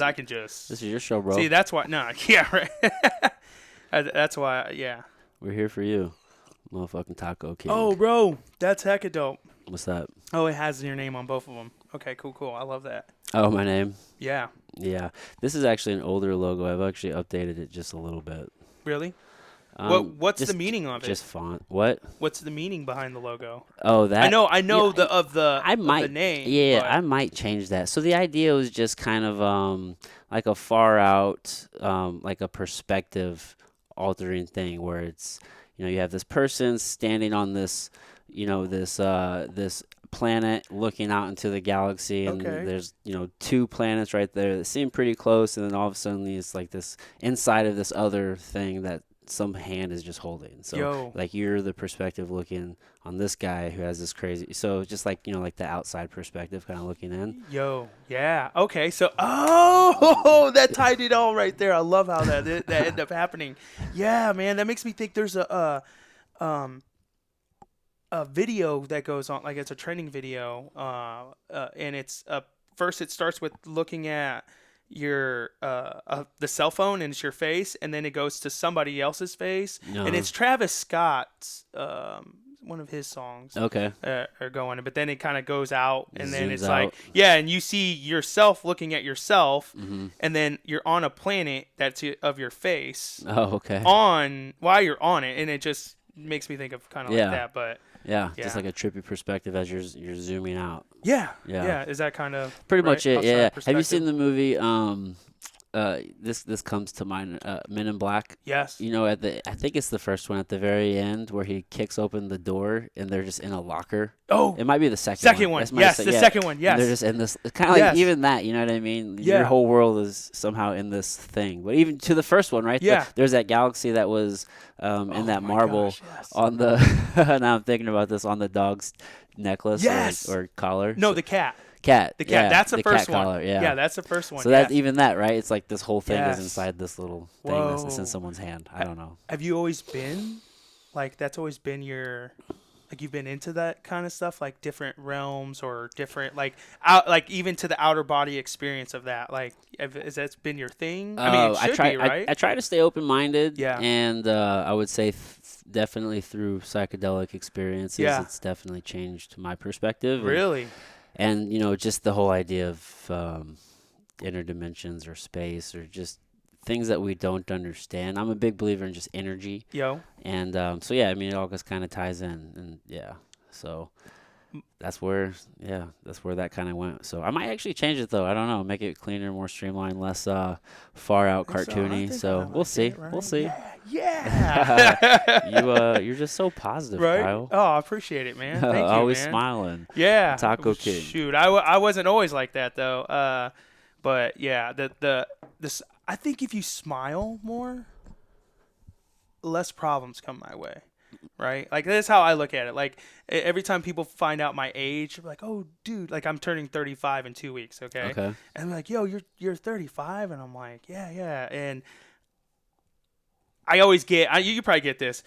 I can just. This is your show, bro. See, that's why. No, yeah, right. That's why. Yeah. We're here for you, motherfucking Taco King. Oh, bro, that's hecka dope. What's that? Oh, it has your name on both of them. Okay, cool. I love that. Oh, my name? Yeah. Yeah. This is actually an older logo. I've actually updated it just a little bit. Really? What's the meaning of it? Just font. What? What's the meaning behind the logo? Oh, that. I know yeah, the name. Yeah, but. I might change that. So the idea was just kind of like a far out, like a perspective altering thing where it's, you have this person standing on this, this planet looking out into the galaxy, and there's two planets right there that seem pretty close, and then all of a sudden it's like this inside of this other thing that some hand is just holding. So like you're the perspective looking on this guy who has this crazy, so just like like the outside perspective kind of looking in. Yeah, okay, so that tied it all right there. I love how that ended up happening. Yeah, man, that makes me think there's a video that goes on, like it's a training video, and it's first it starts with looking at your the cell phone and it's your face, and then it goes to somebody else's face, and it's Travis Scott's one of his songs are going, but then it kind of goes out, and then it's out. And you see yourself looking at yourself, and then you're on a planet that's of your face on while you're on it, and it just makes me think of kind of like that. But just like a trippy perspective as you're zooming out. Yeah. Is that kind of pretty much it? Yeah. Have you seen the movie? This comes to mind. Men in Black. Yes. I think it's the first one at the very end where he kicks open the door and they're just in a locker. Oh, it might be the second one. Yes, the second one. Yes. And they're just in this kind of like even that. You know what I mean? Yeah. Your whole world is somehow in this thing. But even to the first one, right? Yeah. There's that galaxy that was in that marble on the. Now I'm thinking about this on the dog's necklace or collar. No, the cat. The cat. Yeah, that's the first one. Collar, yeah, that's the first one. So that's even that, right? It's like this whole thing is inside this little thing that's in someone's hand. I don't know. Have you always been like that's always been your like you've been into that kind of stuff, like different realms or different like even to the outer body experience of that? Like, has that been your thing? I mean, it should be, right? I try to stay open minded. Yeah. And I would say definitely through psychedelic experiences, it's definitely changed my perspective. Really. And, just the whole idea of inner dimensions or space or just things that we don't understand. I'm a big believer in just energy. And it all just kind of ties in. And, so that's where that kind of went. So I might actually change it, though. I don't know. Make it cleaner, more streamlined, less far out cartoony. So we'll see. Right? We'll see. Yeah. You're just so positive, right? Kyle. Oh, I appreciate it, man. Thank you, always man. smiling. Yeah. Taco King. Shoot, I wasn't always like that though. But yeah, this I think if you smile more, less problems come my way. Right? Like, that's how I look at it. Like, every time people find out my age, they're like, oh, dude, like, I'm turning 35 in 2 weeks, okay? And they're like, yo, you're 35? And I'm like, yeah. And I always get, you probably get this,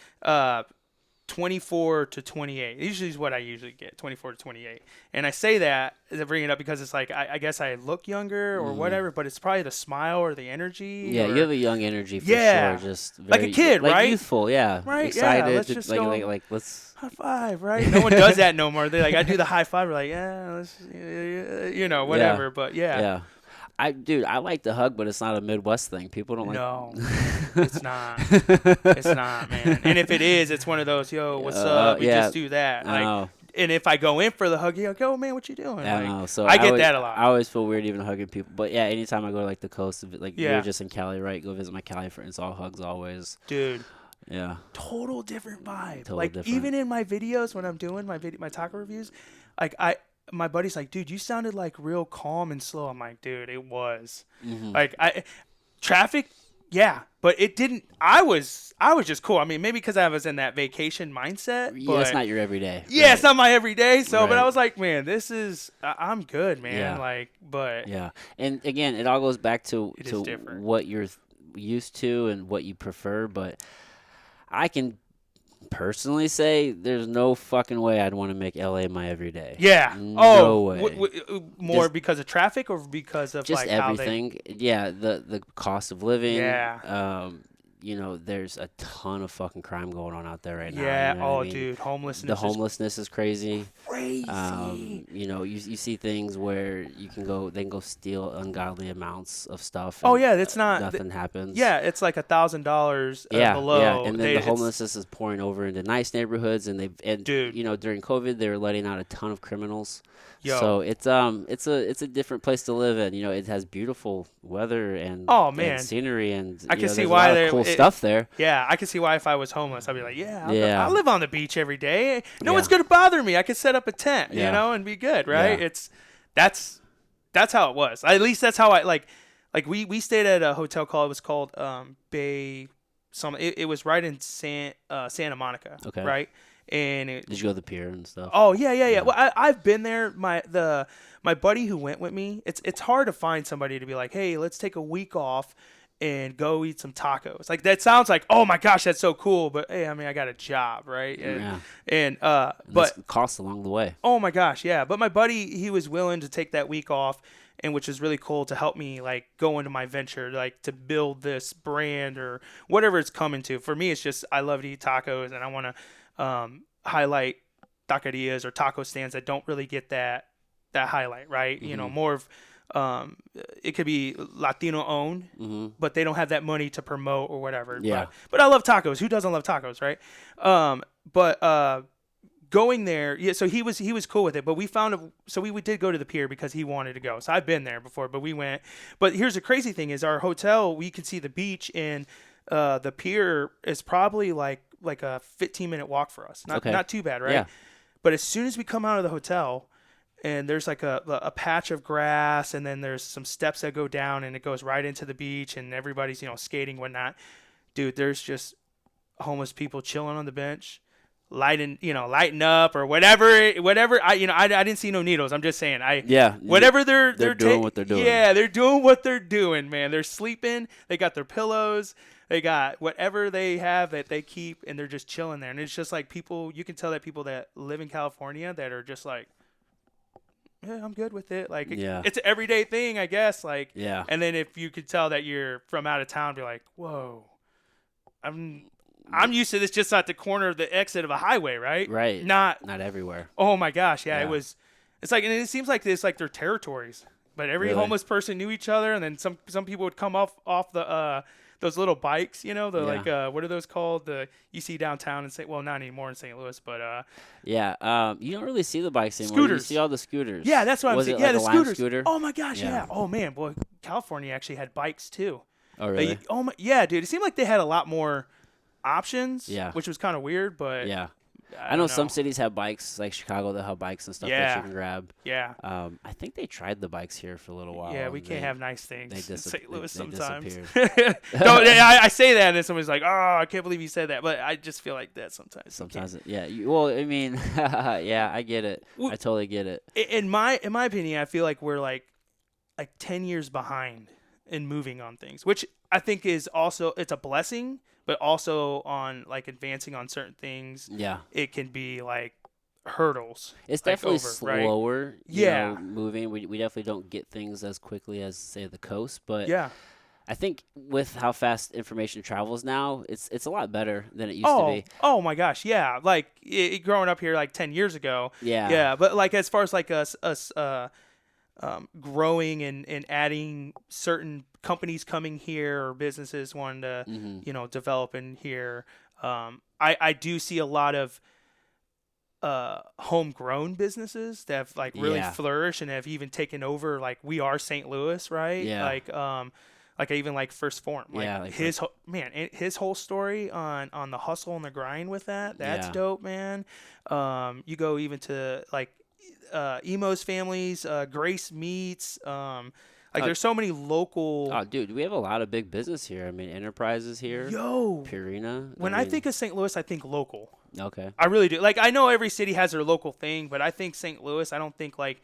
24 to 28. Usually is what I usually get, 24 to 28. And I say that, I bring it up because it's like, I guess I look younger or whatever, but it's probably the smile or the energy. Yeah, you have a young energy for sure. Just very, like a kid, like right? Youthful, yeah. Right, excited. yeah. Let's just go, let's high five, right? No one does that no more. They like, I do the high five. We're like, let's, whatever. Yeah. But yeah. I like the hug, but it's not a Midwest thing. People don't like. No, it's not. It's not, man. And if it is, it's one of those, yo, what's up? We just do that. Like, and if I go in for the hug, you're like, oh, man, what you doing? Yeah, like, I know. So I get that a lot. I always feel weird even hugging people. But yeah, anytime I go to like the coast, like you're just in Cali, right? Go visit my Cali friends. All hugs always. Dude. Yeah. Total different vibe. Total like different. Even in my videos when I'm doing my taco reviews, like my buddy's like, dude, you sounded like real calm and slow. I'm like, dude, it was. Like traffic, yeah, but it didn't. I was just cool. I mean, maybe because I was in that vacation mindset. Yeah, it's not your everyday. Yeah, It's not my everyday. So, but I was like, man, this is. I'm good, man. Yeah. Like, but yeah, and again, it all goes back to different. what you're used to and what you prefer. But I can personally say there's no fucking way I'd want to make LA my everyday. Yeah. No way. More Just because of traffic or because of just like how they? everything. Yeah, the cost of living. Yeah. There's a ton of fucking crime going on out there right now. Yeah. You know what I Oh, mean? dude, The homelessness is crazy. crazy. You see things where they can go steal ungodly amounts of stuff, Oh and yeah, that's not. nothing happens. Yeah, it's like $1,000 Yeah, below. and then the homelessness is pouring over into nice neighborhoods, and Dude, during COVID they were letting out a ton of criminals. yo. So it's a different place to live in. It has beautiful weather Oh and man, scenery, and I can see there's a why lot of cool stuff there. Yeah, I can see why if I was homeless, I'd be like, yeah, Yeah. I live on the beach every day. No Yeah. one's gonna bother me. I could set up a tent, Yeah. and be good, right? Yeah. That's how it was. At least that's how I like. Like we stayed at a hotel called, it was called Bay. It was right in Santa Monica, Okay. right? And Did you go to the pier and stuff? oh yeah. Well, I've been there. My buddy who went with me. It's hard to find somebody to be like, hey, let's take a week off and go eat some tacos. Like that sounds like, oh my gosh, that's so cool. But hey, I mean, I got a job, right? Yeah. And And but there's costs along the way. oh my gosh, yeah. But my buddy, he was willing to take that week off, and which is really cool to help me like go into my venture, like to build this brand or whatever it's coming to. For me, it's just I love to eat tacos, and I want to highlight taquerias or taco stands that don't really get that highlight, right? Mhm. More of it could be Latino owned, Mm-hmm. but they don't have that money to promote or whatever. Yeah. But I love tacos. Who doesn't love tacos, right? But going there, yeah. So he was cool with it. But we found so we did go to the pier because he wanted to go. So I've been there before, but we went. But here's the crazy thing: is our hotel, we can see the beach, and the pier is probably like a 15-minute walk for us. Okay. Not too bad, right? Yeah. But as soon as we come out of the hotel, and there's like a patch of grass, and then there's some steps that go down, and it goes right into the beach, and everybody's skating, whatnot. Dude, there's just homeless people chilling on the bench, lighting up or whatever. I didn't see no needles. I'm just saying, Yeah. whatever they're doing what they're doing. Yeah, they're doing what they're doing, man. They're sleeping. They got their pillows. They got whatever they have that they keep, and they're just chilling there. And it's just like people. You can tell that people that live in California that are just like, yeah, I'm good with it. Like, Yeah. it's an everyday thing, I guess. Like, Yeah. and then if you could tell that you're from out of town, be like, whoa, I'm used to this just at the corner of the exit of a highway, right? Right. Not everywhere. Oh my gosh, yeah. Yeah. It's like, and it seems like it's like their territories. But every Really? homeless person knew each other, and then some people would come off the those little bikes, like what are those called? You see downtown in St. Well, not anymore in St. Louis, but Yeah. You don't really see the bikes anymore. Scooters. You see all the scooters. yeah, that's what I'm Was saying. it Yeah, like the a Lime scooters. scooter? Oh my gosh, Yeah. yeah. Oh man, boy, California actually had bikes too. Oh really? Like, oh my, yeah, dude. It seemed like they had a lot more options. Yeah. Which was kind of weird, but Yeah. I don't know some cities have bikes, like Chicago, that have bikes and stuff that Yeah. you can grab. Yeah. I think they tried the bikes here for a little while. Yeah, we and can't they- have nice things they in St. Louis they sometimes. disappeared. No, I say that, and then somebody's like, "Oh, I can't believe you said that," but I just feel like that sometimes. Sometimes, yeah. Well, I mean, yeah, I get it. Well, I totally get it. In my opinion, I feel like we're like 10 years behind in moving on things, which I think is also it's a blessing, but also on like advancing on certain things, Yeah. it can be like hurdles. It's like, definitely over, right? slower. Yeah. Moving. We definitely don't get things as quickly as say the coast, but Yeah. I think with how fast information travels now, it's a lot better than it used to be. Oh my gosh, yeah. Like growing up here like 10 years ago. Yeah. Yeah, but like as far as like us growing and adding certain companies coming here or businesses wanting to Mm-hmm. develop in here, I do see a lot of homegrown businesses that have like really Yeah. flourished and have even taken over. Like we are St. Louis, right? Yeah. Like I even like First Form. Like Yeah, like his whole story on the hustle and the grind with that's Yeah. dope, man. You go even to like Emo's families, Grace Meats. There's so many local. Oh, dude, we have a lot of big business here. I mean, Enterprises here. Yo, Purina. when I think of St. Louis, I think local. Okay. I really do. Like I know every city has their local thing, but I think St. Louis. I don't think like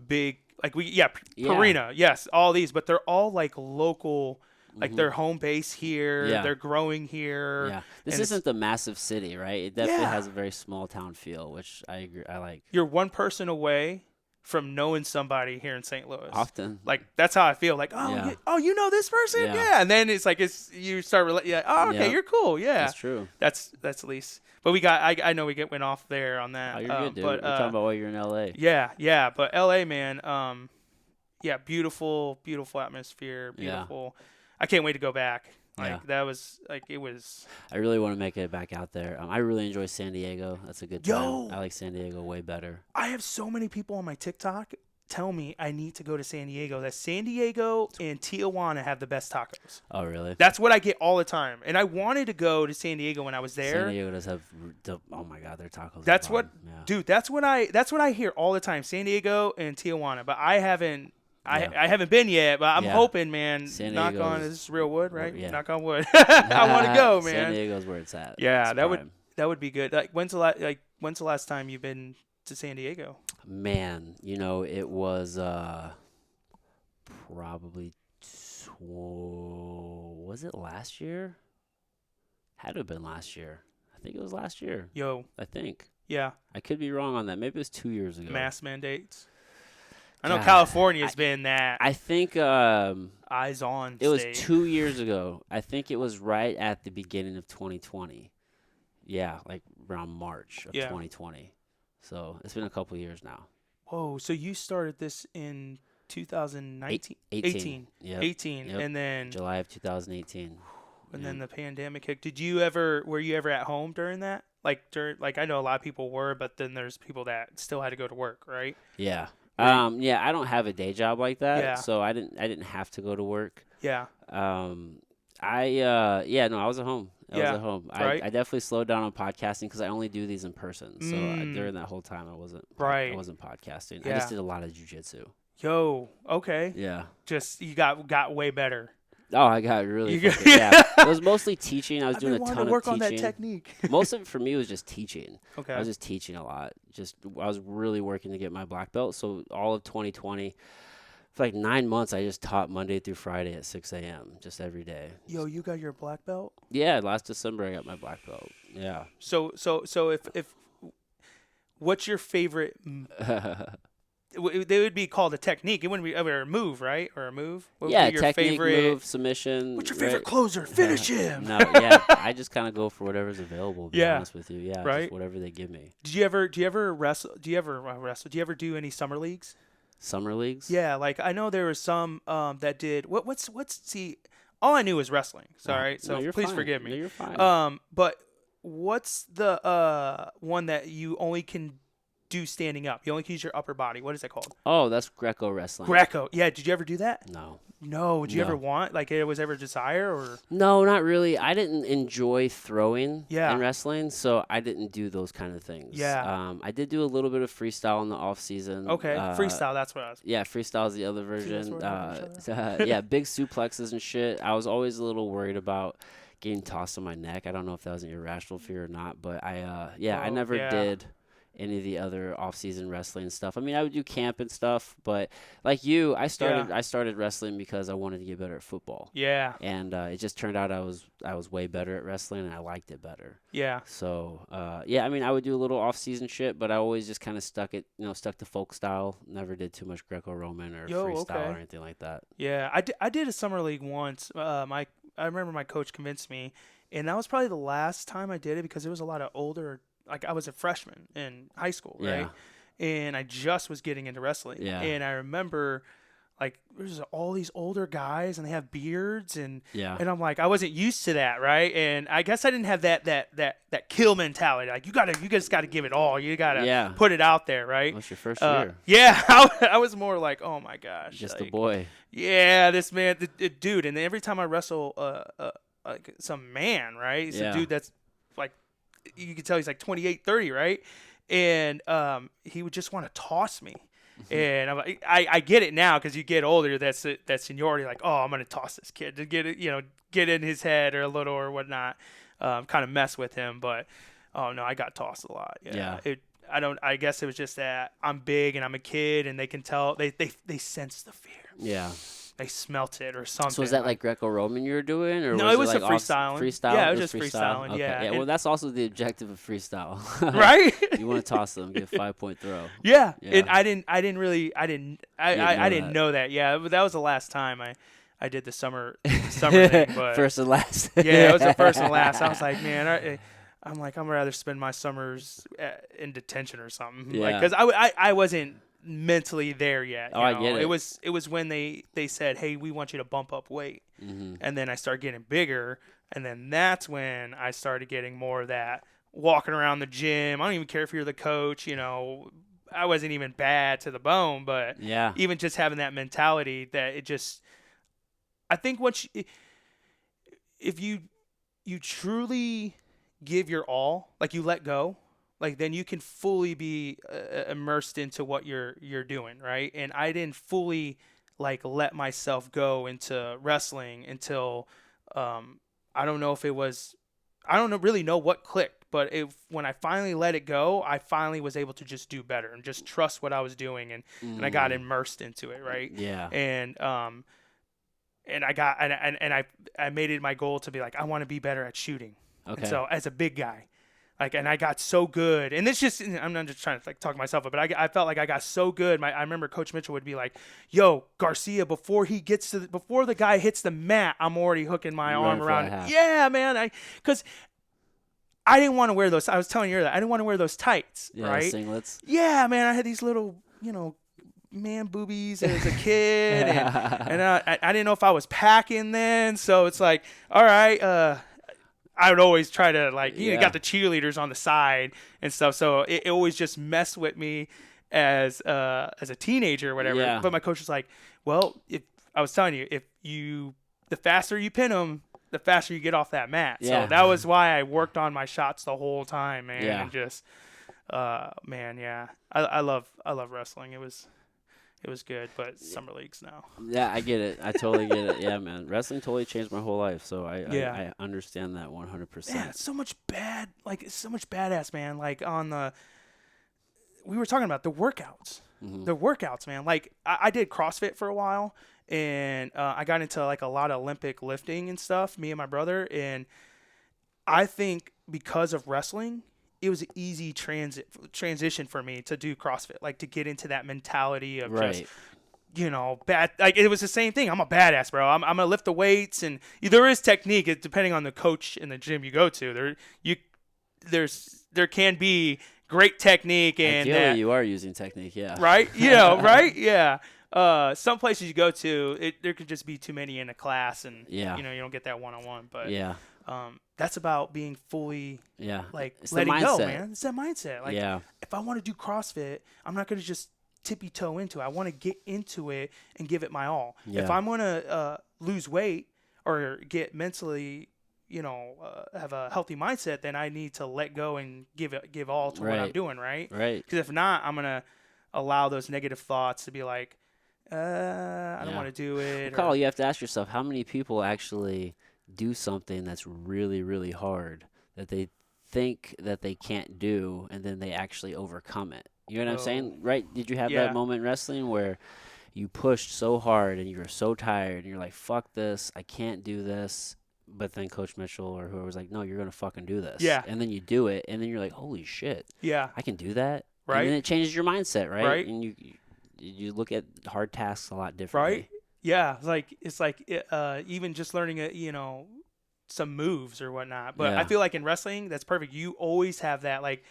big. Like Yeah. Purina, yes, all these, but they're all like local Like their home base here, Yeah. they're growing here. Yeah. This and it's- isn't the massive city, right? It definitely Yeah. has a very small town feel, which I agree. I like You're one person away from knowing somebody here in St. Louis. often. Like that's how I feel. Like, Yeah. you know this person, Yeah. yeah. And then it's like you start yeah. Oh, okay, Yep. you're cool, yeah. That's true. That's at least. But I know we went off there on that. Oh, you're good, dude. But We're talking about while you're in LA. yeah. But LA, man, yeah, beautiful atmosphere, beautiful. I can't wait to go back. Like that was like it was. I really want to make it back out there. I really enjoy San Diego. That's a good time. Yo! I like San Diego way better. I have so many people on my TikTok tell me I need to go to San Diego. That San Diego and Tijuana have the best tacos. Oh, really? That's what I get all the time. And I wanted to go to San Diego when I was there. San Diego does have oh my god, their tacos. That's are what, bomb. Yeah. dude. That's what I hear all the time. San Diego and Tijuana, but I haven't. Yeah. I haven't been yet, but I'm Yeah. hoping, man. San Knock Diego's- on, this is real wood, right? Yeah. Knock on wood. I want to go, man. San Diego's where it's at. Yeah, It's that prime. would be good. Like when's the last time you've been to San Diego? Man, it was probably was it last year? Had to have been last year. I think it was last year. Yo, I think. yeah, I could be wrong on that. Maybe it was 2 years ago. mask mandates. I know God, California's been that I think eyes on. it was state. 2 years ago. I think it was right at the beginning of 2020. Yeah, like around March of 2020. So it's been a couple years now. Whoa, so you started this in 2019? 18. Yep. 18, Yep. and then July of 2018. then the pandemic hit. Were you ever at home during that? Like I know a lot of people were, but then there's people that still had to go to work, right? Yeah. Right. Yeah, I don't have a day job like that, Yeah. so I didn't have to go to work. Yeah. I was at home. I was at home. right. I definitely slowed down on podcasting because I only do these in person. So during that whole time, I wasn't podcasting. I Yeah. just did a lot of jujitsu. Yo, okay. Yeah. Just you got way better. Oh, I got really. You got- Yeah. It was mostly teaching. I was I've doing been a wanting ton to work of on that teaching. technique. Most of it for me was just teaching. Okay. I was just teaching a lot. I was really working to get my black belt. So all of 2020, for like 9 months, I just taught Monday through Friday at 6 a.m. just every day. Yo, you got your black belt? Yeah, last December I got my black belt. Yeah. So if what's your favorite? They would be called a technique. It wouldn't be ever a move, right? Or a move? What would Yeah, be your technique, favorite move, submission. What's your favorite right? closer? Finish him. No, yeah, I just kind of go for whatever's available. To be Yeah. honest with you, yeah, Right. just whatever they give me. Do you ever wrestle? Do you ever do any summer leagues? Summer leagues. Yeah, like I know there was some that did what's see. All I knew was wrestling. Sorry, No, so you're please fine. forgive No, me. you're fine. But what's the one that you only can do standing up? You only can use your upper body. What is that called? Oh, that's Greco wrestling. Greco. Yeah. Did you ever do that? No. No. Did you No. ever want like it was ever a desire or? No, not really. I didn't enjoy throwing Yeah. in wrestling, so I didn't do those kind of things. Yeah. I did do a little bit of freestyle in the off season. Okay. Freestyle. That's what I was. Yeah, freestyle is the other that's version. what I Yeah, big suplexes and shit. I was always a little worried about getting tossed on my neck. I don't know if that was an irrational fear or not, but I Oh, never yeah. did any of the other off-season wrestling stuff. I mean, I would do camp and stuff, but like you, I started wrestling because I wanted to get better at football. Yeah. And it just turned out I was way better at wrestling, and I liked it better. Yeah. So I mean, I would do a little off-season shit, but I always just kind of stuck to folk style. Never did too much Greco-Roman or freestyle or anything like that. Yeah. I did a summer league once. I remember my coach convinced me, and that was probably the last time I did it because it was a lot of older. Like I was a freshman in high school, right? Yeah. And I just was getting into wrestling. Yeah. And I remember like there's all these older guys and they have beards and I'm like I wasn't used to that, right? And I guess I didn't have that kill mentality. Like you just gotta give it all. You gotta put it out there, right? What's your first year? Yeah, I was more like, oh my gosh, Just like, a boy. Yeah, this man, the dude. And every time I wrestle like some man, right? He's a dude that's like, you can tell he's like 28, 30, right? And he would just want to toss me. And I'm like, I get it now because you get older. That seniority, like, oh, I'm gonna toss this kid to get it, get in his head or a little or whatnot, kind of mess with him. But oh no, I got tossed a lot. Yeah. I guess it was just that I'm big and I'm a kid, and they can tell they sense the fear. Yeah. they smelt it or So is something. that like Greco-Roman you were doing, or No, was it it was like a freestyling. freestyle? Yeah, it It was was just freestyle. freestyling. Okay, Yeah, yeah. Well, and that's also the objective of freestyle. right. You want to toss them, get a 5-point throw. Yeah, and Yeah, I you didn't know didn't that. know that. Yeah, but that was the last time I did the summer thing. But First and last. yeah, it was the first and last. I was like, man, I'm like, I'm rather spend my summers in detention or something. Like, Yeah. cause I wasn't mentally there yet. Oh, You I know, get it. it was when they said, hey, we want you to bump up weight, Hmm. and then I started getting bigger, and then that's when I started getting more of that walking around the gym. I don't even care if you're the coach. You know, I wasn't even bad to the bone, but Yeah. even just having that mentality that it just, I think once if you truly give your all, like you let go, like then you can fully be immersed into what you're doing, right? And I didn't fully like let myself go into wrestling until I don't know if it was I don't know, really know what clicked, but when I finally let it go, I finally was able to just do better and just trust what I was doing, and I got Mm. immersed into it, right? Yeah. And I got and I made it my goal to be like I want to be better at shooting. And Okay. so as a big guy, like, and I got so good, and it's just I'm not just trying to like talk myself up, but I felt like I got so good. I remember Coach Mitchell would be like, "Yo, Garcia, before before the guy hits the mat, I'm already hooking my You arm running for around that it." half. Yeah, man, because I didn't want to wear those. I was telling you earlier, I didn't want to wear those tights, Yeah. right? Singlets. Yeah, man, I had these little, man boobies as a kid, and I didn't know if I was packing then, so it's like, all right, I would always try to like Yeah. got the cheerleaders on the side and stuff, so it always just messed with me as a teenager or whatever. Yeah. But my coach was like, well, if I was telling you, the faster you pin them, the faster you get off that mat. Yeah. So that was why I worked on my shots the whole time, man, Yeah. and just man, yeah, I love wrestling. It was good, but summer leagues now. Yeah, I get it. I totally get it. Yeah, man. Wrestling totally changed my whole life, so Yeah. I understand that 100%. Yeah, it's so much it's so much badass, man. Like we were talking about the workouts, Hmm. man. Like I did CrossFit for a while, and I got into like a lot of Olympic lifting and stuff. Me and my brother, and I think because of wrestling, it was an easy transition for me to do CrossFit, like to get into that mentality of just Right. bad. Like it was the same thing. I'm a badass, bro. I'm gonna lift the weights, and there is technique. Depending on the coach in the gym you go to, there can be great technique and Ideally, that, you are using technique, yeah. right? Right? Yeah. Some places you go to, there could just be too many in a class, and Yeah. you don't get that one-on-one. But Yeah. that's about being fully Yeah. like It's the letting go, mindset. man. It's that mindset. Like Yeah. if I want to do CrossFit, I'm not gonna just tippy toe into it. I want to get into it and give it my all. If Yeah. I'm gonna lose weight or get mentally, have a healthy mindset, then I need to let go and give all to what I'm Right. doing, right? Right. Because if not, I'm gonna allow those negative thoughts to be like, I don't Yeah. want to do it. Carl, you have to ask yourself how many people actually do something that's really, really hard that they think that they can't do, and then they actually overcome it. You know what I'm Oh, saying? Right? Did you have yeah. that moment in wrestling where you pushed so hard and you were so tired and you're like, fuck this, I can't do this. But then Coach Mitchell or whoever was like, no, you're going to fucking do this. Yeah. And then you do it, and then you're like, holy shit, Yeah. I can do that. Right. And then it changes your mindset, right? Right. And you look at hard tasks a lot differently. Right? Yeah, it's like even just learning some moves or whatnot. But I Yeah. feel like in wrestling, that's perfect. You always have that, like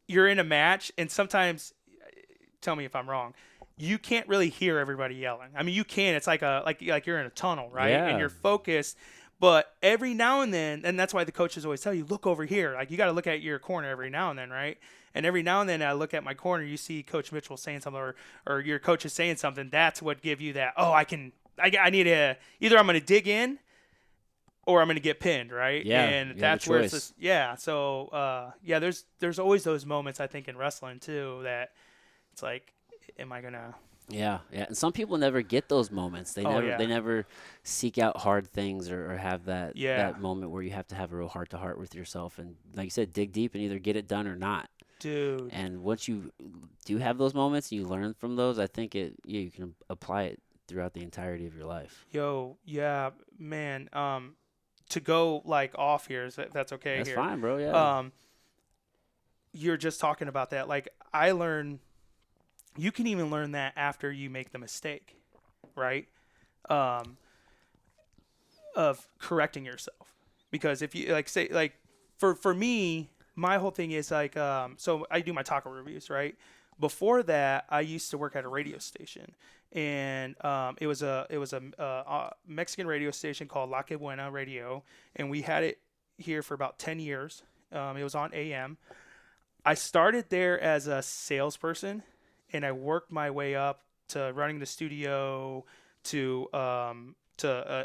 you're in a match, and sometimes, tell me if I'm wrong, you can't really hear everybody yelling. I mean, you can. It's like like you're in a tunnel, right? Yeah. And you're focused. But every now and then, and that's why the coaches always tell you, look over here. Like you got to look at your corner every now and then, right? And every now and then, I look at my corner. You see Coach Mitchell saying something, or your coach is saying something. That's what give you that. Oh, I need to either I'm going to dig in, or I'm going to get pinned, right? Yeah, And you have a that's where it's choice. just, yeah. So yeah, there's always those moments I think in wrestling too that it's like, am I gonna? Yeah, yeah. And some people never get those moments. They Oh, never yeah. they never seek out hard things or have that Yeah. that moment where you have to have a real heart to heart with yourself and like you said, dig deep and either get it done or not. Dude. And once you do have those moments, you learn from those. I think you can apply it throughout the entirety of your life. Yo, yeah, man. To go like off here, if that's okay That's here. fine, bro. Yeah. Um, you're just talking about that. Like I learned, you can even learn that after you make the mistake, right? Um, of correcting yourself, because if you like say like for me, my whole thing is like so I do my taco reviews, right? Before that, I used to work at a radio station, and it was a Mexican radio station called La Que Buena Radio, and we had it here for about 10 years. It was on AM. I started there as a salesperson, and I worked my way up to running the studio, to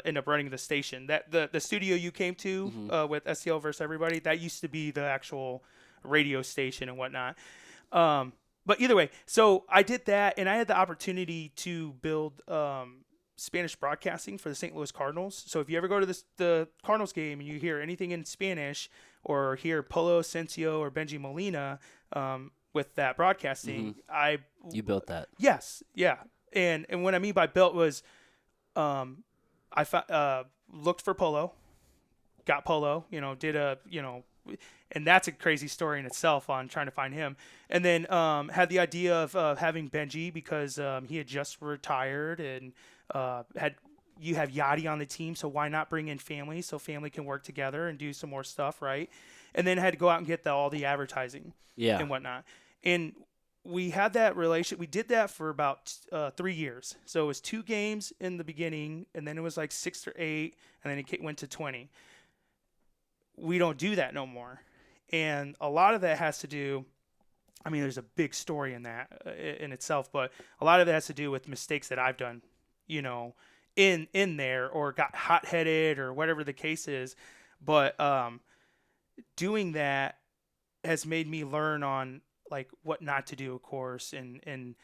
end up running the station. That the studio you came to Hmm. with STL versus everybody, that used to be the actual radio station and whatnot. Um, but either way, so I did that, and I had the opportunity to build Spanish broadcasting for the St. Louis Cardinals. So if you ever go to the Cardinals game and you hear anything in Spanish, or hear Polo Asensio or Benji Molina with that broadcasting, You built that. yes, yeah. And what I mean by built was um, looked for Polo, got Polo, did and that's a crazy story in itself on trying to find him. And then had the idea of having Benji because he had just retired, and you have Yachty on the team, so why not bring in family so family can work together and do some more stuff, right? And then had to go out and get all the advertising Yeah. and whatnot. And we had that relation. We did that for about 3 years. So it was 2 games in the beginning, and then it was like 6 or 8, and then it went to 20. We don't do that no more. And a lot of that has to do, I mean, there's a big story in that in itself, but a lot of it has to do with mistakes that I've done, in there, or got hot-headed or whatever the case is. But doing that has made me learn on like what not to do, of course, and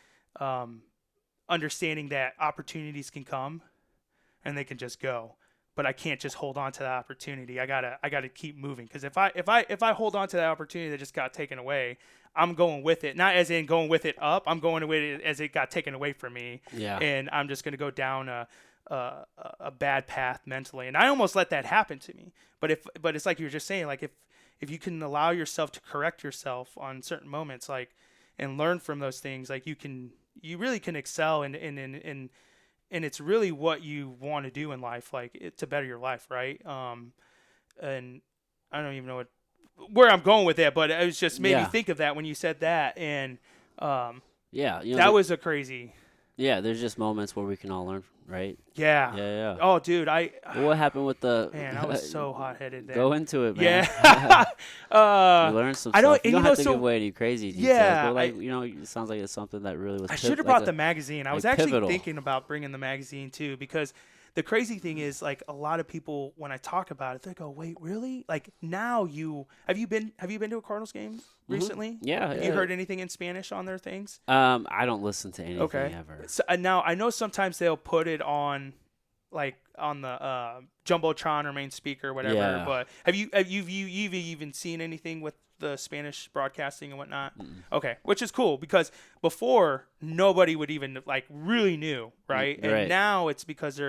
understanding that opportunities can come and they can just go, but I can't just hold on to that opportunity. I gotta keep moving, because if I hold on to that opportunity that just got taken away, I'm going with it, not as in going with it up. I'm going with it as it got taken away from me. Yeah. And I'm just gonna go down a bad path mentally. And I almost let that happen to me. But it's like you were just saying, like if you can allow yourself to correct yourself on certain moments, like, and learn from those things, like you really can excel, and it's really what you want to do in life, like to better your life, right? And I don't even know where I'm going with that, but it was just made me think of that when you said that, and Yeah. that was a crazy. Yeah. There's just moments where we can all learn, right? Yeah. Yeah. Oh, dude, Well, what happened with the? man, I was so hot-headed then. Go into it, man. Yeah. You learned some I don't, stuff. You and don't you know, have to so give away any crazy details. yeah, but like, it sounds like it's something that really was. I should have brought the magazine. I was like actually pivotal. thinking about bringing the magazine too, because the crazy thing is, like, a lot of people, when I talk about it, they go, "Wait, really? Like, now have you been to a Cardinals game recently? Yeah. Have you heard anything in Spanish on their things?" I don't listen to anything Okay. ever. So now I know sometimes they'll put it on, like, on the jumbotron or main speaker or whatever. Yeah. But have you even seen anything with the Spanish broadcasting and whatnot? Okay, which is cool, because before nobody would even like really knew, right? And right. now it's because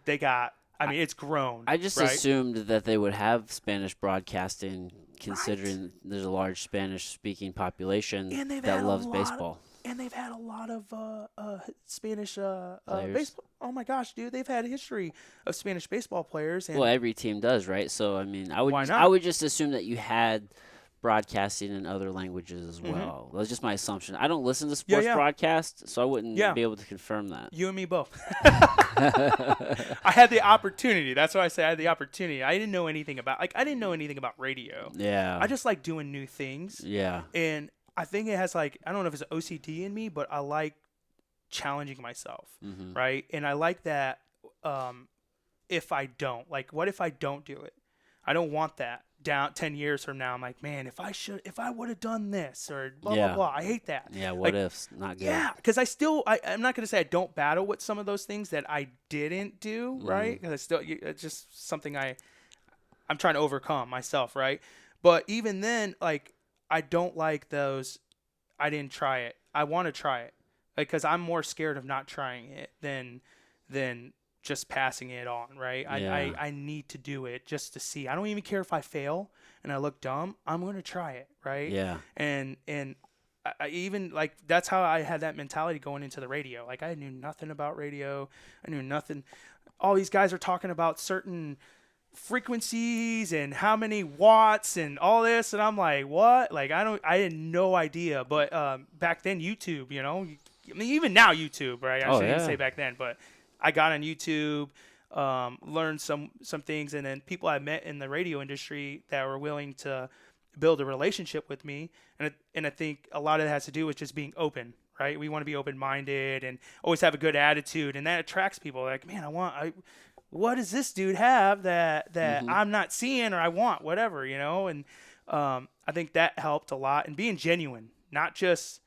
they got. I mean, it's grown. I just right? assumed that they would have Spanish broadcasting, considering there's a large Spanish-speaking population And they've that had a loves lot- baseball. And they've had a lot of Spanish Players. baseball. Oh my gosh, dude! They've had a history of Spanish baseball players. And Well, every team does, right? So I mean, Why not? I would just assume that you had broadcasting in other languages as Mhm. well. That's just my assumption. I don't listen to sports yeah. broadcasts, so I wouldn't Yeah. be able to confirm that. you and me both. I had the opportunity. That's why I say I had the opportunity. I didn't know anything about radio. Yeah. I just like doing new things. Yeah. And I think it has, like, I don't know if it's OCD in me, but I like challenging myself, Hmm. right? And I like that if I don't. Like, what if I don't do it? I don't want that down 10 years from now. I'm like, man, if I would have done this, or blah, Yeah. blah, blah. I hate that. Yeah. Like, What ifs? Not good. yeah, because I'm not going to say I don't battle with some of those things that I didn't do, right? Because it's just something I'm trying to overcome myself, right? But even then, like, I don't like those, I didn't try it. I want to try it. because I'm more scared of not trying it than just passing it on, right? Yeah. I need to do it just to see. I don't even care if I fail and I look dumb. I'm going to try it, right? Yeah. And I even like that's how I had that mentality going into the radio. Like I knew nothing about radio. I knew nothing. All these guys are talking about certain frequencies and how many watts and all this, and I'm like, what? Like I had no idea. But back then, YouTube, I mean, even now YouTube, right? I Oh shouldn't even yeah. say back then, but I got on YouTube, learned some things, and then people I met in the radio industry that were willing to build a relationship with me, and I think a lot of that has to do with just being open, right? We want to be open-minded and always have a good attitude, and that attracts people. Like, man, what does this dude have that Mhm. I'm not seeing, or I want, whatever, and I think that helped a lot, and being genuine, not just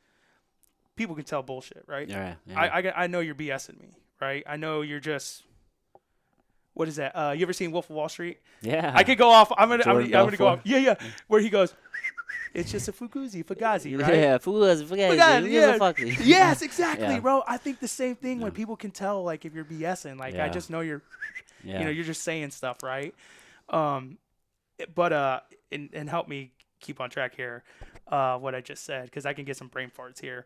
people can tell bullshit, right? Yeah. Yeah. I know you're BSing me, right? I know you're just. What is that? You ever seen Wolf of Wall Street? Yeah. I could go off. I'm gonna Jordan go off. Belfort. Yeah. Where he goes, it's just a Fugazi, right? Yeah. Fugazi. Fugazi, yeah. Fugazi. Yes, exactly, Yeah. bro. I think the same thing Yeah. when people can tell, like, if you're BSing. Like, I Yeah. just know you're, Yeah. you're just saying stuff, right? But and help me keep on track here, what I just said, because I can get some brain farts here.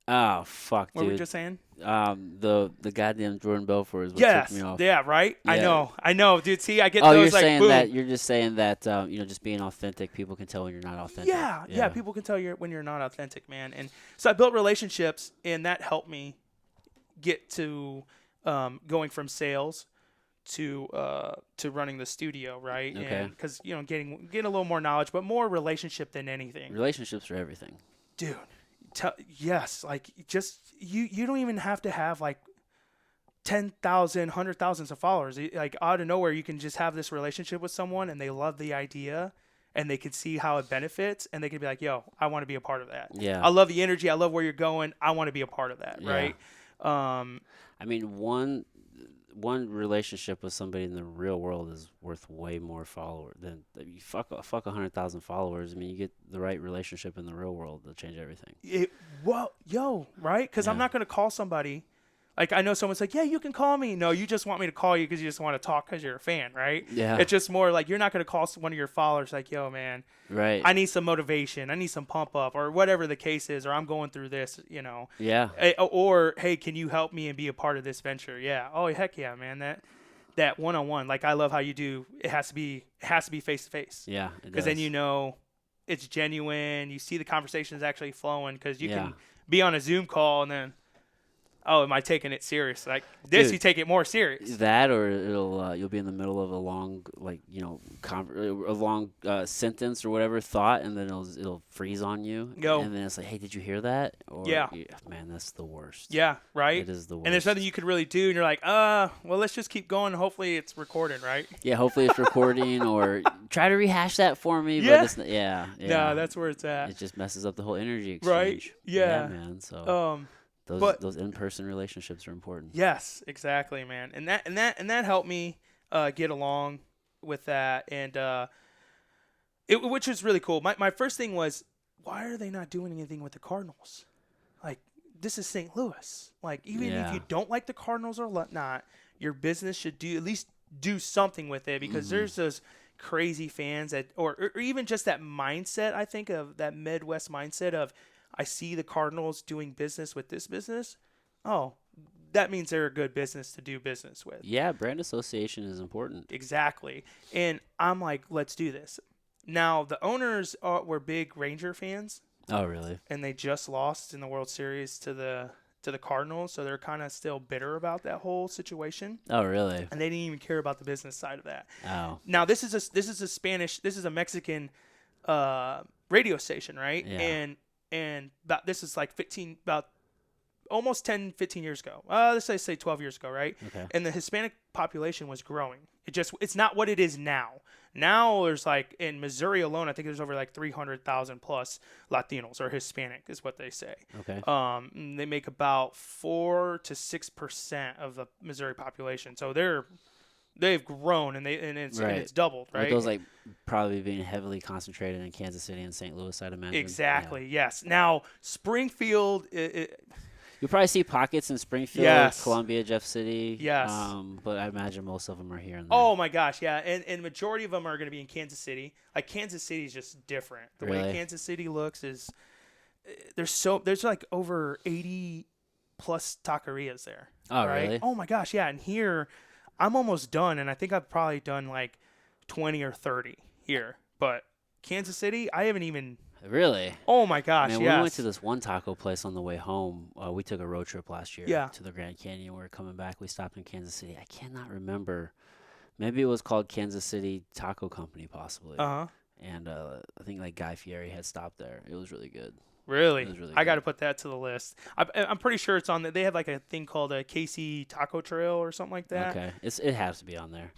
Oh fuck, What were we dude. just saying? The goddamn Jordan Belfort is what Yes. took me off. Yeah. Right. Yeah. I know, dude. See, I get Oh, those you're like saying boom. that you're just saying that just being authentic, people can tell when you're not authentic. Yeah. People can tell when you're not authentic, man. And so I built relationships, and that helped me get to going from sales to running the studio, right? Okay. Because getting a little more knowledge, but more relationship than anything, Relationships are everything. dude. Yes, like just you don't even have to have like 10,000, 100,000 of followers. Like out of nowhere, you can just have this relationship with someone, and they love the idea, and they can see how it benefits, and they can be like, "Yo, I want to be a part of that. Yeah. I love the energy. I love where you're going. I want to be a part of that." Yeah. Right? I mean, one relationship with somebody in the real world is worth way more followers than you fuck 100,000 followers. I mean, you get the right relationship in the real world, it'll change everything. Right? Because I'm Yeah. not going to call somebody. Like, I know someone's like, yeah, you can call me. No, you just want me to call you because you just want to talk because you're a fan, right? Yeah. It's just more like you're not going to call one of your followers like, yo, man, Right. I need some motivation. I need some pump up, or whatever the case is, or I'm going through this, Yeah. Or, hey, can you help me and be a part of this venture? Yeah. Oh, heck yeah, man. That one-on-one, like, I love how you do. It has to be face to face. Yeah. Because then it's genuine. You see the conversation is actually flowing, because you Yeah. can be on a Zoom call and then, oh, am I taking it serious? Like this, Dude, you take it more serious. That, or you'll be in the middle of a long a long sentence or whatever thought, and then it'll freeze on you. Go. And then it's like, hey, did you hear that? Or, Yeah. Man, that's the worst. Yeah, right. It is the worst. And there's nothing you could really do, and you're like, well, let's just keep going. Hopefully, it's recorded, right? Yeah, hopefully it's recording, or try to rehash that for me. Yeah. But it's not, yeah. No, that's where it's at. It just messes up the whole energy Right? exchange. Yeah. Man. So those in-person relationships are important. Yes, exactly, man. And that helped me get along with that, and which is really cool. My first thing was, why are they not doing anything with the Cardinals? Like, this is St. Louis. Like, even if Yeah. you don't like the Cardinals or not, your business should at least do something with it, because there's those crazy fans that, or even just that mindset. I think of that Midwest mindset of, I see the Cardinals doing business with this business. Oh, that means they're a good business to do business with. Yeah, brand association is important. Exactly. And I'm like, let's do this. Now, the owners were big Ranger fans, Oh, really? and they just lost in the World Series to the Cardinals, so they're kind of still bitter about that whole situation, Oh, really? and they didn't even care about the business side of that. Oh, Now, this is a Mexican radio station, right? Yeah. And this is like about almost 10, 15 years ago. Let's say 12 years ago, right? okay. And the Hispanic population was growing. It's not what it is now. Now there's like, in Missouri alone, I think there's over like 300,000 plus Latinos, or Hispanic is what they say. Okay. They make about 4 to 6% of the Missouri population. So they're They've grown and it's doubled, right? With those like probably being heavily concentrated in Kansas City and St. Louis, I'd imagine. Exactly. Yeah. Yes. Now Springfield. You'll probably see pockets in Springfield, Yes. Columbia, Jeff City. Yes. But I imagine most of them are here and there. Oh my gosh, yeah, and majority of them are going to be in Kansas City. Like Kansas City is just different. The way Kansas City looks is there's like over 80 plus taquerias there. Oh right? Really? Oh my gosh, yeah. And here, I'm almost done, and I think I've probably done like 20 or 30 here. But Kansas City, I haven't even. Really? Oh my gosh, Man, yes. we went to this one taco place on the way home. We took a road trip last year to the Grand Canyon. We were coming back. We stopped in Kansas City. I cannot remember. Maybe it was called Kansas City Taco Company, possibly. Uh-huh. And I think like Guy Fieri had stopped there. It was really good. Really? It was really I good. got to put that to the list. I'm pretty sure it's on. They have like a thing called a KC Taco Trail or something like that. Okay, it has to be on there.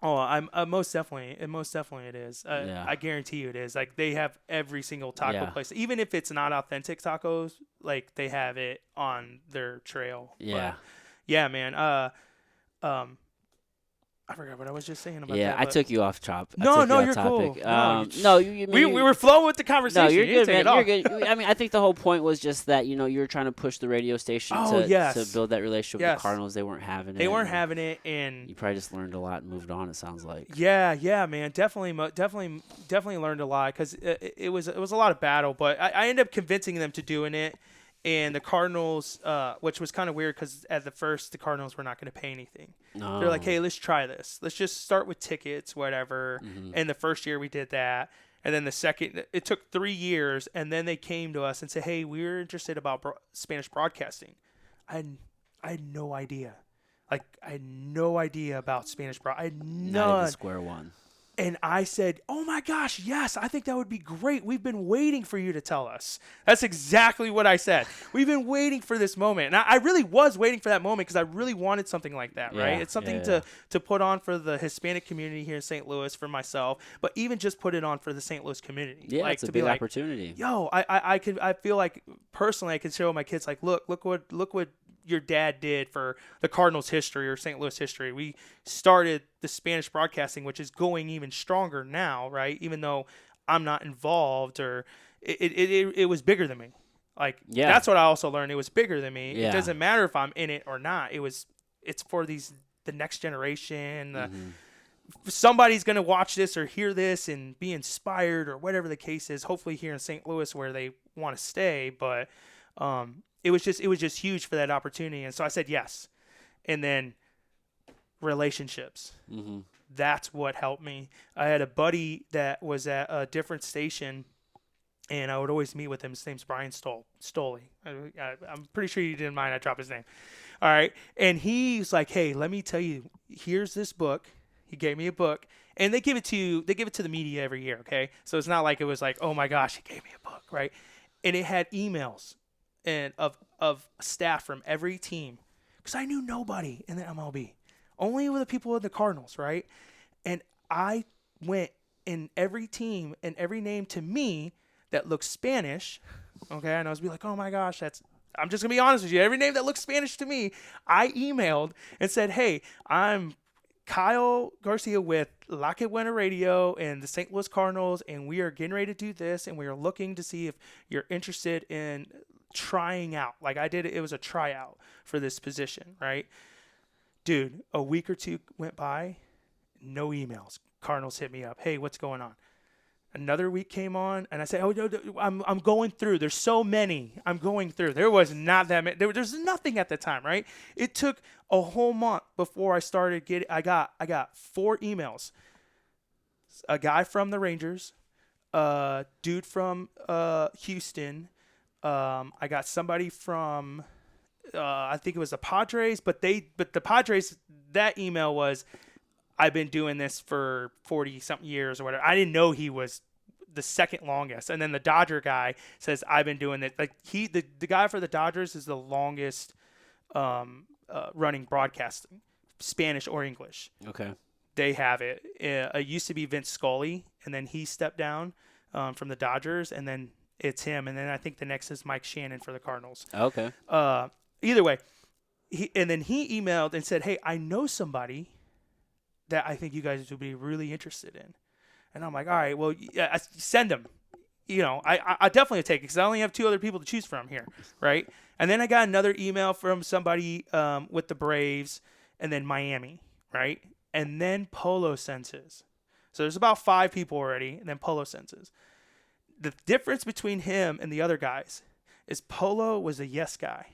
Oh, I'm most definitely it is. Yeah. I guarantee you it is. Like they have every single taco Yeah. place, even if it's not authentic tacos. Like they have it on their trail. Yeah. But, yeah, man. I forgot what I was just saying about that. Yeah, I but- took you off No, no, off you're topic. cool. No, No, you we were flowing with the conversation. No, you're You didn't good, take man. it You're off. good. I mean, I think the whole point was just that you're trying to push the radio station to build that relationship with the Cardinals. They weren't having it. They weren't having it, and you probably just learned a lot and moved on. It sounds like. Yeah, man, definitely learned a lot because it was a lot of battle, but I ended up convincing them to doing it, and the Cardinals, which was kind of weird because at the first the Cardinals were not going to pay anything. No. They're like, hey, let's try this. Let's just start with tickets, whatever. Mm-hmm. And the first year we did that. And then the second, it took 3 years. And then they came to us and said, hey, we're interested about Spanish broadcasting. I had no idea. Like, I had no idea about Spanish I had none. Not even square one. And I said, oh my gosh, yes, I think that would be great. We've been waiting for you to tell us. That's exactly what I said. We've been waiting for this moment. And I really was waiting for that moment because I really wanted something like that, right? Yeah, It's something yeah. to put on for the Hispanic community here in St. Louis, for myself, but even just put it on for the St. Louis community. Yeah, like, it's a to big be like, opportunity. yo, I feel like personally I can show my kids like, look what your dad did for the Cardinals history or St. Louis history. We started the Spanish broadcasting, which is going even stronger now, right? Even though I'm not involved, or it was bigger than me. Like, that's what I also learned. It was bigger than me. Yeah. It doesn't matter if I'm in it or not. It's for the next generation. Somebody's going to watch this or hear this and be inspired or whatever the case is, hopefully here in St. Louis where they want to stay. But, it was just huge for that opportunity. And so I said yes. And then relationships. Mm-hmm. That's what helped me. I had a buddy that was at a different station, and I would always meet with him. His name's Brian Stoley. I'm pretty sure you didn't mind I dropped his name. All right. And he's like, hey, let me tell you, here's this book. He gave me a book. And they give it to the media every year, okay? So it's not like it was like, oh my gosh, he gave me a book, right? And it had emails and of staff from every team, because I knew nobody in the MLB, only with the people in the Cardinals, right? And I went in every team and every name to me that looked Spanish, okay? And I was be like, oh my gosh, I'm just gonna be honest with you. Every name that looked Spanish to me, I emailed and said, hey, I'm Kyle Garcia with La Que Buena Radio and the St. Louis Cardinals, and we are getting ready to do this, and we are looking to see if you're interested in trying out. Like I did, it was a tryout for this position, right? Dude, a week or two went by, no emails. Cardinals hit me up. Hey, what's going on? Another week came on, and I said, oh, no, I'm going through. There's so many. I'm going through. There was not that many. There's nothing at the time, right? It took a whole month before I started getting. I got 4 emails. A guy from the Rangers, a dude from Houston. I got somebody from, I think it was the Padres, but the Padres, that email was, I've been doing this for 40-something years or whatever. I didn't know he was the second longest. And then the Dodger guy says, I've been doing it. Like the guy for the Dodgers is the longest running broadcasting, Spanish or English. Okay. They have it. It used to be Vince Scully, and then he stepped down from the Dodgers, and then it's him. And then I think the next is Mike Shannon for the Cardinals. Okay. Either way, he emailed and said, hey, I know somebody that I think you guys would be really interested in. And I'm like, all right, well, yeah, send them. I definitely take it because I only have 2 other people to choose from here, right? And then I got another email from somebody with the Braves, and then Miami, right? And then Polo sends his. So there's about 5 people already, and then Polo sends his. The difference between him and the other guys is Polo was a yes guy.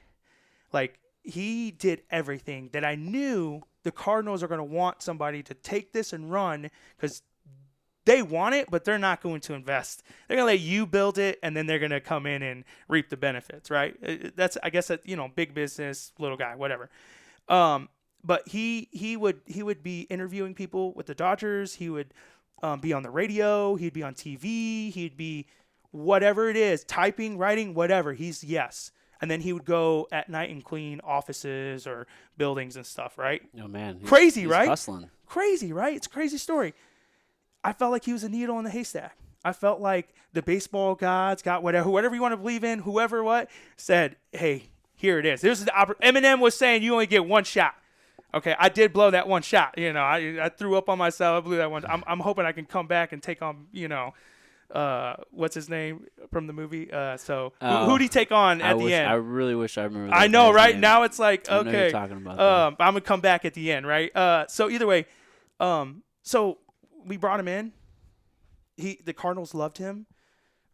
Like, he did everything that I knew the Cardinals are going to want somebody to take this and run because they want it, but they're not going to invest. They're going to let you build it, and then they're going to come in and reap the benefits, right? That's, I guess, big business, little guy, whatever. But he would be interviewing people with the Dodgers. He would be on the radio. He'd be on TV. He'd be whatever it is, typing, writing, whatever. He's yes. And then he would go at night and clean offices or buildings and stuff, right? Oh, man. Crazy, right? Hustling. Crazy, right? It's a crazy story. I felt like he was a needle in the haystack. I felt like the baseball gods got whatever you want to believe in, whoever said, hey, here it is. This is the Eminem was saying you only get 1 shot. Okay, I did blow that 1 shot. I threw up on myself. I blew that one. I'm hoping I can come back and take on, what's his name from the movie? Who'd he take on at the end? I really wish I remember that. I know, right? Name. Now it's like, I know okay. you're talking about that. I'm going to come back at the end, right? So either way, so we brought him in. The Cardinals loved him.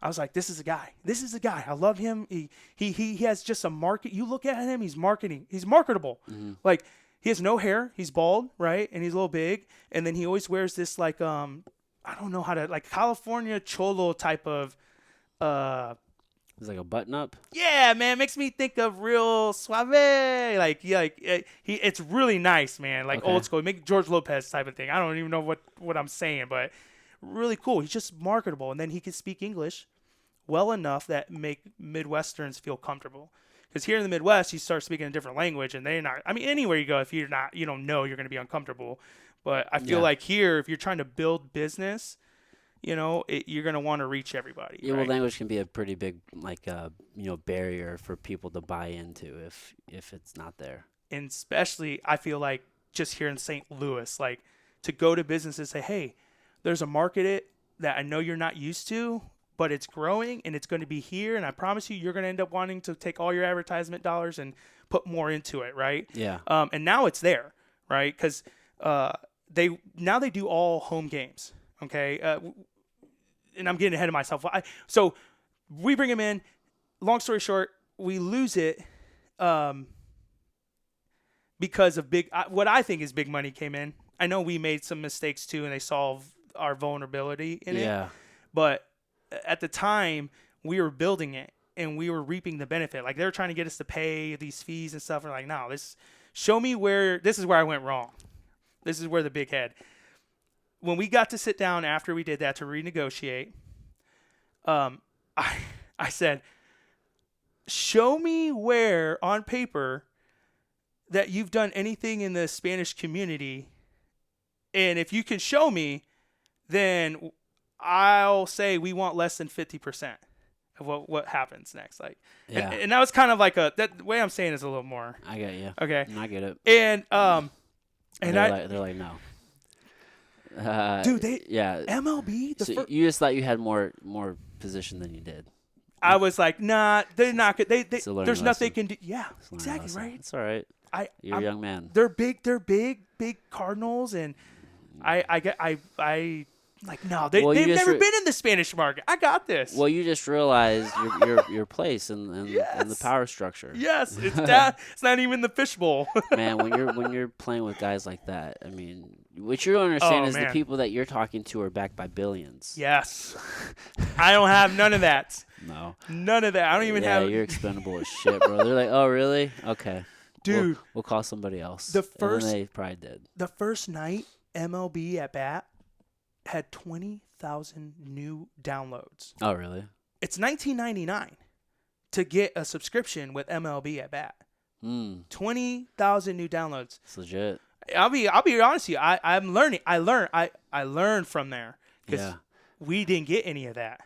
I was like, this is a guy. This is a guy. I love him. He has just a market. You look at him, he's marketing. He's marketable. Mm-hmm. Like, he has no hair. He's bald, right? And he's a little big. And then he always wears this, like, I don't know how to, like, California Cholo type of. It's like a button up. Yeah, man, makes me think of real suave. It's really nice, man. Like old school, make George Lopez type of thing. I don't even know what I'm saying, but really cool. He's just marketable, and then he can speak English well enough that make Midwesterns feel comfortable. Because here in the Midwest, you start speaking a different language, and they're not. I mean, anywhere you go, if you don't know, you're going to be uncomfortable. But I feel like here, if you're trying to build business, you're going to want to reach everybody. Yeah, right? well, language can be a pretty big, barrier for people to buy into if it's not there. And especially, I feel like just here in St. Louis, like to go to business and say, hey, there's a market that I know you're not used to, but it's growing and it's going to be here. And I promise you're going to end up wanting to take all your advertisement dollars and put more into it, right? Yeah. And now it's there, right? Because they do all home games, okay? And I'm getting ahead of myself. So we bring him in. Long story short, we lose it because of what I think is big money came in. I know we made some mistakes too, and they solved our vulnerability in it. But at the time, we were building it, and we were reaping the benefit. Like, they were trying to get us to pay these fees and stuff. We're like, no, show me this is where I went wrong. This is where the big head. When we got to sit down after we did that to renegotiate, I said, show me where on paper that you've done anything in the Spanish community. And if you can show me, then I'll say we want less than 50% of what happens next. Like, and that was kind of like that way I'm saying is a little more. I get you. Okay. I get it. And they're like, no. Dude, MLB. You just thought you had more position than you did. I was like, nah, they're not good. There's nothing they can do. Yeah, exactly right. It's all right. You're a young man. They're big Cardinals, and I like, no, they've never been in the Spanish market. I got this. Well, you just realized your place in the power structure. Yes, it's not even the fishbowl. Man, when you're playing with guys like that, I mean, what you don't understand is the people that you're talking to are backed by billions. Yes, I don't have none of that. No, none of that. I don't even have. You're expendable as shit, bro. They're like, oh, really? Okay, dude, we'll call somebody else. And then they probably did. The first night MLB at bat had 20,000 new downloads. Oh, really? It's $19.99 to get a subscription with MLB at bat. 20,000 new downloads. It's legit. I'll be honest with you. I'm learning. I learned from there because we didn't get any of that.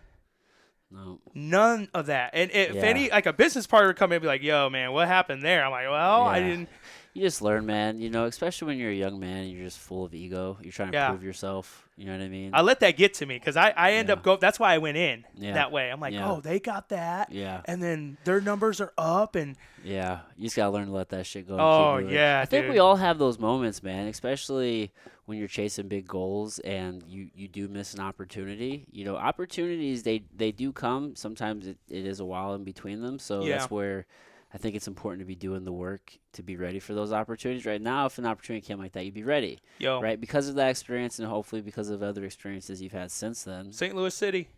No. None of that. And if any, like, a business partner would come in and be like, yo, man, what happened there? I'm like, well, I didn't. You just learn, man. Especially when you're a young man, you're just full of ego. You're trying to Yeah. prove yourself. You know what I I mean? let that get to me because I end Yeah. up go. That's why I went in Yeah. that way. I'm like, Yeah. oh, they got that, Yeah. and then their numbers are up, and Yeah. You just gotta learn to let that shit go and keep oh moving. yeah, I think we dude. all have those moments, man. Especially when you're chasing big goals and you do miss an opportunity. Opportunities they do come. Sometimes it is a while in between them. So Yeah, that's where I think it's important to be doing the work to be ready for those opportunities. Right now, if an opportunity came like that, you'd be ready, yo, right? Because of that experience and hopefully because of other experiences you've had since then. St. Louis City.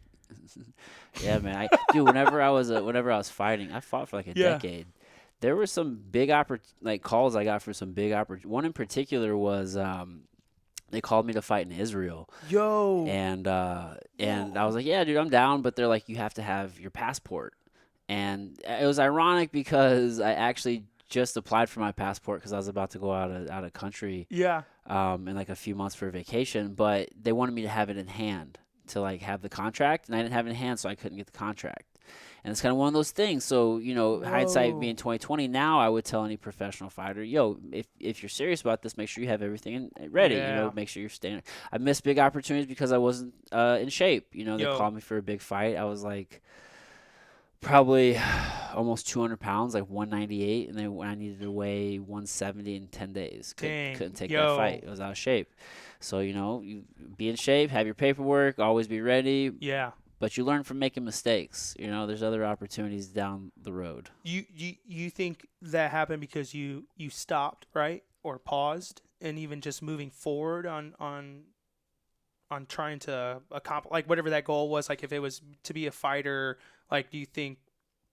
Yeah, man. Dude, whenever I was fighting, I fought for like a Yeah. decade. There were some big calls I got for some big One in particular was they called me to fight in Israel, Yo. and I Whoa. was like, yeah, dude, I'm down, but they're like, you have to have your passport, and it was ironic because I actually just applied for my passport because I was about to go out of country Yeah. in like a few months for vacation, but they wanted me to have it in hand to like have the contract, and I didn't have it in hand, so I couldn't get the contract. And it's kind of one of those things. So, hindsight being Whoa. 2020, now I would tell any professional fighter, yo, if you're serious about this, make sure you have everything ready. Yeah. Make sure you're staying. I missed big opportunities because I wasn't in shape. They Yo. called me for a big fight. I was like probably almost 200 pounds, like 198, and then I needed to weigh 170 in 10 days. Dang. Couldn't take that Yo. fight. I was out of shape. So, you be in shape, have your paperwork, always be ready, Yeah. but you learn from making mistakes. There's other opportunities down the road. You think that happened because you stopped, right, or paused, and even just moving forward on trying to accomplish like whatever that goal was, like if it was to be a fighter, like do you think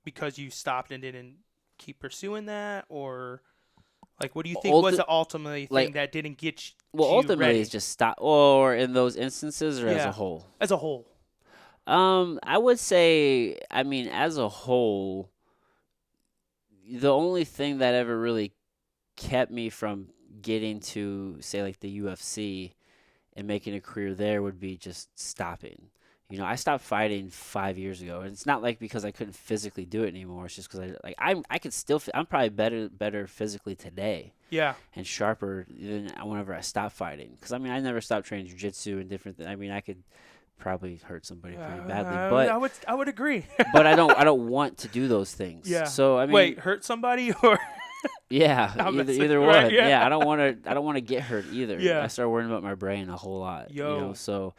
because you stopped and didn't keep pursuing that, or like what do you think was the ultimately thing Like, that didn't get well, you ultimately, it's ready? just stop, or in those instances, or as a Yeah, whole. as a whole. I would say, I mean, as a whole, the only thing that ever really kept me from getting to, say, like the UFC and making a career there would be just stopping. I stopped fighting 5 years ago, and it's not like because I couldn't physically do it anymore. It's just because I could still. I'm probably better physically today Yeah. and sharper than whenever I stopped fighting. Because I never stopped training jujitsu and different things. I could probably hurt somebody pretty badly, but I would agree. but I don't want to do those things. Yeah. So Wait, hurt somebody or yeah, I'm messing, either right? one. Yeah. Yeah, I don't want to get hurt either. I Yeah. start worrying about my brain a whole lot. Yo. So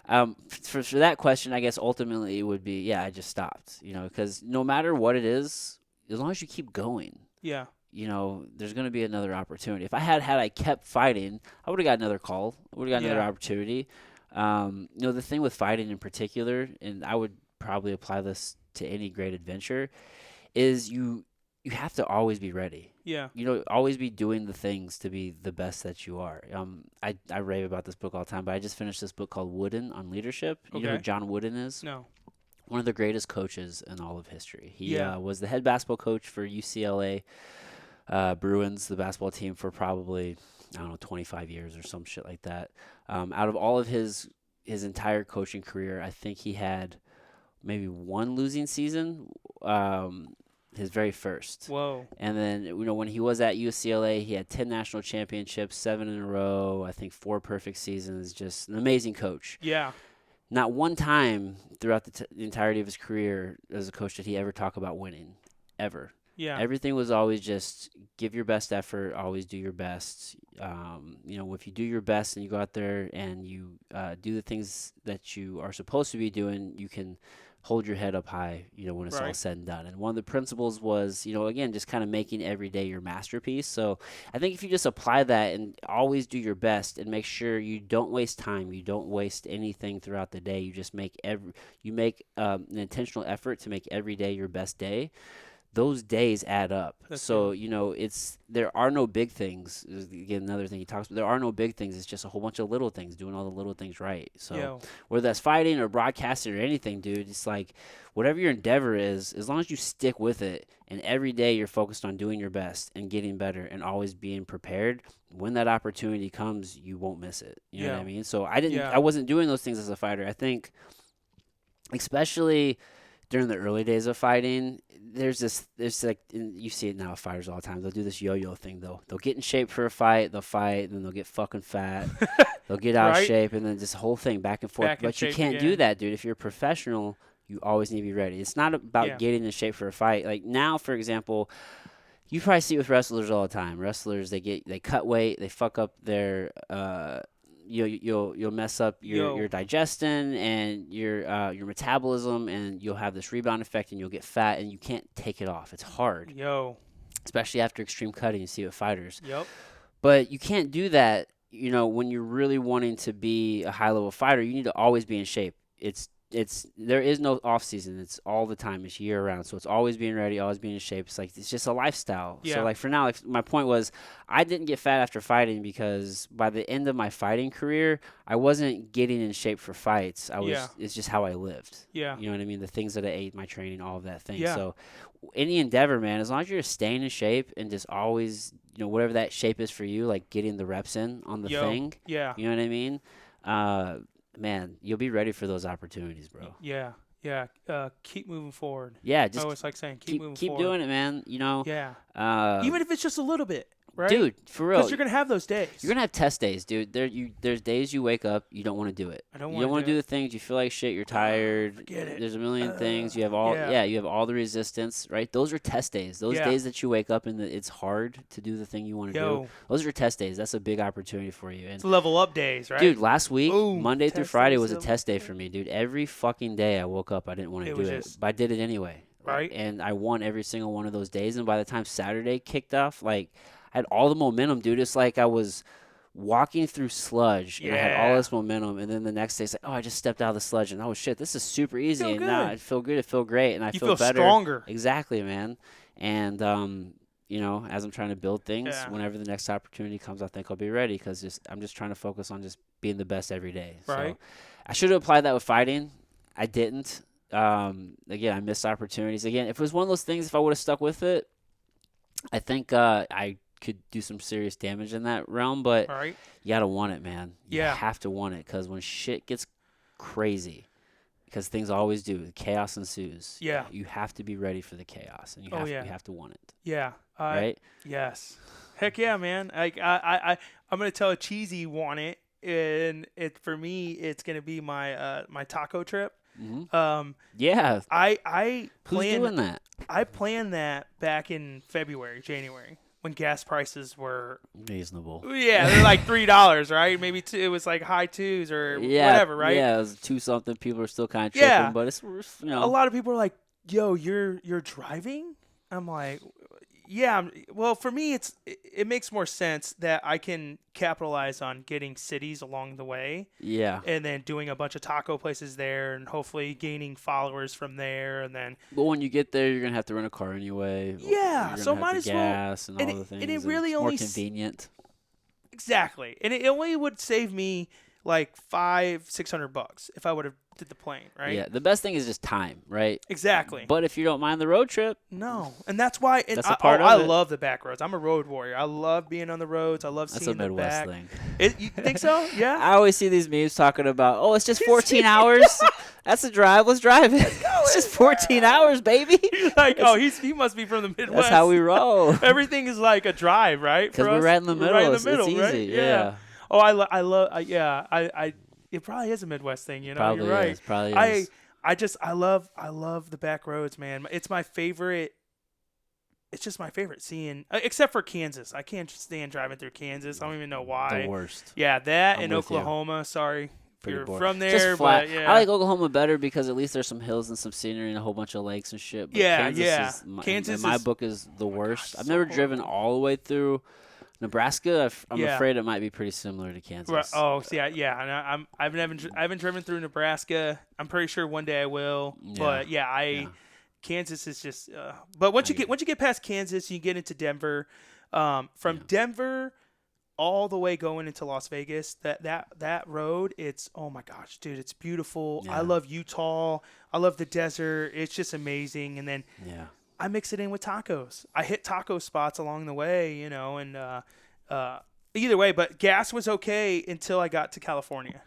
for that question, I guess ultimately it would be, yeah, I just stopped. Because no matter what it is, as long as you keep going, Yeah. there's going to be another opportunity. If I kept fighting, I would have got another call. I would have got another Yeah. opportunity. The thing with fighting in particular, and I would probably apply this to any great adventure, is you have to always be ready. Yeah. Always be doing the things to be the best that you are. I rave about this book all the time, but I just finished this book called Wooden on leadership. You know who Okay. John Wooden is? No. One of the greatest coaches in all of history. He Yeah. was the head basketball coach for UCLA Bruins, the basketball team, for probably, I don't know, 25 years or some shit like that. Out of all of his entire coaching career, I think he had maybe one losing season, his very first. Whoa. And then, when he was at UCLA, he had 10 national championships, 7 in a row, I think 4 perfect seasons, just an amazing coach. Yeah. Not one time throughout the entirety of his career as a coach did he ever talk about winning, ever. Yeah. Everything was always just give your best effort, always do your best. If you do your best and you go out there and you do the things that you are supposed to be doing, you can hold your head up high, when it's all Right. said and done. And one of the principles was, again, just kind of making every day your masterpiece. So I think if you just apply that and always do your best and make sure you don't waste time, you don't waste anything throughout the day, you just make an intentional effort to make every day your best day. Those days add up. That's So, good. there are no big things. Again, another thing he talks about, there are no big things. It's just a whole bunch of little things, doing all the little things right. So Yo. whether that's fighting or broadcasting or anything, dude, it's like whatever your endeavor is, as long as you stick with it and every day you're focused on doing your best and getting better and always being prepared, when that opportunity comes, you won't miss it. You know what I Yeah. mean? So Yeah. I wasn't doing those things as a fighter. I think especially during the early days of fighting, there's like, and you see it now with fighters all the time. They'll do this yo-yo thing. They'll get in shape for a fight, they'll fight, then they'll get fucking fat, they'll get out of Right? shape, and then this whole thing back and forth. Back in But you shape can't do again. that, dude. If you're a professional, you always need to be ready. It's not about Yeah. getting in shape for a fight. Like now, for example, you probably see it with wrestlers all the time. Wrestlers, they cut weight, they fuck up their you'll mess up Yo. your digestion and your metabolism, and you'll have this rebound effect, and you'll get fat, and you can't take it off. It's hard, Yo. especially after extreme cutting. You see it with fighters, Yep. but you can't do that. When you're really wanting to be a high level fighter, you need to always be in shape. There is no off season. It's all the time. It's year round. So it's always being ready, always being in shape. It's like it's just a lifestyle. Yeah. So like for now, like my point was, I didn't get fat after fighting because by the end of my fighting career, I wasn't getting in shape for fights. Yeah. It's just how I lived. Yeah. You know what I mean? The things that I ate, my training, all of that thing. Yeah. So any endeavor, man, as long as you're just staying in shape and just always, whatever that shape is for you, like getting the reps in on the Yo. thing. Yeah. You know what I mean? Man, you'll be ready for those opportunities, bro. Yeah. Yeah. Keep moving forward. Yeah, I just always like saying keep moving forward. doing it, man. Yeah. Uh, Even if it's just a little bit, right? dude, for real. Because you're gonna have those days. You're gonna have test days, dude. There's days you wake up, you don't want to do it. I don't You wanna don't want do to do it. the things. You feel like shit. You're tired. Forget it. There's a million things. You have all yeah. you have all the resistance, right? Those are test days. Those Yeah. days that you wake up and it's hard to do the thing you want to do. Yo. Those are test days. That's a big opportunity for you. And It's level up days, right? dude, last week, Boom. Monday through Test Friday days, was a level test day up. for me, dude. Every fucking day I woke up, I didn't want to It do was it, just- but I did it anyway. Right. And I won every single one of those days. And by the time Saturday kicked off, like I had all the momentum, dude. It's like I was walking through sludge and I had all Yeah. this momentum. And then the next day, it's like, oh, I just stepped out of the sludge and oh shit, this is super easy. Feel And now good. I feel good. I feel great, and I You feel feel better. stronger. Exactly, man. And as I'm trying to build things, Yeah. whenever the next opportunity comes, I think I'll be ready because I'm just trying to focus on just being the best every day. Right. So I should have applied that with fighting. I didn't. Again, I missed opportunities. Again, if it was one of those things, if I would have stuck with it, I think I could do some serious damage in that realm. But All right. you gotta want it, man. You Yeah. have to want it because when shit gets crazy, because things always do, chaos ensues. Yeah. You have to be ready for the chaos, and you Oh, have yeah. you have to want it, Yeah. right? Yes. Heck yeah, man. I'm gonna tell a cheesy want it, and for me it's gonna be my my taco trip. Yeah. I Who's doing that? I planned that back in January, when gas prices were Reasonable. they're like $3, right? Maybe two, it was like high twos or whatever, right? Yeah, it was 2 something. People are still kind of tripping, Yeah. but it's A lot of people are like, "Yo, you're driving?" I'm like, "Yeah." Well, for me, it makes more sense that I can capitalize on getting cities along the way, yeah. and then doing a bunch of taco places there, and hopefully gaining followers from there, and then But when you get there, you're gonna have to rent a car anyway. Yeah, You're so gonna have might the as well- gas and all and the it- things. and it really it's more only convenient. exactly, and it only would save me like $500-600 if I would have did the plane, right? Yeah. The best thing is just time, right? Exactly. But if you don't mind the road trip, No, and that's why. And That's a part of I it. love the back roads. I'm a road warrior. I love being on the roads. I love that's a seeing the Midwest back. thing. You think so? Yeah. I always see these memes talking about, oh, it's just 14 hours. That's a drive. Let's drive it. It's just 14 hours, baby. Like, oh, he must be from the Midwest. That's how we roll. Everything is like a drive, right? Because for we're us? right in the middle. Right in the It's middle, easy. right? Yeah. Oh, I love. Yeah. I. It probably is a Midwest thing. You know, Probably you're right. is. Probably is. I love the back roads, man. It's my favorite. It's just my favorite seeing, except for Kansas. I can't stand driving through Kansas. I don't even know why. The worst. Yeah, that I'm and with you. Oklahoma. Sorry if Pretty you're boring. from Just there, flat. but yeah. I like Oklahoma better because at least there's some hills and some scenery and a whole bunch of lakes and shit. But Yeah, Kansas yeah. Is, Kansas in my is- book is the worst. gosh, I've so never driven horrible. all the way through Nebraska. I'm Yeah. afraid it might be pretty similar to Kansas. Right. Oh, see, yeah. And I haven't driven through Nebraska. I'm pretty sure one day I will. Yeah, But yeah, yeah. Kansas is just. But once I you get get past Kansas, you get into Denver. From Yeah. Denver all the way going into Las Vegas, that road, it's, oh my gosh, dude, it's beautiful. Yeah. I love Utah. I love the desert. It's just amazing. And then Yeah. I mix it in with tacos. I hit taco spots along the way, and either way. But gas was okay until I got to California.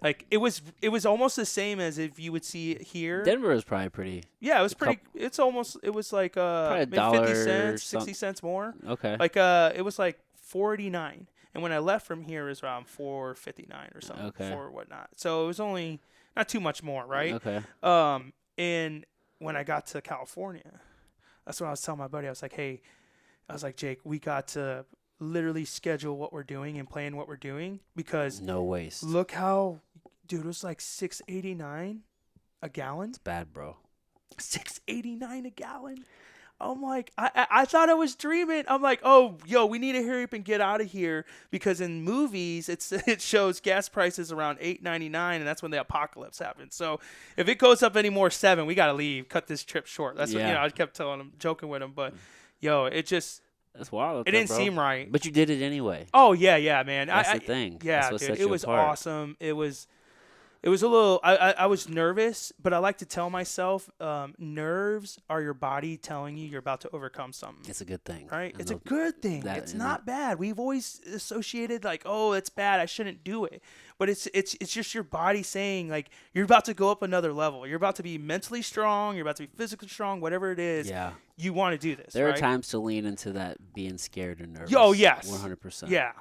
Like it was almost the same as if you would see it here. Denver is probably pretty. Yeah, it was pretty. It was like Probably maybe 50 $1 cents, some- 60 cents more. Okay. Like it was like 4.89, and when I left from here, it was around 4.59 or something, Okay. for whatnot. So it was only not too much more, right? Okay. And when I got to California, that's when I was telling my buddy. I was like, hey, Jake, we got to literally schedule what we're doing and plan what we're doing because No waste. look how, dude, it was like $6.89 a gallon. It's bad, bro. $6.89 a gallon. I'm like, I thought I was dreaming. I'm like, oh, yo, we need to hurry up and get out of here because in movies it shows gas prices around $8.99 and that's when the apocalypse happens. So if it goes up any more $7, we gotta leave. Cut this trip short. That's what I kept telling him, joking with him, but yo, it just That's wild. it didn't seem right. But you did it anyway. Oh yeah, man. That's the thing. Yeah, That's what dude, sets it you was apart. awesome. It was a little. I was nervous, but I like to tell myself, nerves are your body telling you you're about to overcome something. It's a good thing. Right? And It's a good thing. It's not bad. We've always associated like, oh, it's bad. I shouldn't do it. But it's just your body saying like you're about to go up another level. You're about to be mentally strong. You're about to be physically strong. Whatever it is. Yeah. You want to do this. There right? are times to lean into that being scared and nervous. Oh, yes. 100%. Yeah.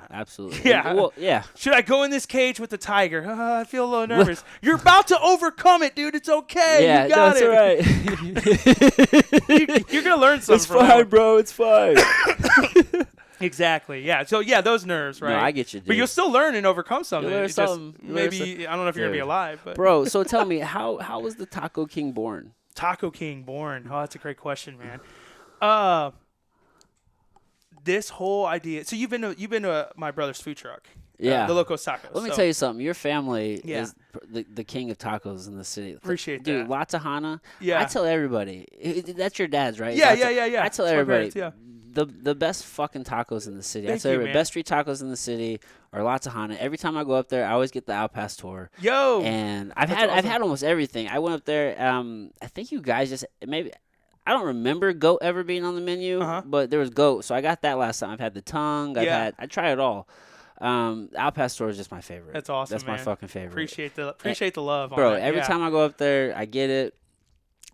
Absolutely. Yeah. Well, yeah. Should I go in this cage with the tiger? I feel a little nervous. You're about to overcome it, dude. It's okay. Yeah, you got that's it. right. You're gonna learn something. It's from that fine, one. bro. It's fine. Exactly. Yeah. So yeah, those nerves, right? No, I get you, dude. But you'll still learn and overcome something. learn It's something. Just, You learn maybe I don't know if you're gonna be Dude. alive, but Bro, so tell me, how was the Taco King born? Taco King born. Oh, that's a great question, man. This whole idea. So you've been to my brother's food truck. Yeah. The Locos Tacos. Let me tell you something. Your family Yeah. is the king of tacos in the city. Appreciate Dude, that. La Tejana. Yeah. I tell everybody. That's your dad's, right? Yeah. I tell It's my everybody. parents, yeah. The best fucking tacos in the city. I Thank tell you, everybody, man. best street tacos in the city are La Tejana. Every time I go up there, I always get the Al Pastor. Yo. And I've That's had awesome. almost everything. I went up there. I think you guys just maybe. I don't remember goat ever being on the menu, but there was goat, so I got that last time. I've had the tongue. I try it all. Al Pastor is just my favorite. That's awesome. That's my man. fucking favorite. Appreciate the love, Bro, on that. every Yeah. time I go up there, I get it,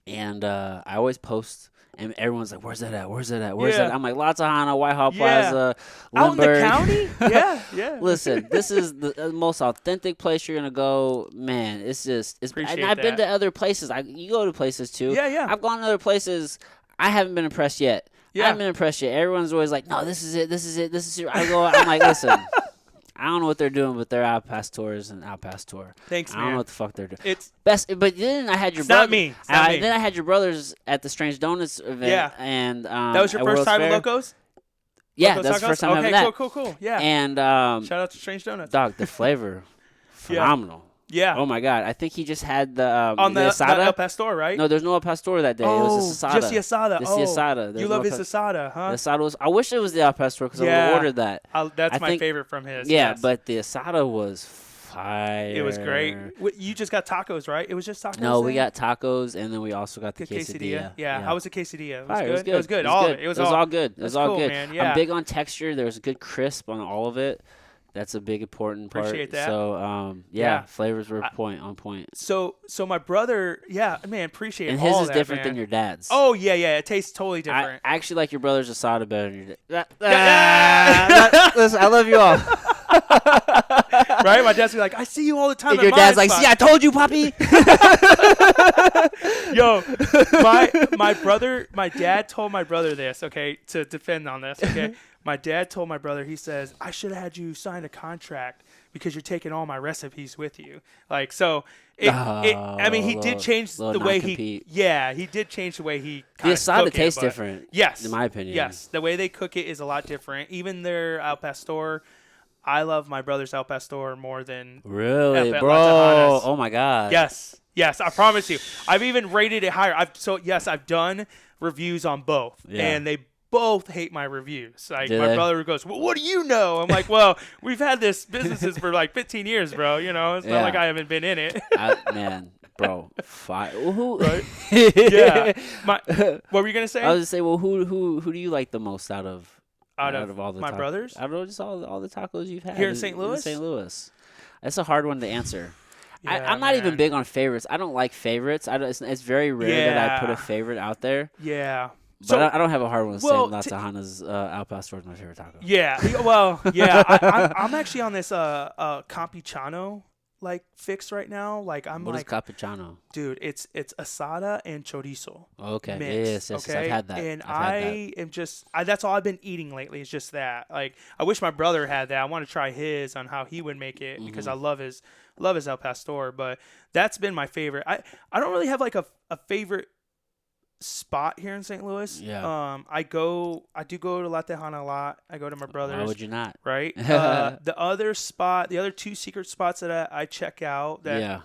and I always post. And everyone's like, "Where's that at? Where's that at? Where's Yeah. that?" I'm like, "La Tejana, Whitehall Yeah. Plaza, Out in the Lindbergh." county. Yeah. Listen, this is the most authentic place you're gonna go, man. It's Appreciate and I've been that. to other places. You go to places too. Yeah. I've gone to other places. I haven't been impressed yet. Yeah. I haven't been impressed yet. Everyone's always like, "No, this is it. This is it. This is it." I'm like, listen. I don't know what they're doing, but they're Al Pastors and Al Pastor. Thanks, I man. don't know what the fuck they're doing. It's Best, but then I had your It's brother. not me. It's not me. Then I had your brothers at the Strange Donuts event. Yeah. And that was your at first World's time at Fair. Locos? Yeah, Locos that's the Tacos? first time okay, having that. Cool. Yeah. And Shout out to Strange Donuts. dog, the flavor, Yeah. phenomenal. Yeah. Oh my god, I think he just had the On the asada. El Pastor, right? No, there's no El Pastor that day. It was the asada. Just the asada. Just the asada. You There's love no his El asada, The huh? asada was. I wish it was the El Pastor because I would Yeah. have ordered that. That's I my think- favorite from his. Yeah, yes. but the asada was fire. it was great. You just got tacos, right? It was just tacos. No, we then? got tacos and then we also got the The quesadilla. Yeah. How was the quesadilla? It was Fire, good. It was good. It All good. of it. It was all all good. It That's was all cool, good. man. Yeah. I'm big on texture. There's a good crisp on all of it. That's a big important part. Appreciate that. So, Yeah. flavors were on point. So my brother, yeah, man, appreciate And all his is that, different man. than your dad's. Oh yeah. It tastes totally I different. actually like your brother's asada better than your dad. Yeah. Listen, I love you all. Right? My dad's be like, I see you all the time. And at your my dad's like, spot." "See, I told you, Poppy." Yo, my dad told my brother this, okay, to defend on this, okay? My dad told my brother, he says, I should have had you sign a contract because you're taking all my recipes with you. Like, so, I mean, he did change little the way non-compete. he did change the way he The kind of asada tastes different. Yes. in my opinion. Yes, the way they cook it is a lot different. Even their Al Pastor, I love my brother's Al Pastor more than Really, At bro? La Tejana's. Oh my god. Yes, I promise you. I've even rated it higher. I've done reviews on both, Yeah. and they both hate my reviews. Like Do my they? brother goes, "Well, what do you know?" I'm like, "Well, we've had this businesses for like 15 years, bro. You know, it's Yeah. not like I haven't been in it." Man, bro, fire. Who? Right? Yeah. What were you gonna say? I was just say, well, who do you like the most out of Out of all the my brothers? I don't know, just all the tacos you've had Here in St. Louis? St. Louis. That's a hard one to answer. Yeah, I'm not even man. big on favorites. I don't like favorites. I don't, it's very rare that I put a Yeah. favorite out there. Yeah. But So, I don't have a hard one saying well, La Tejana's Al Pastor is my favorite taco. yeah. Well, yeah. I'm actually on this Campechano like fix right now. Like I'm What is like, Cappuccino? dude, it's asada and chorizo Okay. mix. Yes. Okay, I've had that. and I've had that. I am just that's all I've been eating lately. Is just that. Like I wish my brother had that. I want to try his on how he would make it because I love his El Pastor. But that's been my favorite. I don't really have like a favorite spot here in St. Louis. Yeah. I do go to La Tejana a lot. I go to my brother's. Why would you not? Right. The other two secret spots that I check out that Yeah.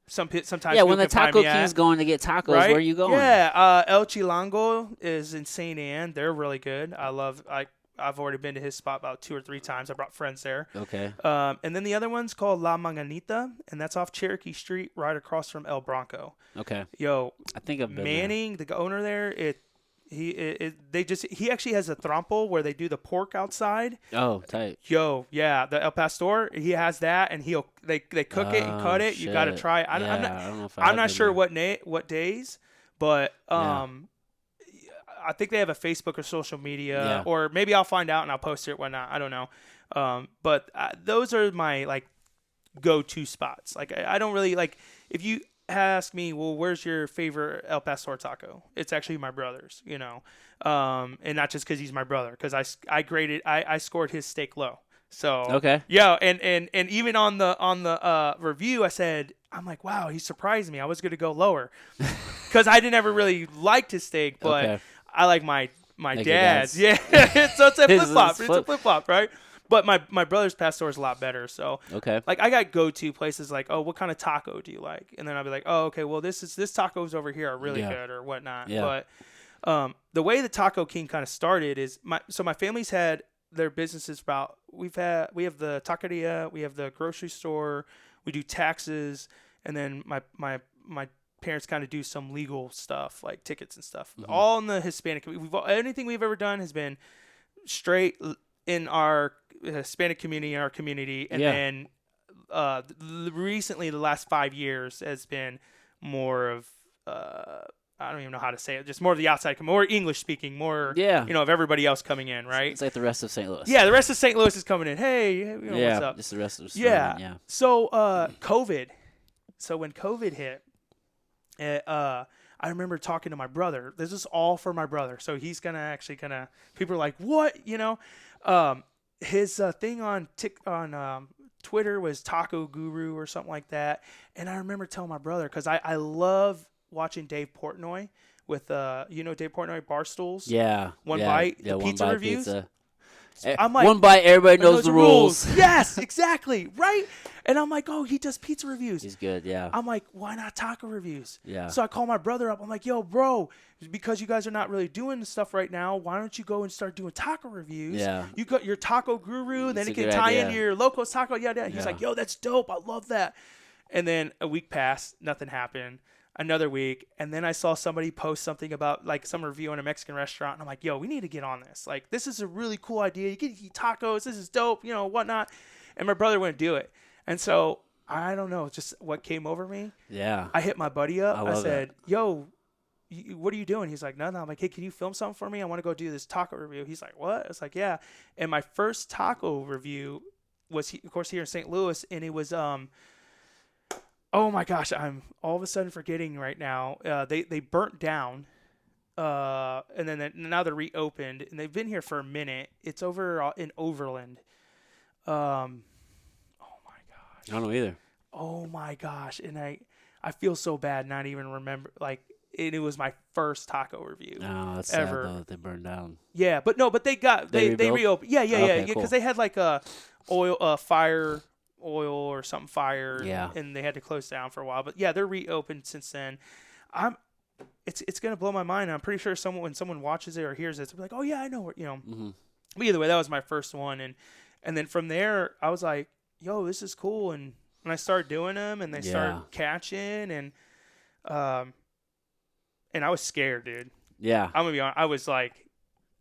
sometimes Yeah, people when the can find Taco me at, King's going to get tacos, right? where are you going? Yeah, El Chilango is in St. Anne. They're really good. I've already been to his spot about 2 or 3 times. I brought friends there. Okay. And then the other one's called La Manganita, and that's off Cherokee Street, right across from El Bronco. Okay. Yo, I think I've been Manning, the owner there, he actually has a trompo where they do the pork outside. there. Oh, tight. Yo, yeah, the El Pastor, he has that, and they cook it and cut it. You got to Shit. try it. Yeah, I'm I don't know if I'm have not been sure there. what days, but Yeah. I think they have a Facebook or social media, Yeah. or maybe I'll find out and I'll post it or whatnot. I don't know. But those are my like go-to spots. Like I don't really like if you ask me, well, where's your favorite El Pastor taco? It's actually my brother's, you know, and not just because he's my brother, because I scored his steak low. So Okay. yeah, and even on the review, I said I'm like, wow, he surprised me. I was gonna go lower because I didn't ever really liked his steak, but Okay. I like my Like your dad's. dad's. Yeah, so it's a His flip flop. is It's a flip flop, right? But my brother's pastor is a lot better. So Okay. like I got go to places like, oh, what kind of taco do you like? And then I'll be like, oh, okay, well this tacos over here are really Yeah. good or whatnot. Yeah. But the way the Taco King kind of started is my family's had their businesses about we have the taqueria, we have the grocery store, we do taxes, and then my parents kind of do some legal stuff like tickets and stuff. Mhm. All in the Hispanic. Anything we've ever done has been straight in our Hispanic community, in our community, and Yeah. then recently the last 5 years has been more of I don't even know how to say it, just more of the outside, more English speaking, more Yeah. of everybody else coming in, right? It's like the rest of St. Louis. Yeah, the rest of St. Louis is coming in. Hey, Yeah. what's up? Just the rest of the Yeah. Yeah. So COVID. So when COVID hit, I remember talking to my brother. This is all for my brother. So he's gonna people are like, what? His thing on Twitter was Taco Guru or something like that. And I remember telling my brother because I love watching Dave Portnoy with Dave Portnoy Barstools. Yeah. One yeah. Bite, Yeah. the One pizza bite reviews. pizza. I'm like, One bite, everybody knows the rules. Yes, exactly, right. And I'm like, oh, he does pizza reviews. He's good. Yeah. I'm like, why not taco reviews? Yeah. So I call my brother up. I'm like, yo, bro, because you guys are not really doing stuff right now, why don't you go and start doing taco reviews? Yeah. You got your taco guru, and then It's it a can good tie idea. into your Locos Taco. Yeah. He's Yeah. like, yo, that's dope. I love that. And then a week passed, nothing happened. Another week, and then I saw somebody post something about like some review in a Mexican restaurant, and I'm like, yo, we need to get on this. Like, this is a really cool idea. You can eat tacos. This is dope, whatnot. And my brother wouldn't do it. And so I don't know, just what came over me. Yeah. I hit my buddy up. I I love said, yo, what are you doing? He's like, no. I'm like, hey, can you film something for me? I want to go do this taco review. He's like, what? I was like, yeah. And my first taco review was, of course, here in St. Louis, and it was oh my gosh, I'm all of a sudden forgetting right now. They burnt down, and then now they're reopened, and they've been here for a minute. It's over in Overland. Oh my gosh. I don't know either. Oh my gosh, and I feel so bad not even remember like it was my first taco review. No, that's ever. sad though that they burned down. Yeah, but they They reopened. Yeah, Okay, because cool. they had like a fire oil or something fire, Yeah. and they had to close down for a while. But yeah, they're reopened since then. It's gonna blow my mind. I'm pretty sure when someone watches it or hears it, they'll be like, oh yeah, I know where Mm-hmm. But either way, that was my first one, and then from there I was like, yo, this is cool. And when I started doing them, and they started catching, and I was scared, dude. Yeah. I'm gonna be honest. I was like,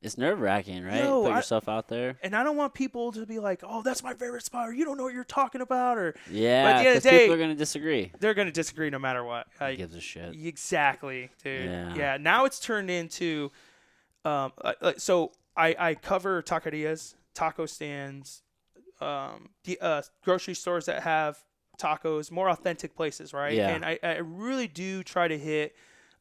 It's nerve-wracking, right? Yo, Put yourself out there. And I don't want people to be like, "Oh, that's my favorite spot," or "You don't know what you're talking about," or. But Yeah, at the end because of the day, people are gonna disagree. they're gonna disagree no matter what. Who gives a shit? Exactly, dude. Yeah. Yeah. Now it's turned into, so I cover taquerias, taco stands, grocery stores that have tacos, more authentic places, right? Yeah. And I really do try to hit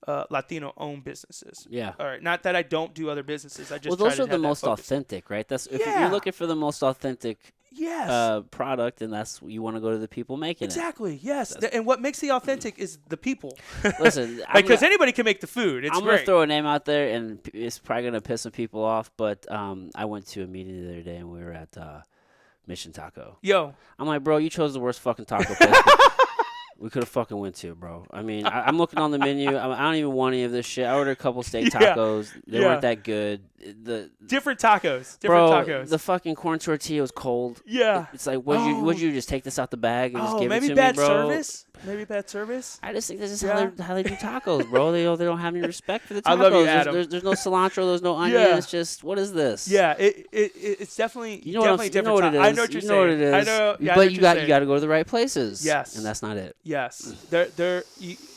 Latino-owned businesses. Yeah. All right. Not that I don't do other businesses. I just Well, try those to are the have that most focus. authentic, right? That's if Yeah. you're looking for the most authentic Yes. product, and that's you want to go to the people making Exactly. Yes. And what makes the authentic is the people. it. Listen, Because anybody can make the food. It's I'm great. gonna throw a name out there, and it's probably gonna piss some people off. But I went to a meeting the other day, and we were at Mission Taco. Yo. I'm like, bro, you chose the worst fucking taco place. We could have fucking went to, bro. I mean, I'm looking on the menu. I don't even want any of this shit. I ordered a couple steak tacos. They weren't that good. Different tacos. Bro, tacos. the fucking corn tortilla was cold. Yeah. It's like, would you just take this out the bag and just give it to me, bro? Maybe bad service. Maybe bad service. I just think this is how they do tacos, bro. They don't have any respect for the tacos. I love you, Adam. There's no cilantro. There's no onion. Yeah. It's just, what is this? Yeah, it's definitely You know definitely what, you know what it is. I know what you're you saying. know what it is. I know. Yeah, but you got to go to the right places. Yes. And that's not it. Yes.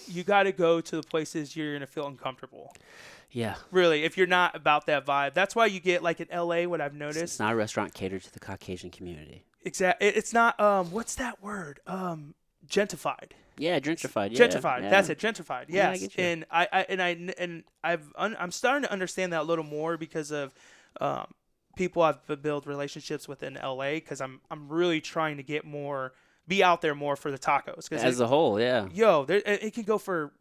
You got to go to the places you're gonna feel uncomfortable. Yeah. Really, if you're not about that vibe, that's why you get like in LA. What I've noticed. It's not a restaurant catered to the Caucasian community. Exactly. It's not. What's that word? Gentrified. Yeah, gentrified. Yeah, Gentrified. yeah. That's it. Gentrified. Yeah, I Yes. get you. And I'm starting to understand that a little more because of people I've built relationships with in LA. Because I'm really trying to be out there more for the tacos. As a whole, yeah. Yo, it can go for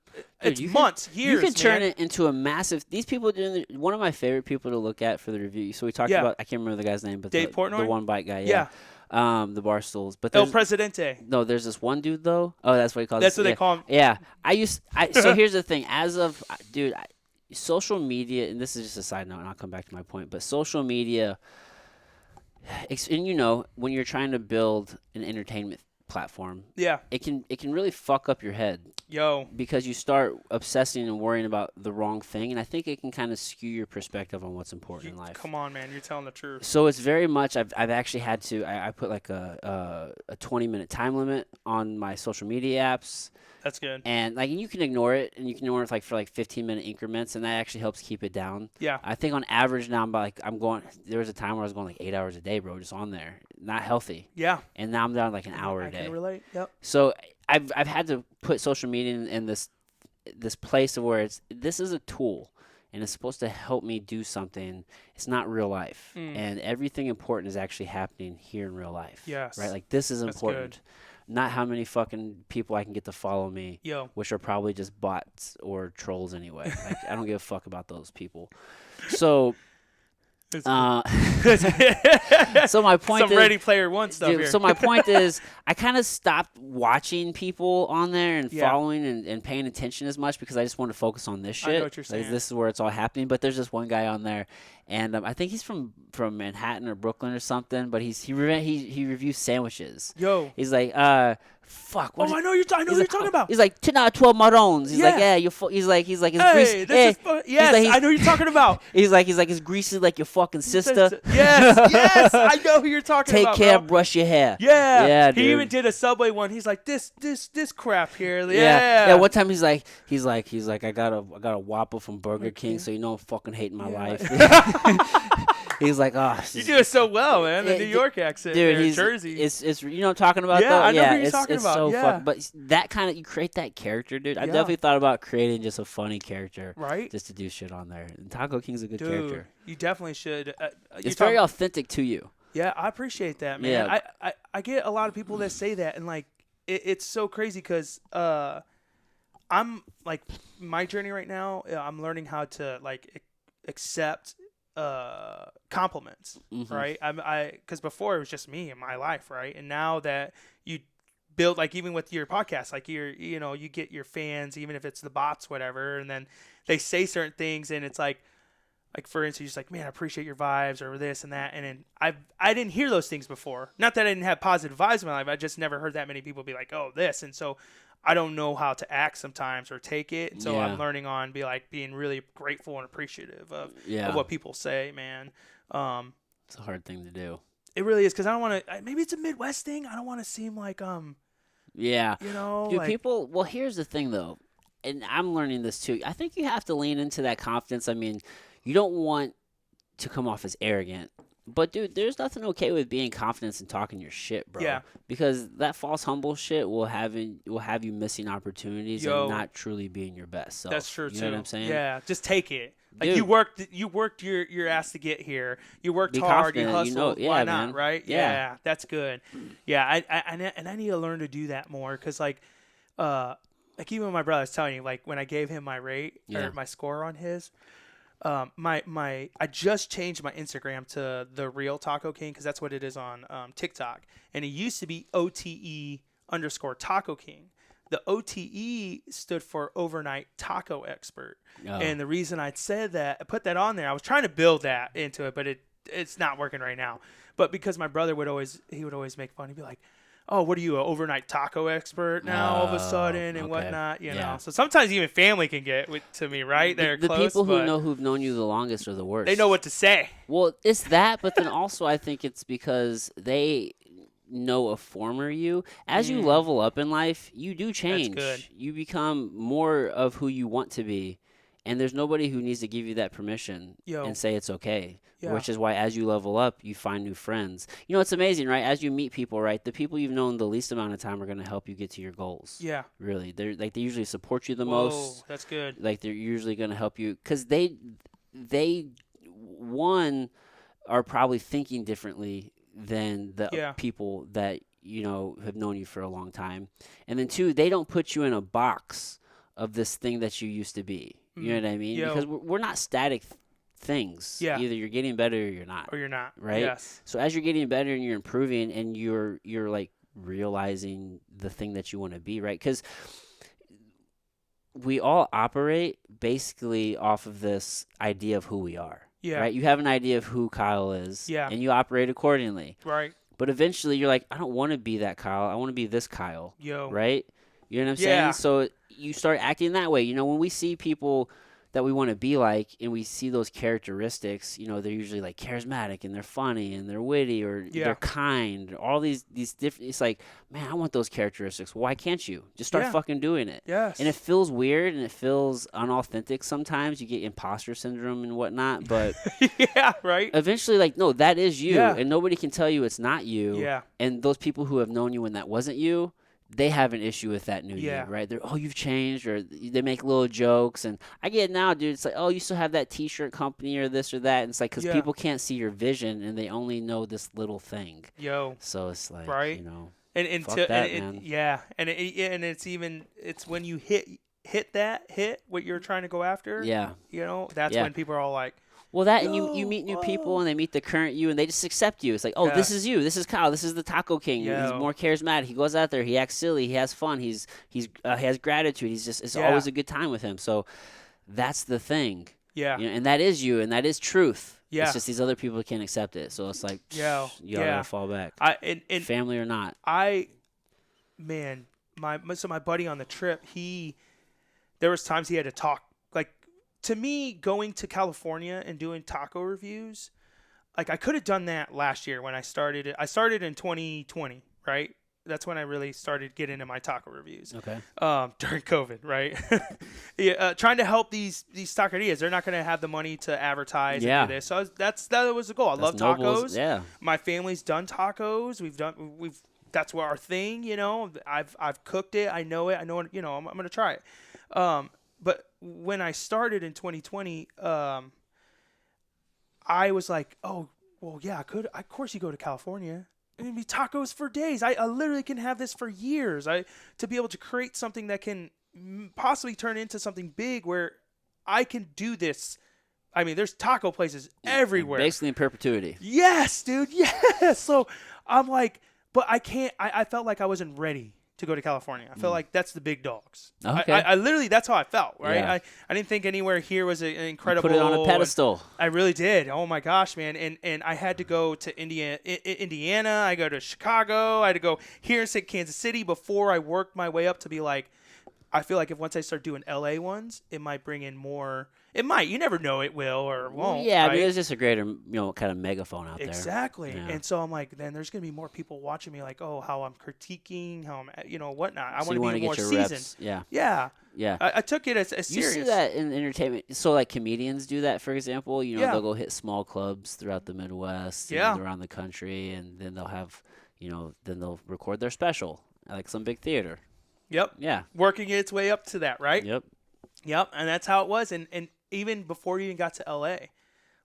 Dude, months, years. You can turn man. it into a massive. These people doing one of my favorite people to look at for the review. So we talked about. I can't remember the guy's name, but Dave Portnoy? the one bite guy. Yeah. The bar stools. But El Presidente. no, there's this one dude though. Oh, that's what he calls. That's what they call him. Yeah, so here's the thing. Social media, and this is just a side note, and I'll come back to my point. But social media, and when you're trying to build an entertainment platform, it can really fuck up your head. Yo. Because you start obsessing and worrying about the wrong thing, and I think it can kind of skew your perspective on what's important in life. Come on, man, you're telling the truth. So it's very much. I've actually had to. I put like a 20-minute time limit on my social media apps. That's good. And you can ignore it, and you can ignore it for 15-minute increments, and that actually helps keep it down. Yeah. I think on average now I'm going. There was a time where I was going like 8 hours a day, bro, just on there, not healthy. Yeah. And now I'm down like an hour a day. I can relate. Yep. So I've had to put social media in this place of where this is a tool, and it's supposed to help me do something. It's not real life, and everything important is actually happening here in real life. Yes. Right. Like this is That's important. good. Not how many fucking people I can get to follow me, which are probably just bots or trolls anyway. I don't give a fuck about those people. So, so my point Some is, Ready Player One stuff here. So my point is, I kind of stopped watching people on there and following and paying attention as much because I just want to focus on this shit. I know what you're saying. This is where it's all happening. But there's this one guy on there, and I think he's from Manhattan or Brooklyn or something. But he reviews sandwiches. Yo. He's like, fuck. I know who you're talking about. He's like 10 out of 12 marrons. He's like, yeah, he's like, it's greasy. Yes, I know who you're talking about. He's like, it's greasy like your fucking sister. Yes, I know who you're talking Take about. Take care, bro. brush your hair. Yeah, dude. He even did a Subway one. He's like, this crap here. Yeah. One time he's like, I got a Whopper from Burger King, so I'm fucking hating my life. He's like, you do it so well, man. The New York accent, dude. He's Jersey. It's what I'm talking about. Yeah, though? I know who you're talking about. So yeah. fun. But that kind of you create that character, dude. I definitely thought about creating just a funny character, right? Just to do shit on there. And Taco King's a good character. You definitely should. It's very authentic to you. Yeah, I appreciate that, man. Yeah. I get a lot of people that say that, and like it's so crazy because I'm like my journey right now. I'm learning how to like accept compliments, right? Because before it was just me in my life, right? And now that you build, like even with your podcast, like you get your fans, even if it's the bots, whatever, and then they say certain things, and it's like for instance, you're just like, man, I appreciate your vibes or this and that, and then I didn't hear those things before. Not that I didn't have positive vibes in my life, I just never heard that many people be like, oh, this, and so I don't know how to act sometimes or take it. And so Yeah. I'm learning on being really grateful and appreciative of Yeah. what people say, man. It's a hard thing to do. It really is, because I don't want to. Maybe it's a Midwest thing. I don't want to seem like Yeah. Do like people? Well, here's the thing, though, and I'm learning this too. I think you have to lean into that confidence. I mean, you don't want to come off as arrogant. But dude, there's nothing okay with being confident and talking your shit, bro. Yeah. Because that false humble shit will have you missing opportunities and not truly being your best self. That's true You too. know what I'm saying? Yeah, just take it. Like Dude. you worked your ass to get here. You worked Be hard. You confident, hustled. yeah, Why not? man. Right? Yeah. That's good. Yeah, I need to learn to do that more, because like even my brother was telling you, like when I gave him my rate or my score on his. I just changed my Instagram to the real Taco King, because that's what it is on TikTok, and it used to be OTE_Taco King. The OTE stood for overnight taco expert, and the reason I put that on there, I was trying to build that into it, but it's not working right now. But because my brother would always make fun, he'd be like, oh, what are you, an overnight taco expert now all of a sudden and whatnot, you know? So sometimes even family can get to me, right? They're the close, people who've known you the longest are the worst. they know what to say. Well, it's that, but then also I think it's because they know a former you. As you level up in life, you do change. That's good. You become more of who you want to be. And there's nobody who needs to give you that permission and say it's okay. Yeah. Which is why as you level up, you find new friends. You know, it's amazing, right? As you meet people, right? The people you've known the least amount of time are going to help you get to your goals. Yeah. Really. They usually support you the Whoa, most. that's good. Like they're usually going to help you because they one are probably thinking differently than the people that have known you for a long time, and then two, they don't put you in a box of this thing that you used to be. You know what I mean? Because we're not static things. Yeah. Either you're getting better or you're not. Or you're not. Right. Yes. So as you're getting better and you're improving and you're like realizing the thing that you want to be, right? Because we all operate basically off of this idea of who we are. Yeah. Right? You have an idea of who Kyle is. Yeah. And you operate accordingly. Right. But eventually you're like, I don't want to be that Kyle. I want to be this Kyle. Yo. Right? You know what I'm saying? So you start acting that way. You know, when we see people that we want to be like and we see those characteristics, they're usually like charismatic and they're funny and they're witty or they're kind. All these different, it's like, man, I want those characteristics. Why can't you? Just start fucking doing it. Yes. And it feels weird and it feels unauthentic sometimes. You get imposter syndrome and whatnot, but yeah, right. Eventually, like, no, that is you. Yeah. And nobody can tell you it's not you. Yeah. And those people who have known you when that wasn't you, they have an issue with that new you, right? They're, oh, you've changed, or they make little jokes. And I get it now, dude. It's like, oh, you still have that T-shirt company or this or that. And it's like, because people can't see your vision and they only know this little thing. Yo. So it's like, right? And fuck that, man. Yeah. And it's when you hit what you're trying to go after. Yeah. That's when people are all like, well, that and you meet new people and they meet the current you and they just accept you. It's like, oh, this is you. This is Kyle. This is the Taco King. He's more charismatic. He goes out there. He acts silly. He has fun. He has gratitude. It's always a good time with him. So that's the thing. Yeah. And that is you and that is truth. Yeah. It's just these other people can't accept it. So it's like, you gotta fall back. Family or not. my buddy on the trip, there was times he had to talk. To me, going to California and doing taco reviews, like I could have done that last year when I started it. I started in 2020, right? That's when I really started getting into my taco reviews. Okay. During COVID, right? Trying to help these taquerias. They're not going to have the money to advertise and do this. So that was the goal. I love tacos. Yeah. My family's done tacos. That's our thing. I've cooked it. I know it. I know. I'm going to try it. But when I started in 2020, I was like, oh, well, yeah, I could. Of course, you go to California. It'd be tacos for days. I literally can have this for years. To be able to create something that can possibly turn into something big where I can do this. I mean, there's taco places everywhere. Basically in perpetuity. Yes, dude. Yes. So I'm like, but I can't. I felt like I wasn't ready to go to California. I felt like that's the big dogs. Okay. I literally, that's how I felt, right? Yeah. I didn't think anywhere here was an incredible. Put it on a pedestal. I really did. Oh my gosh, man! And I had to go to Indiana. I go to Chicago. I had to go here in Kansas City before I worked my way up to be like. I feel like if once I start doing LA ones, it might bring in more. It might. You never know. It will or won't. Yeah, right? I mean, it's just a greater, kind of megaphone out there. Exactly. Yeah. And so I'm like, then there's gonna be more people watching me, like, oh, how I'm critiquing, how I'm, whatnot. I So you want to be get more your seasoned. reps. Yeah. Yeah. Yeah. I took it as You serious. see that in entertainment. So, like, comedians do that, for example. Yeah. They'll go hit small clubs throughout the Midwest and around the country, and then they'll have, then they'll record their special at, like, some big theater. Yep. Yeah. Working its way up to that, right? Yep. Yep. And that's how it was. And even before you even got to LA,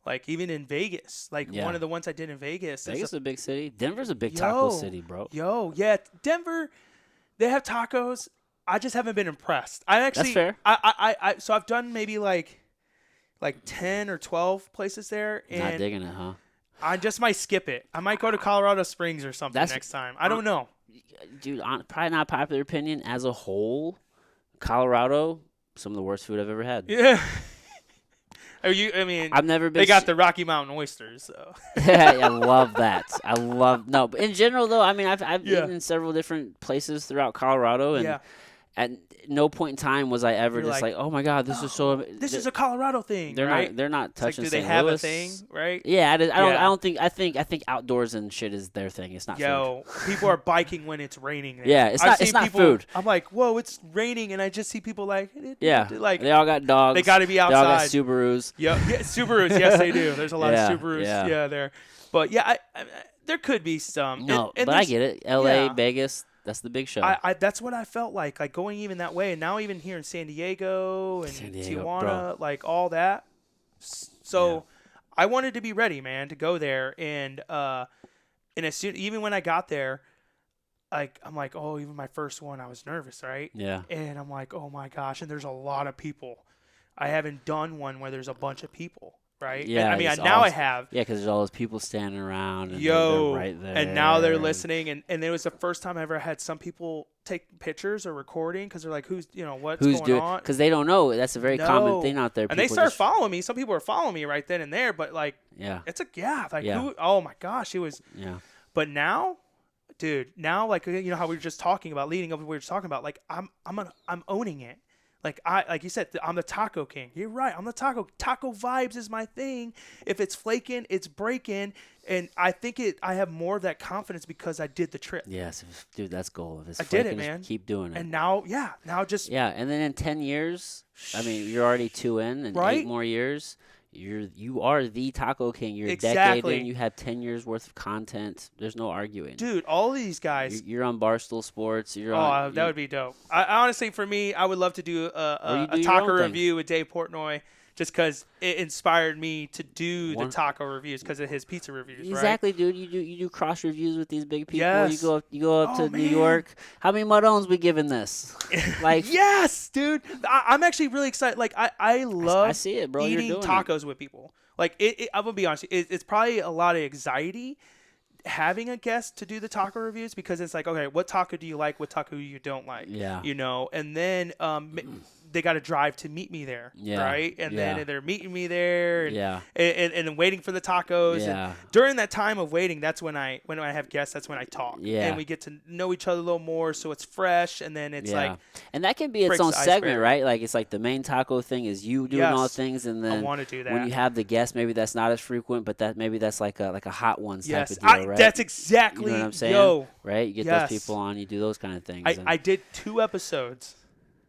like even in Vegas, like one of the ones I did in Vegas. Vegas is a big city. Denver's a big Yo. taco city, bro. Yeah. Denver, they have tacos. I just haven't been impressed. I actually, That's fair. So I've done maybe like 10 or 12 places there. And Not digging it, huh? I just might skip it. I might go to Colorado Springs or something next time. I don't know. Dude, probably not popular opinion. As a whole, Colorado, some of the worst food I've ever had. Yeah. I mean, I've never been. They got the Rocky Mountain oysters, so. I love that. No, but in general though, I mean, I've eaten in several different places throughout Colorado, and at no point in time was I ever just like, oh my god, this is so. This is a Colorado thing, They're right? not. They're not touching. Like, do they St. have Louis. a thing, right? Yeah, I don't think. I think outdoors and shit is their thing. It's not food. People are biking when it's raining. There. Yeah, it's not food. I'm like, whoa, it's raining, and I just see people like, like they all got dogs. They got to be outside. They all got Subarus. Yeah, Subarus. Yes, they do. There's a lot of Subarus. Yeah. There. But I there could be some. No, and but I get it. L.A., Vegas. That's the big show. That's what I felt like going even that way. And now even here in San Diego and Tijuana, bro. like all that. So I wanted to be ready, man, to go there. And as soon, even when I got there, like I'm like, oh, even my first one, I was nervous, right? Yeah. And I'm like, oh my gosh, and there's a lot of people. I haven't done one where there's a bunch of people. Right? Yeah. And, I mean, now I have. Yeah, because there's all those people standing around. And they're right there. And now they're listening. And it was the first time I ever had some people take pictures or recording because they're like, what's going on? Because they don't know. That's a very common thing out there. And they start following me. Some people are following me right then and there. But, like, it's oh, my gosh. It was. Yeah. But now, dude, like, how we were just talking about, leading up to what we were just talking about, like, I'm owning it. Like you said, I'm the taco king. You're right. I'm the taco. Taco vibes is my thing. If it's flaking, it's breaking. And I think I have more of that confidence because I did the trip. Yes, dude, that's goal. If it's I flaking, did it, man. Keep doing it. And now just. Yeah, and then in 10 years, I mean, you're already 2 in, and 8 more years. You are the taco king. You're a decade in. You have 10 years worth of content. There's no arguing, dude. All these guys. You're on Barstool Sports. That would be dope. I honestly, for me, I would love to do a taco review with Dave Portnoy, just because it inspired me to do the taco reviews because of his pizza reviews. Exactly, right? Dude. You do cross reviews with these big people. Yes. You go up to New York. How many Maroons we giving this? Like yes, dude. I'm actually really excited. Like I love I see it, bro. eating You're doing tacos with people. Like I'm gonna be honest. It's probably a lot of anxiety having a guest to do the taco reviews because it's like, okay, what taco do you like? What taco you don't like? Yeah. And then they got to drive to meet me there, right? And then they're meeting me there, and waiting for the tacos. Yeah. And during that time of waiting, that's when I have guests. That's when I talk, and we get to know each other a little more, so it's fresh. And then it's like, and that can be its own segment, right? Like it's like the main taco thing is you doing all things, and then I want to do that. When you have the guest, maybe that's not as frequent, but that's like a hot ones type of deal, right? That's exactly. You know what I'm saying? Right? You get those people on, you do those kind of things. I did 2 episodes,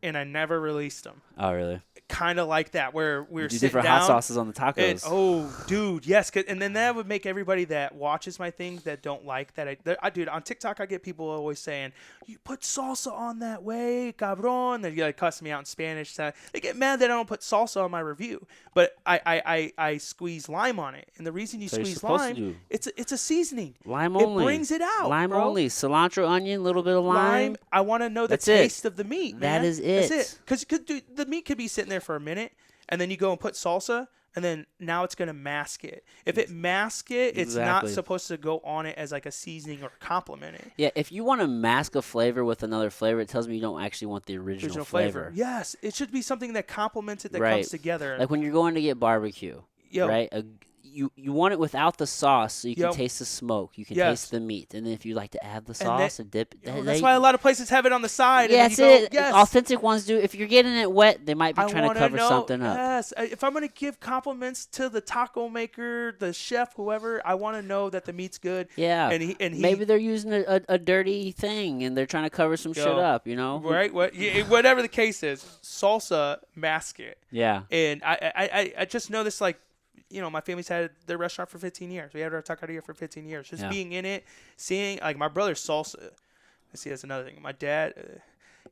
and I never released them. Oh, really? Kind of like that, where we're do sitting different down, hot sauces on the tacos. And, oh, dude, yes, and then that would make everybody that watches my things that don't like that. Dude, on TikTok, I get people always saying, "You put salsa on that way, cabrón." They like cuss me out in Spanish. So they get mad that I don't put salsa on my review, but I squeeze lime on it, and the reason you squeeze lime, it's a seasoning. Lime only. It brings it out. Lime bro. only. Cilantro, onion, a little bit of lime. I want to know the taste of the meat. Man. That is it. That's it. Because the meat could be sitting there for a minute, and then you go and put salsa, and then now it's going to mask it. If it masks it, it's not Exactly. supposed to go on it as like a seasoning or complement it. Yeah, if you want to mask a flavor with another flavor, it tells me you don't actually want the original flavor. Yes, it should be something that complements it, that Right. comes together. Like when you're going to get barbecue, Yo, right? You want it without the sauce so you can Yep. taste the smoke. You can Yes. taste the meat. And then if you like to add the And sauce and dip yo, it. that's why a lot of places have it on the side. Yeah, and that's then you go, it. Yes. Authentic ones do. If you're getting it wet, they might be I trying to wanna cover know, something up. Yes, if I'm gonna give compliments to the taco maker, the chef, whoever, I want to know that the meat's good. Yeah. And he Maybe they're using a dirty thing and they're trying to cover some shit up, you know? right, whatever the case is, salsa mask it. Yeah. And I just know this, like, you know, my family's had their restaurant for 15 years. We had our taqueria for 15 years. Just Yeah. being in it, seeing, like, my brother's salsa. See, that's another thing. My dad,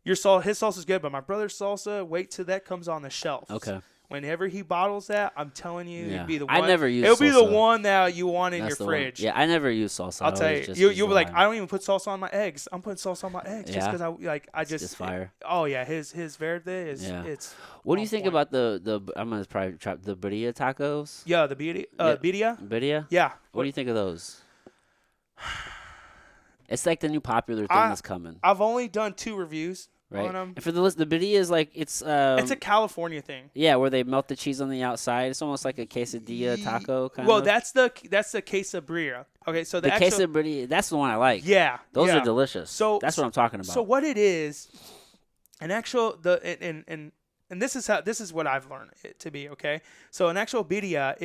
his salsa's good, but my brother's salsa, wait till that comes on the shelf. Okay. Whenever he bottles that, I'm telling you, Yeah. it'll be the I one. never use It'll be the salsa. one that you want in That's your the one. fridge. Yeah, I never use salsa. I'll tell always you. just You'll use be the like, lime. I don't even put salsa on my eggs. I'm putting salsa on my eggs just Yeah? because I just It's fire. Oh yeah, his verde is Yeah. it's. What do on you think point. about the I'm gonna probably try the birria tacos? Yeah, the birria. Yeah. Birria. Birria? Yeah. What do you think of those? It's like the new popular thing that's coming, I've only done 2 reviews right? on them. And for the list, the birria is like it's It's a California thing. yeah, where they melt the cheese on the outside. It's almost like a quesadilla taco kind Well, of. that's the quesabirria. Okay, so the actual, quesabirria. That's the one I like. Yeah, Those yeah. are delicious. So that's what I'm talking about. So what it is, an actual and this is what I've learned it to be. Okay, so an actual birria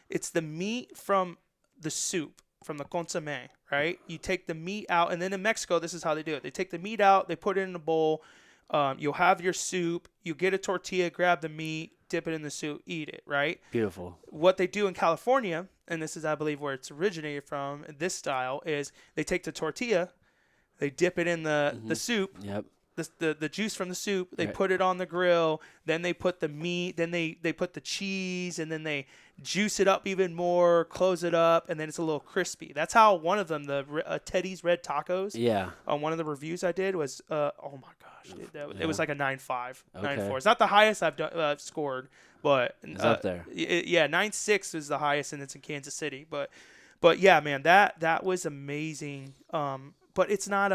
it's the meat from the soup, from the consommé, right? You take the meat out, and then in Mexico, this is how they do it. They take the meat out, they put it in a bowl. You'll have your soup. You get a tortilla, grab the meat, dip it in the soup, eat it, right? Beautiful. What they do in California, and this is, I believe, where it's originated from, this style, is they take the tortilla, they dip it in the soup, Yep. the juice from the soup, they Right. put it on the grill, then they put the meat, then they put the cheese, and then they juice it up even more, close it up, and then it's a little crispy. That's how one of them, the Teddy's Red Tacos, Yeah. on one of the reviews I did was, oh my gosh, dude, it was like a 9.5, Okay. 9.4. It's not the highest I've scored, but It's up there. yeah, 9.6 is the highest, and it's in Kansas City. But yeah, man, that was amazing. But it's not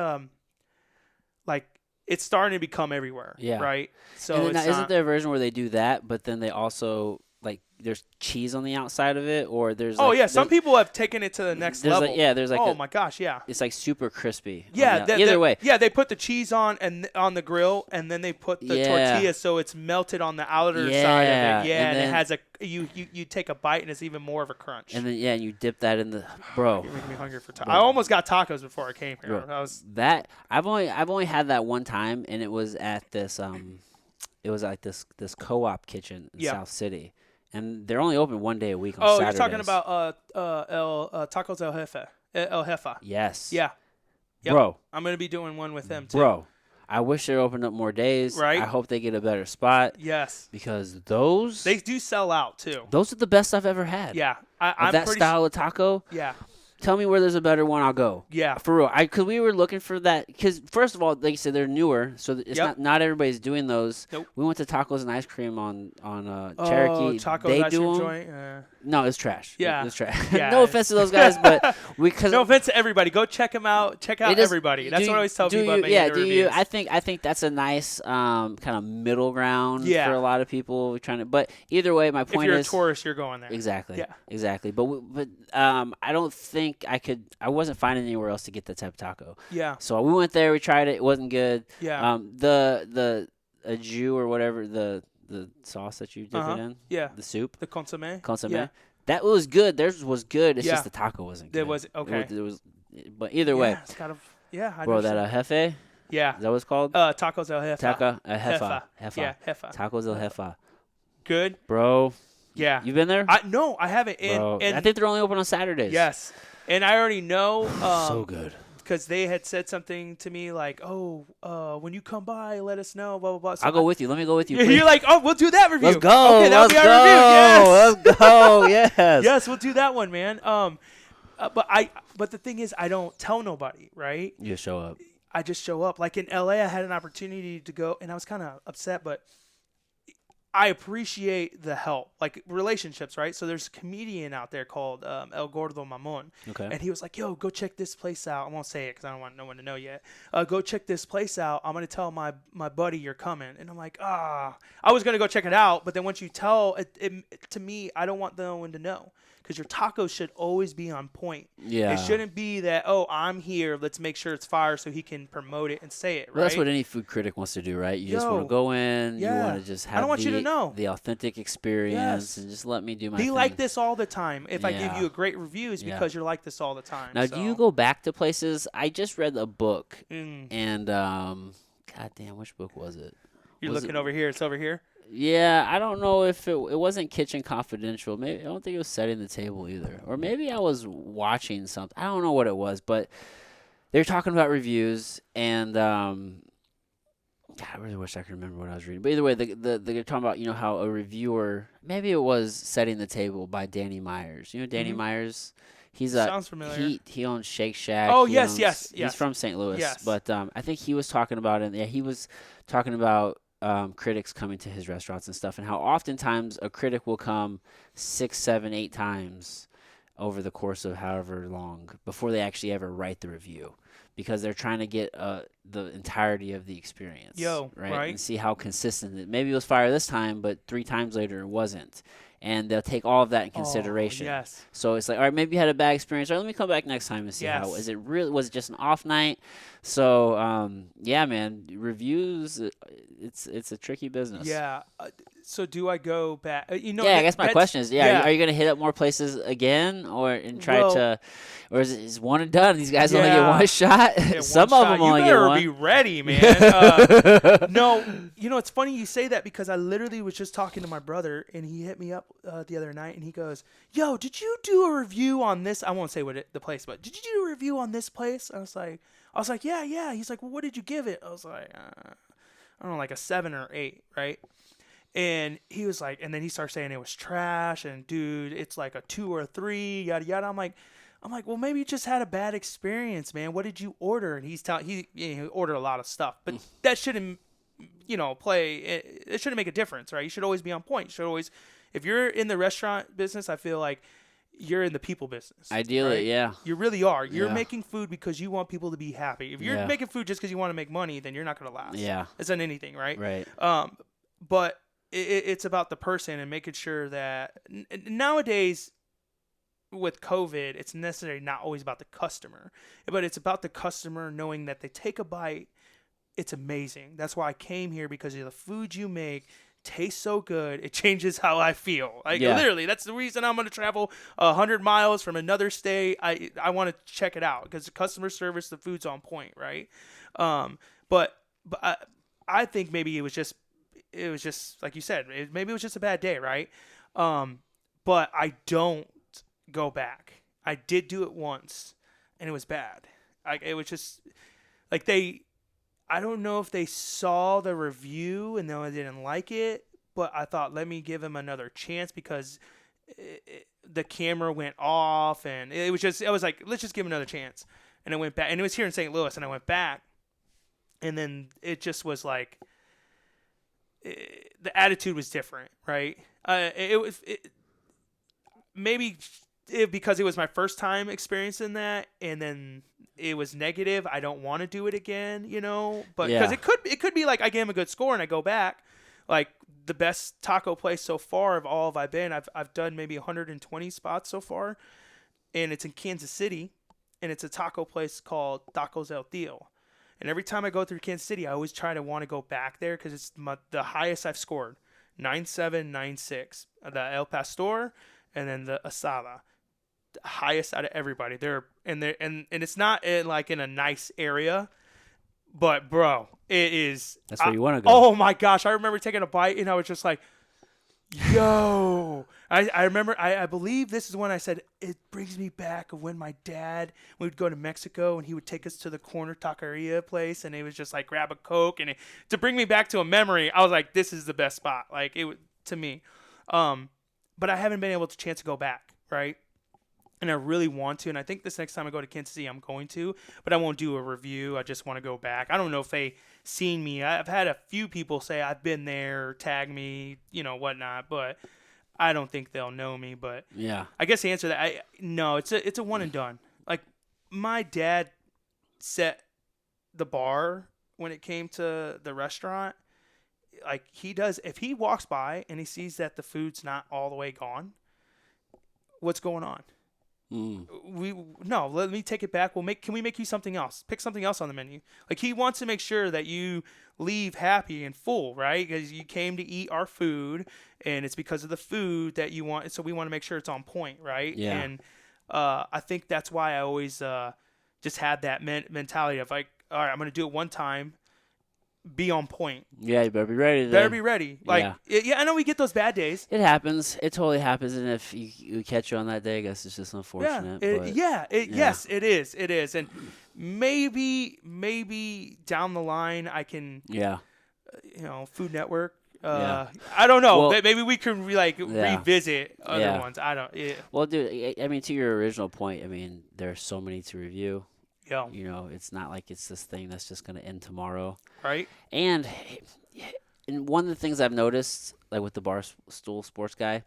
like it's starting to become everywhere. Yeah. Right. So And then it's now, isn't not, there a version where they do that, but then they also like there's cheese on the outside of it, or there's oh like, yeah, some there's- people have taken it to the next there's level. like, yeah, there's like oh a- my gosh, yeah. it's like super crispy. on Yeah, the- either way. Yeah, they put the cheese on on the grill, and then they put the Yeah. tortilla so it's melted on the outer side of Yeah, it. Yeah, and and it then- has you take a bite and it's even more of a crunch. And then yeah, you dip that in the bro. You're making me hungry for tacos. Bro. I almost got tacos before I came here. Bro. I was That I've only had that one time, and it was at this it was like this co-op kitchen in Yeah. South City, and they're only open one day a week on oh, Saturdays. you're talking about Tacos El Jefe. El Jefa. Yes. Yeah. Yep. Bro, I'm gonna be doing one with them too. bro. I wish they opened up more days. Right? I hope they get a better spot Yes. because those They do sell out too. those are the best I've ever had. Yeah. Of I'm that pretty style of taco. Yeah. Tell me where there's a better one, I'll go. Yeah. For real, because we were looking for that. Because first of all, like you said, they're newer, so it's Yep. not everybody's doing those. Nope. We went to Tacos and Ice Cream on Oh, Cherokee. tacos they ice do cream 'em. joint. No, it's trash. Yeah. It's trash. Yeah, no it's- offense to those guys, but because No offense to everybody. Go check them out. Check out it is- everybody. That's do what I always tell do people you, about making yeah, the do reviews. you? I think that's a nice kind of middle ground Yeah. for a lot of people trying to. But either way, my if point you're a is tourist, you're going there. exactly. Yeah. Exactly. But I don't think I could. I wasn't finding anywhere else to get that type of taco. Yeah. So we went there. We tried it. It wasn't good. Yeah. The a jus or whatever the sauce that you dip Uh-huh. it in. Yeah. The soup. The consommé. Consommé. Yeah. That was good. Theirs was good. It's Yeah. just the taco wasn't good. It was okay. It was but either way, Yeah, it's kind of I bro, that understand. jefe. Yeah. Is that what it's called? Tacos El Jefa. Taco a jefa. Yeah, jefa. Tacos el jefa. Good. Bro, Yeah. you been there? No, I haven't. Bro, And I think they're only open on Saturdays. yes. And I already know so good. because they had said something to me like, "Oh, when you come by, let us know." Blah blah blah. So I'll go with you. Let me go with you. You're please. like, "Oh, we'll do that review." Let's go. Okay, that'll Let's be our go. review. Yes. Let's go. Yes. Yes, we'll do that one, man. But the thing is, I don't tell nobody, right? You show up. I just show up. Like in LA, I had an opportunity to go, and I was kind of upset, but I appreciate the help, like relationships, right? So there's a comedian out there called El Gordo Mamon, Okay. and he was like, "Yo, go check this place out." I won't say it because I don't want no one to know yet. Go check this place out. I'm gonna tell my buddy you're coming, and I'm like, I was gonna go check it out, but then once you tell it to me, I don't want no one to know because your tacos should always be on point. Yeah. It shouldn't be that, oh, I'm here, let's make sure it's fire so he can promote it and say it, Well, right? that's what any food critic wants to do, right? You just want Yo, to go in, you yeah. want to just I have don't want you to know. the authentic experience Yes. and just let me do my Be thing. like this all the time. If I give Yeah. you a great review, it's Yeah. because you're like this all the time. Now, so. do you go back to places? I just read a book, Mm. and God damn, which book was it? You're Was looking it- over here. It's over here. Yeah, I don't know if it wasn't Kitchen Confidential. Maybe I don't think it was Setting the Table either, or maybe I was watching something. I don't know what it was, but they were talking about reviews, and God, I really wish I could remember what I was reading. But either way, they're talking about how a reviewer, maybe it was Setting the Table by Danny Myers. You know Danny Mhm. Myers. He's Sounds familiar. he owns Shake Shack. Oh, He yes, owns- yes, He's yes. from St. Louis. Yes. But I think he was talking about it. Yeah, he was talking about critics coming to his restaurants and stuff, and how oftentimes a critic will come 6, 7, 8 times over the course of however long before they actually ever write the review, because they're trying to get the entirety of the experience. Right? And see how consistent maybe it was fire this time, but 3 times later it wasn't. And they'll take all of that in consideration. Oh, yes. So it's like, all right, maybe you had a bad experience. All right, let me come back next time and see how. Yes. Was it just an off night? So yeah, man, reviews. It's a tricky business. Yeah. So do I go back? Yeah, I guess my question is, are you going to hit up more places again, and try to, or is it one and done? These guys only get one shot. Yeah, Some one of them shot. only You get better one. be ready, man. No, it's funny you say that because I literally was just talking to my brother and he hit me up the other night and he goes, "Yo, did you do a review on this?" I won't say the place, but did you do a review on this place? I was like, yeah. He's like, "Well, what did you give it?" I was like, I don't know, like a 7 or 8, right? And he was like, and then he started saying it was trash, and dude, it's like a 2 or a 3, yada yada. I'm like, well, maybe you just had a bad experience, man. What did you order? And he ordered a lot of stuff, but that shouldn't, it shouldn't make a difference, right? You should always be on point. You should always, if you're in the restaurant business, I feel like you're in the people business. Ideally, right? yeah. You really are. You're Yeah. making food because you want people to be happy. If you're making food just because you want to make money, then you're not going to last. Yeah. It's on anything, right? Right. But it's about the person and making sure that nowadays with COVID, it's necessarily not always about the customer, but it's about the customer knowing that they take a bite. It's amazing. That's why I came here, because of the food you make tastes so good. It changes how I feel. Literally, that's the reason I'm going to travel 100 miles from another state. I want to check it out because the customer service, the food's on point, right? But I think maybe it was just like you said, maybe it was just a bad day, right? But I don't go back. I did do it once, and it was bad. It was just like I don't know if they saw the review and then I didn't like it, but I thought, let me give him another chance because the camera went off, and I was like, let's just give him another chance. And I went back, and it was here in St. Louis, and I went back, and then it just was like, the attitude was different, right? Because it was my first time experiencing that, and then it was negative. I don't want to do it again, but because it could be like I gave him a good score and I go back, like the best taco place so far of all I've been. I've done maybe 120 spots so far, and it's in Kansas City, and it's a taco place called Tacos El Tío. And every time I go through Kansas City, I always try to want to go back there because it's the highest I've scored, 9.7, 9.6. The El Pastor and then the Asada, the highest out of everybody. And it's not in a nice area, but bro, it is. That's where you want to go. Oh my gosh, I remember taking a bite and I was just like, yo. I remember, I believe this is when I said, it brings me back of when my dad, we would go to Mexico and he would take us to the corner taqueria place, and it was just like grab a Coke, and to bring me back to a memory, I was like, this is the best spot. Like it to me. But I haven't been able to chance to go back. Right. and I really want to. And I think this next time I go to Kansas City, I'm going to, but I won't do a review. I just want to go back. I don't know if they seen me. I've had a few people say I've been there, tag me, whatnot, but I don't think they'll know me. But Yeah. I guess the answer to that, no, it's a one and done. Like my dad set the bar when it came to the restaurant. Like he does, if he walks by and he sees that the food's not all the way gone, what's going on? Let me take it back. Can we make you something else? Pick something else on the menu. Like he wants to make sure that you leave happy and full, right? Because you came to eat our food, and it's because of the food that you want. So we want to make sure it's on point, right? Yeah. And I think that's why I always just had that mentality of like, all right, I'm gonna do it one time, be on point. Yeah, you better be ready. Better be ready. Like, I know we get those bad days. It happens. It totally happens. And if you catch you on that day, I guess it's just unfortunate. Yes, it is. It is. And maybe down the line I can, Food Network. I don't know. Well, maybe we can revisit other ones. I don't. Yeah. Well, dude, I mean, to your original point, I mean, there are so many to review. Yeah. It's not like it's this thing that's just going to end tomorrow. Right. And one of the things I've noticed, like with the Barstool Sports guy,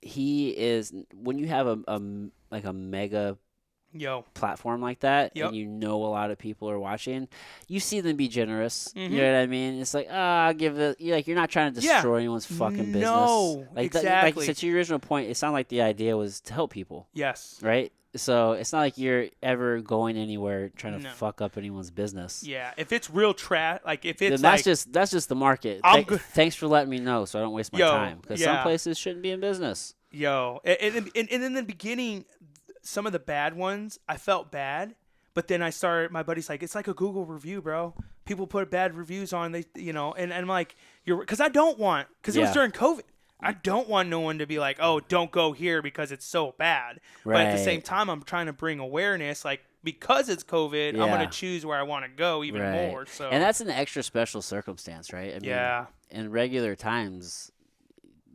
he is, when you have a mega platform like that, and a lot of people are watching, you see them be generous. Mm-hmm. You know what I mean? It's like, I'll give it. You're not trying to destroy anyone's fucking business. No, exactly. Like you said, to your original point, it sounded like the idea was to help people. Yes. Right. So it's not like you're ever going anywhere trying to fuck up anyone's business. Yeah, if it's real trash, like if it's then that's just the market. Thanks for letting me know, so I don't waste my time. Because some places shouldn't be in business. And in the beginning, some of the bad ones, I felt bad, but then my buddy's like, it's like a Google review, bro. People put bad reviews on, and I'm like, because I don't want, because it was during COVID. I don't want no one to be like, oh, don't go here because it's so bad. Right. But at the same time, I'm trying to bring awareness, like, because it's COVID, I'm going to choose where I want to go even more. So. And that's an extra special circumstance, right? I mean, in regular times,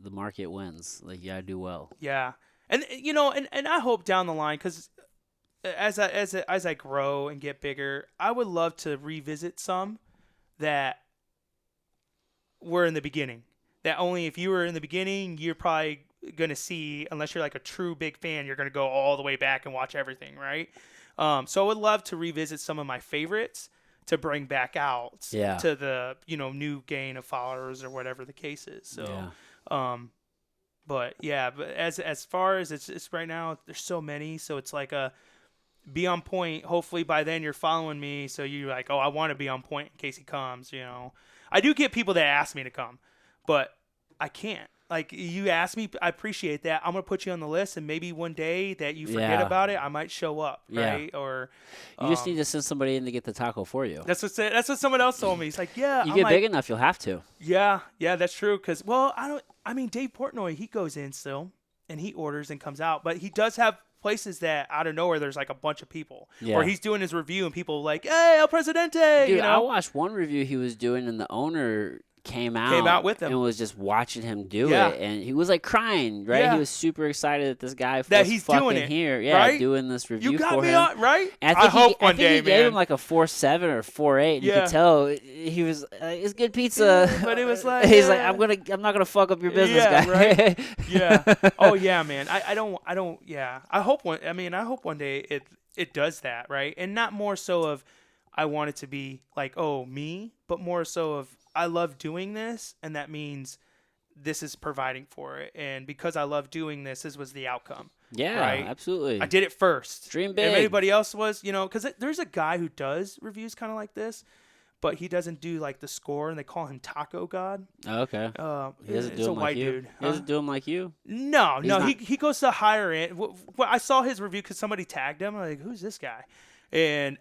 the market wins. Like, you got to do well. Yeah. And, and I hope down the line, because as I grow and get bigger, I would love to revisit some that were in the beginning. That only if you were in the beginning, you're probably going to see, unless you're like a true big fan, you're going to go all the way back and watch everything, right? So I would love to revisit some of my favorites to bring back out to the, new gain of followers or whatever the case is. So, but as far as it's right now, there's so many. So it's like be on point. Hopefully by then you're following me. So you're like, oh, I want to be on point in case he comes, I do get people that ask me to come. But I can't. Like, you asked me, I appreciate that. I'm going to put you on the list, and maybe one day that you forget about it, I might show up, right? Or you just need to send somebody in to get the taco for you. That's what someone else told me. He's like, yeah. You get big enough, you'll have to. Yeah, that's true. Because, Dave Portnoy, he goes in still, and he orders and comes out. But he does have places that out of nowhere there's like a bunch of people. Yeah. Or he's doing his review, and people are like, hey, El Presidente. Dude, I watched one review he was doing, and the owner came out with him and was just watching him do it, and he was like crying, right? He was super excited that this guy was he's fucking doing it here, right? Doing this review you got for me him. On, right? And I hope one day, he gave him like a 4.7 or 4.8, and you could tell he was it's good pizza, but it was like he's like, I'm not gonna fuck up your business, guy. Right? Yeah. Oh yeah, man. I don't. Yeah. I hope one day it does that, right? And not more so of I want it to be like, oh, me, but more so of I love doing this, and that means this is providing for it. And because I love doing this was the outcome. Yeah, right? Absolutely. I did it first. Dream big. If anybody else was, because there's a guy who does reviews kind of like this, but he doesn't do like the score, and they call him Taco God. Oh, okay. He doesn't do him like you. Dude. He doesn't do him like you. No. He goes to higher end. I saw his review because somebody tagged him. I'm like, who's this guy? And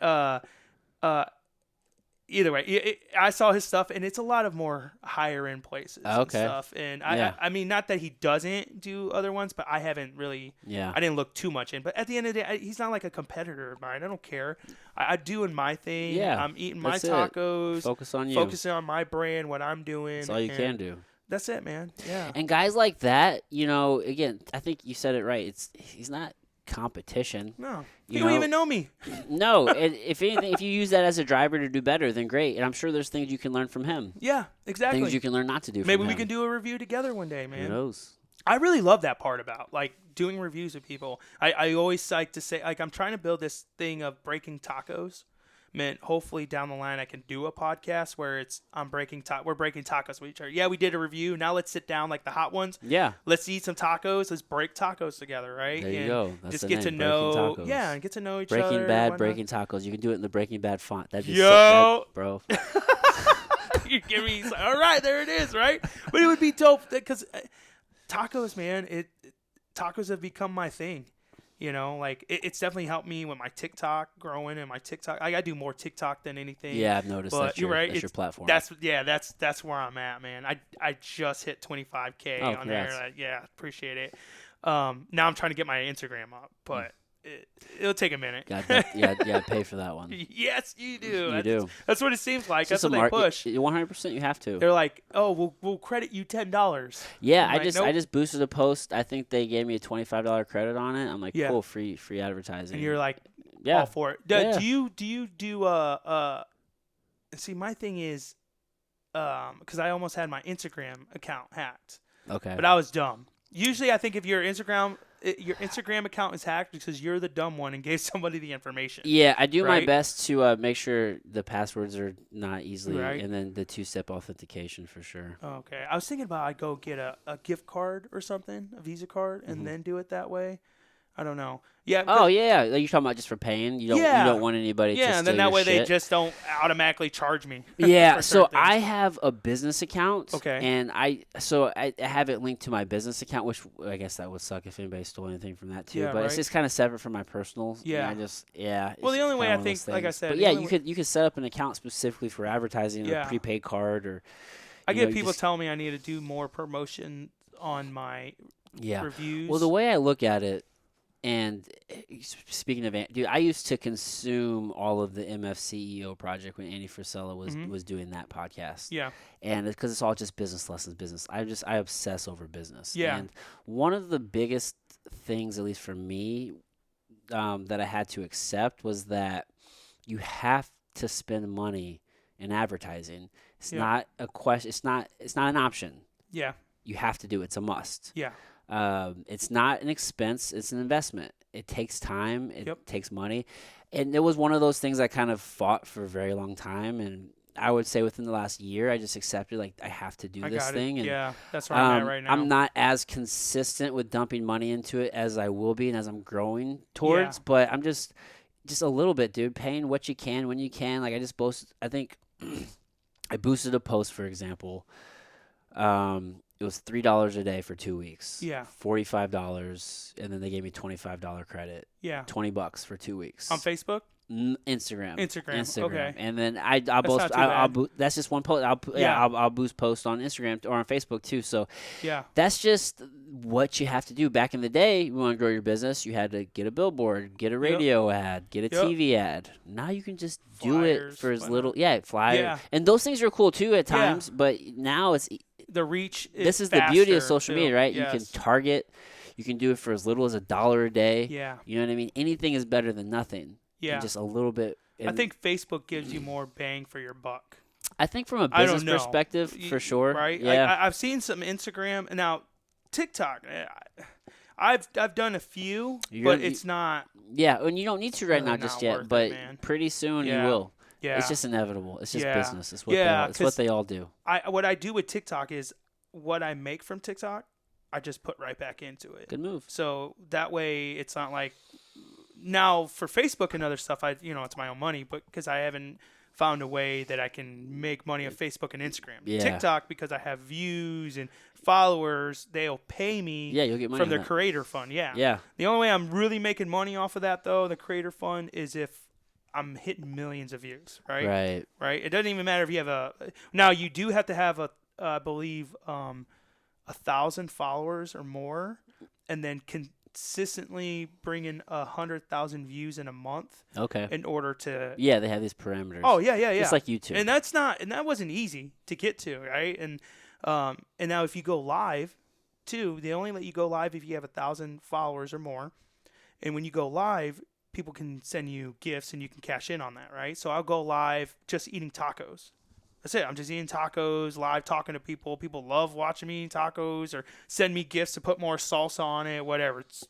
either way, I saw his stuff, and it's a lot of more higher end places and stuff. And I mean, not that he doesn't do other ones, but I haven't really. Yeah. I didn't look too much in. But at the end of the day, he's not like a competitor of mine. I don't care. I'm doing my thing. Yeah. I'm eating my tacos. Focus on you. Focusing on my brand, what I'm doing. That's all you can do. That's it, man. Yeah. And guys like that, again, I think you said it right. He's not competition. No. You You don't know? even know me. No, and if anything, if you use that as a driver to do better, then great. And I'm sure there's things you can learn from him. Yeah, exactly. Things you can learn not to do. Maybe from we him. can do a review together one day, man. Who knows? I really love that part about like doing reviews of people. I always like to say, like, I'm trying to build this thing of breaking tacos. Man, hopefully down the line I can do a podcast where we're breaking tacos with each other. Yeah, we did a review. Now let's sit down like the hot ones. Yeah. Let's eat some tacos. Let's break tacos together, right? There you and go. That's just the get to name, know, Breaking Tacos. yeah, and get to know each other. Breaking Bad, and Breaking Tacos. You can do it in the Breaking Bad font. That'd be Yo! sick, bro. You give me, all right, there it is, right? But it would be dope because tacos, man, tacos have become my thing. Like it's definitely helped me with my TikTok growing and my TikTok. I gotta do more TikTok than anything. Yeah, I've noticed. But that's you're right. That's your platform. That's where I'm at, man. I just hit 25K on congrats. there. Yeah, appreciate it. Now I'm trying to get my Instagram up, but it'll take a minute. Yeah, pay for that one. Yes, you do. You do. That's what it seems like. It's That's what they push. 100%. You have to. They're like, oh, we'll credit you $10. Yeah, I'm I like, just boosted a post. I think they gave me a $25 credit on it. I'm like, Yeah. cool, free advertising. And you're like, yeah, all for it. Yeah. Do you do see, my thing is, because I almost had my Instagram account hacked, okay. but I was dumb. Usually, I think if your Instagram account is hacked because you're the dumb one and gave somebody the information. Yeah, I do my right? best to make sure the passwords are not easily, Right. and then the two-step authentication for sure. Okay, I was thinking about I'd go get a gift card or something, a Visa card, and then do it that way. I don't know. Yeah. Oh yeah, like you're talking about just for paying. You don't want anybody. Yeah, to and then steal that your way they shit. just don't automatically charge me. Yeah, for so certain things. I have a business account. Okay. And I have it linked to my business account, which I guess that would suck if anybody stole anything from that too. Yeah, but it's right. just kind of separate from my personal. Yeah. Well, the only way I one of think, those like I things. said, But the yeah, only you could set up an account specifically for advertising, Yeah. a prepaid card, or I you get know, people just- telling me I need to do more promotion on my yeah. reviews. Well, the way I look at it, and speaking of, dude, I used to consume all of the MFCEO project when Andy Frisella was doing that podcast. Yeah. And because it's all just business lessons, business. I obsess over business. Yeah. And one of the biggest things, at least for me, that I had to accept was that you have to spend money in advertising. It's Yeah. not a question. It's not an option. Yeah. You have to do it. It's a must. Yeah. It's not an expense. It's an investment. It takes time. It Yep. takes money. And it was one of those things I kind of fought for a very long time. And I would say within the last year, I just accepted, like, I have to do I this got thing. it. And, Yeah. That's where I'm at right now. I'm not as consistent with dumping money into it as I will be and as I'm growing towards. Yeah. But I'm just a little bit, dude, paying what you can when you can. Like, I think I boosted a post, for example. It was $3 a day for 2 weeks. Yeah. $45, and then they gave me $25 credit. Yeah. $20 for 2 weeks. On Facebook? Instagram. Instagram. Okay. And then I'll That's post. not too bad. That's just one post. I'll boost posts on Instagram or on Facebook too. So Yeah. that's just what you have to do. Back in the day, you want to grow your business, you had to get a billboard, get a radio ad, get a Yep. TV ad. Now you can just do it Flyers, for as whatnot. little. Flyer. Yeah. And those things are cool too at Yeah. times. But now it's The reach is this is the beauty of faster, social too. media, right? Yes. You can target. You can do it for as little as $1 a day. Yeah. You know what I mean? Anything is better than nothing. Yeah. And just a little bit. I think Facebook gives you more bang for your buck. I think from a I don't business know. perspective, for sure. Right? Yeah. I've seen some Instagram. And now, TikTok. I've done a few, but it's not. Yeah, and you don't need to right now Really just not worth yet, it, but man. pretty soon Yeah. you will. Yeah. It's just inevitable. It's just Yeah. business. It's what Yeah, it's what they all do. What I do with TikTok is what I make from TikTok, I just put right back into it. Good move. So that way it's not like now for Facebook and other stuff, it's my own money, but because I haven't found a way that I can make money on Facebook and Instagram. Yeah. TikTok, because I have views and followers, they'll pay me Yeah, you'll get money from on their that. creator fund. Yeah. Yeah. The only way I'm really making money off of that, though, the creator fund, is if I'm hitting millions of views, right? Right. Right? It doesn't even matter if you have now you do have to have I believe, 1,000 followers or more, and then consistently bring in 100,000 views in a month Okay. in order to. Yeah, they have these parameters. Oh yeah. Just like YouTube. And that wasn't easy to get to, right? And And now if you go live, too, they only let you go live if you have 1,000 followers or more. And when you go live, people can send you gifts and you can cash in on that, right? So I'll go live just eating tacos. That's it. I'm just eating tacos, live talking to people. People love watching me eat tacos or send me gifts to put more salsa on it, whatever. It's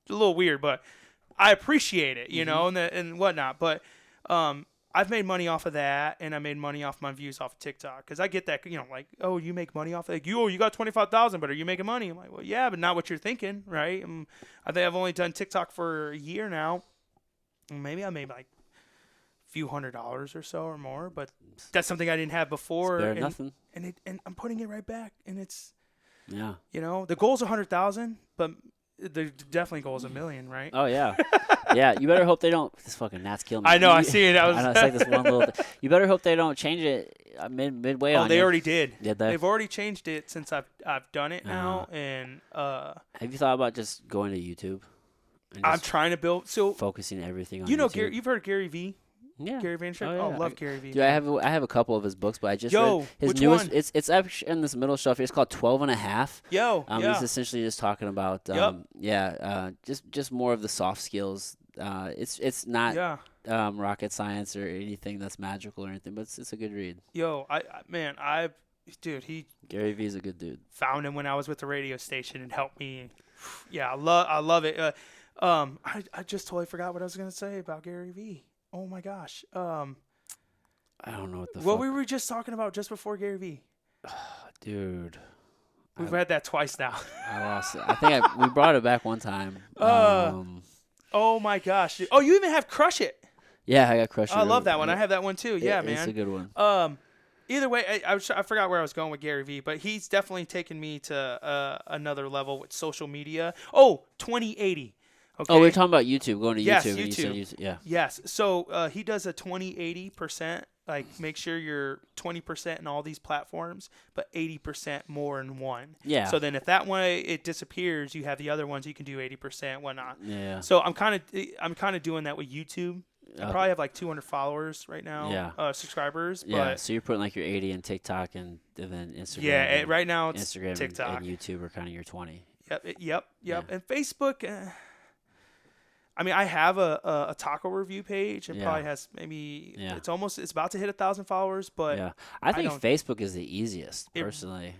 a little weird, but I appreciate it, you know, and whatnot. But I've made money off of that, and I made money off my views off of TikTok. Because I get that, you know, like, oh, you make money off of it? You got 25,000, but are you making money? I'm like, well, yeah, but not what you're thinking, right? I think I've only done TikTok for a year now. Maybe I made like few $100s or so or more, but that's something I didn't have before. It's better than nothing. And I'm putting it right back, and it's, yeah, you know, the goal's 100,000, but the definitely goal is 1 million, right? Oh yeah, yeah. You better hope they don't. This fucking gnat's killing me. I know. I see it. I know. It's like this one little thing. You better hope they don't change it midway on. Oh, they you. already did. Did they? They've already changed it since I've done it now, and have you thought about just going to YouTube? And I'm just trying to build. So focusing everything on you know, YouTube? Gary, you've heard of Gary V. Yeah. Gary Vaynerchuk. Oh, yeah. Oh, love Gary V. Dude, I have a couple of his books, but I just Yo, read his which newest. one? It's actually in this middle shelf. It's called 12 and a half. Yo, yeah. He's essentially just talking about just more of the soft skills. It's not rocket science or anything that's magical or anything, but it's a good read. Yo, Gary V's a good dude. Found him when I was with the radio station and helped me. Yeah, I love it. I just totally forgot what I was gonna say about Gary V. Oh my gosh. I don't know what the what fuck. we were just talking about just before Gary V. Dude. We've had that twice now. I lost it. I think we brought it back one time. Oh my gosh. Dude. Oh, you even have Crush It. Yeah, I got Crush It. I love that one. I have that one too. Yeah, man. It's a good one. Either way, I forgot where I was going with Gary V, but he's definitely taken me to another level with social media. Oh, 2080. Okay. Oh, we were talking about YouTube, going to Yes, YouTube. And you YouTube. said YouTube. Yeah. Yes. So he does a 20-80%. Like, make sure you're 20% in all these platforms, but 80% more in one. Yeah. So then if that one it disappears, you have the other ones you can do 80%, whatnot. Yeah. So I'm kind of doing that with YouTube. I probably have like 200 followers right now. Yeah. Subscribers. Yeah. But So you're putting like your 80 in TikTok and then Instagram. yeah. Right now it's Instagram TikTok. and YouTube are kind of your 20. Yep. Yeah. And Facebook. I mean, I have a taco review page. It probably has maybe it's about to hit 1,000 followers, but yeah, I think Facebook is the easiest personally.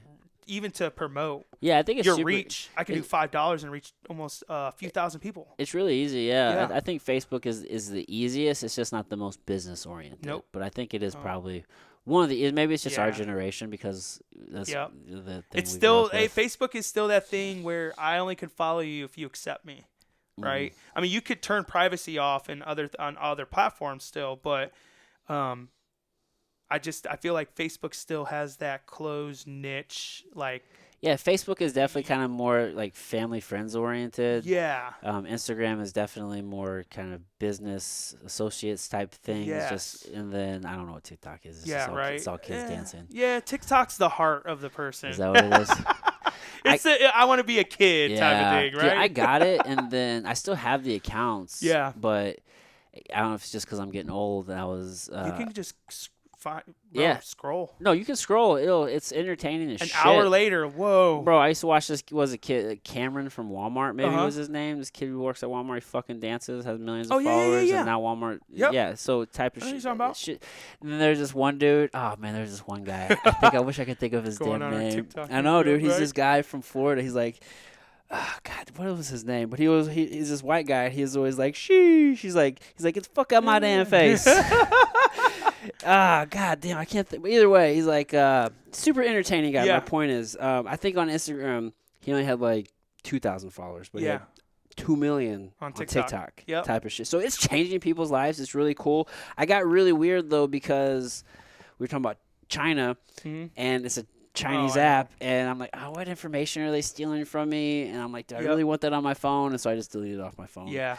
Even to promote, yeah, I think it's your super, reach. I can do $5 and reach almost a few thousand people. It's really easy. Yeah. I think Facebook is the easiest. It's just not the most business oriented. Nope. But I think it is probably one of the. Maybe it's just our generation because that's the thing. It's still Facebook is still that thing where I only can follow you if you accept me. Right. I mean, you could turn privacy off on other platforms still, but I feel like Facebook still has that closed niche. Like, yeah, Facebook is definitely kind of more like family friends oriented. Yeah. Instagram is definitely more kind of business associates type thing. Yes. And then I don't know what TikTok is. It's all kids dancing. Yeah, TikTok's the heart of the person. Is that what it is? I want to be a kid type of thing, right? Dude, I got it, and then I still have the accounts. Yeah. But I don't know if it's just because I'm getting old. And I was. You can just scroll. No, you can scroll. It's entertaining as shit. An hour later, whoa. Bro, I used to watch this. Was a kid, Cameron from Walmart, maybe was his name. This kid who works at Walmart, he fucking dances, has millions of followers, and now Walmart. Yep. Yeah, so type of shit. shit. Talking about? Shit. And then there's this one dude. Oh man, there's this one guy. I wish I could think of his damn name. I know, dude. He's this guy from Florida. He's like. Oh God, what was his name? But he's this white guy. He's always like, sheesh. He's like, it's fuck out my damn face. God damn, I can't think. But either way, he's like super entertaining guy. Yeah. My point is, I think on Instagram he only had like 2,000 followers, but he had 2 million on TikTok type of shit. So it's changing people's lives. It's really cool. I got really weird though because we were talking about China, and it's a Chinese app, and I'm like, what information are they stealing from me? And I'm like, do I really want that on my phone? And so I just deleted it off my phone. Yeah.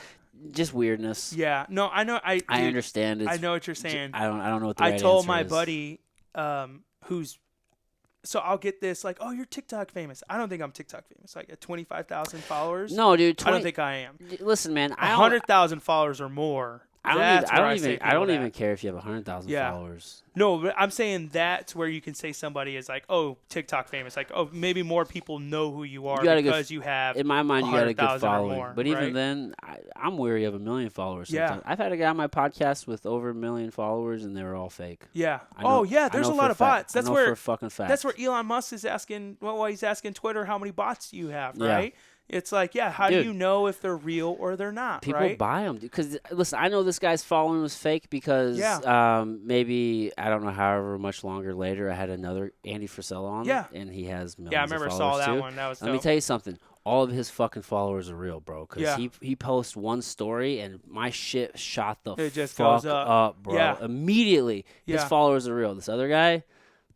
Just weirdness. Yeah. No, I know. I understand. I know what you're saying. I don't know what the right I told answer my is. buddy, so I'll get this like, oh, you're TikTok famous. I don't think I'm TikTok famous. Like at 25,000 followers. No, dude. I don't think I am. Listen, man. 100,000 followers or more. That's where I say I don't people even that. care if you have 100,000 Yeah. followers. No, but I'm saying that's where you can say somebody is like, oh, TikTok famous. Like, oh, maybe more people know who you are You got a because you have In my mind, you got a good 100,000 or following. more. But even right? then, I'm weary of 1 million followers Yeah. sometimes. I've had a guy on my podcast with over 1 million followers, and they were all fake. Yeah. I know, Oh, yeah. There's I a know lot for of fact. bots. I know for a fucking fact. That's where Elon Musk is asking. Well, he's asking Twitter how many bots do you have, Yeah. right? It's like, yeah, how Dude, do you know if they're real or they're not, people right? buy them because listen, I know this guy's following was fake because maybe I don't know however much longer later I had another Andy Frisella on, Yeah. and he has millions. Yeah, I remember of saw followers that too. one. That was Let me dope. tell you something. All of his fucking followers are real, bro. Because Yeah. he posts one story and my shit shot the It just fuck goes up. bro. Yeah. Immediately, his Yeah. followers are real. This other guy,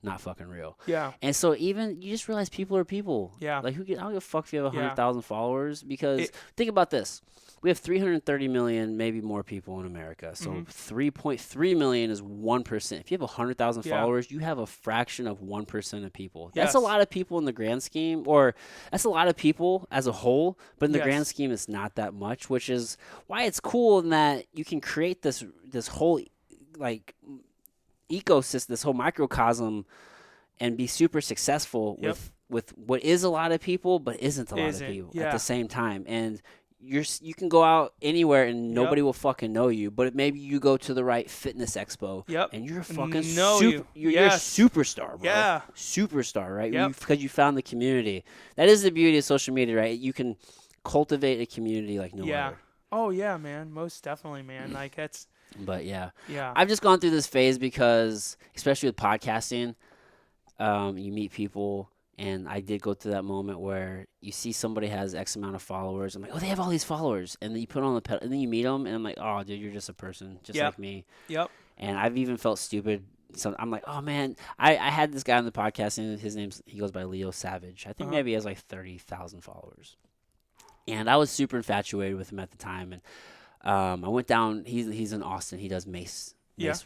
not fucking real. Yeah. And so even you just realize people are people. Yeah. Like I don't give a fuck if you have Yeah. 100,000 followers because think about this. We have 330 million, maybe more people in America. So 3.3 million is 1%. If you have 100,000 Yeah. followers, you have a fraction of 1% of people. Yes. That's a lot of people in the grand scheme, or that's a lot of people as a whole. But in the grand Yes. scheme, it's not that much, which is why it's cool in that you can create this whole like ecosystem, this whole microcosm, and be super successful with what is a lot of people, but isn't a lot of people at the same time. And you can go out anywhere and nobody will fucking know you, but maybe you go to the right fitness expo and you're a fucking you're a superstar, bro. Yeah. Superstar, right? Yep. Because you found the community. That is the beauty of social media, right? You can cultivate a community like no other. Oh yeah, man. Most definitely, man. Like that's. But yeah, Yeah. I've just gone through this phase because, especially with podcasting, you meet people, and I did go through that moment where you see somebody has X amount of followers. I'm like, oh, they have all these followers, and then you put on the and then you meet them, and I'm like, oh, dude, you're just a person, just like me. Yep. And I've even felt stupid. So I'm like, oh man, I had this guy on the podcast, and he goes by Leo Savage. I think maybe he has like 30,000 followers, and I was super infatuated with him at the time, and. I went down. He's in Austin. He does mace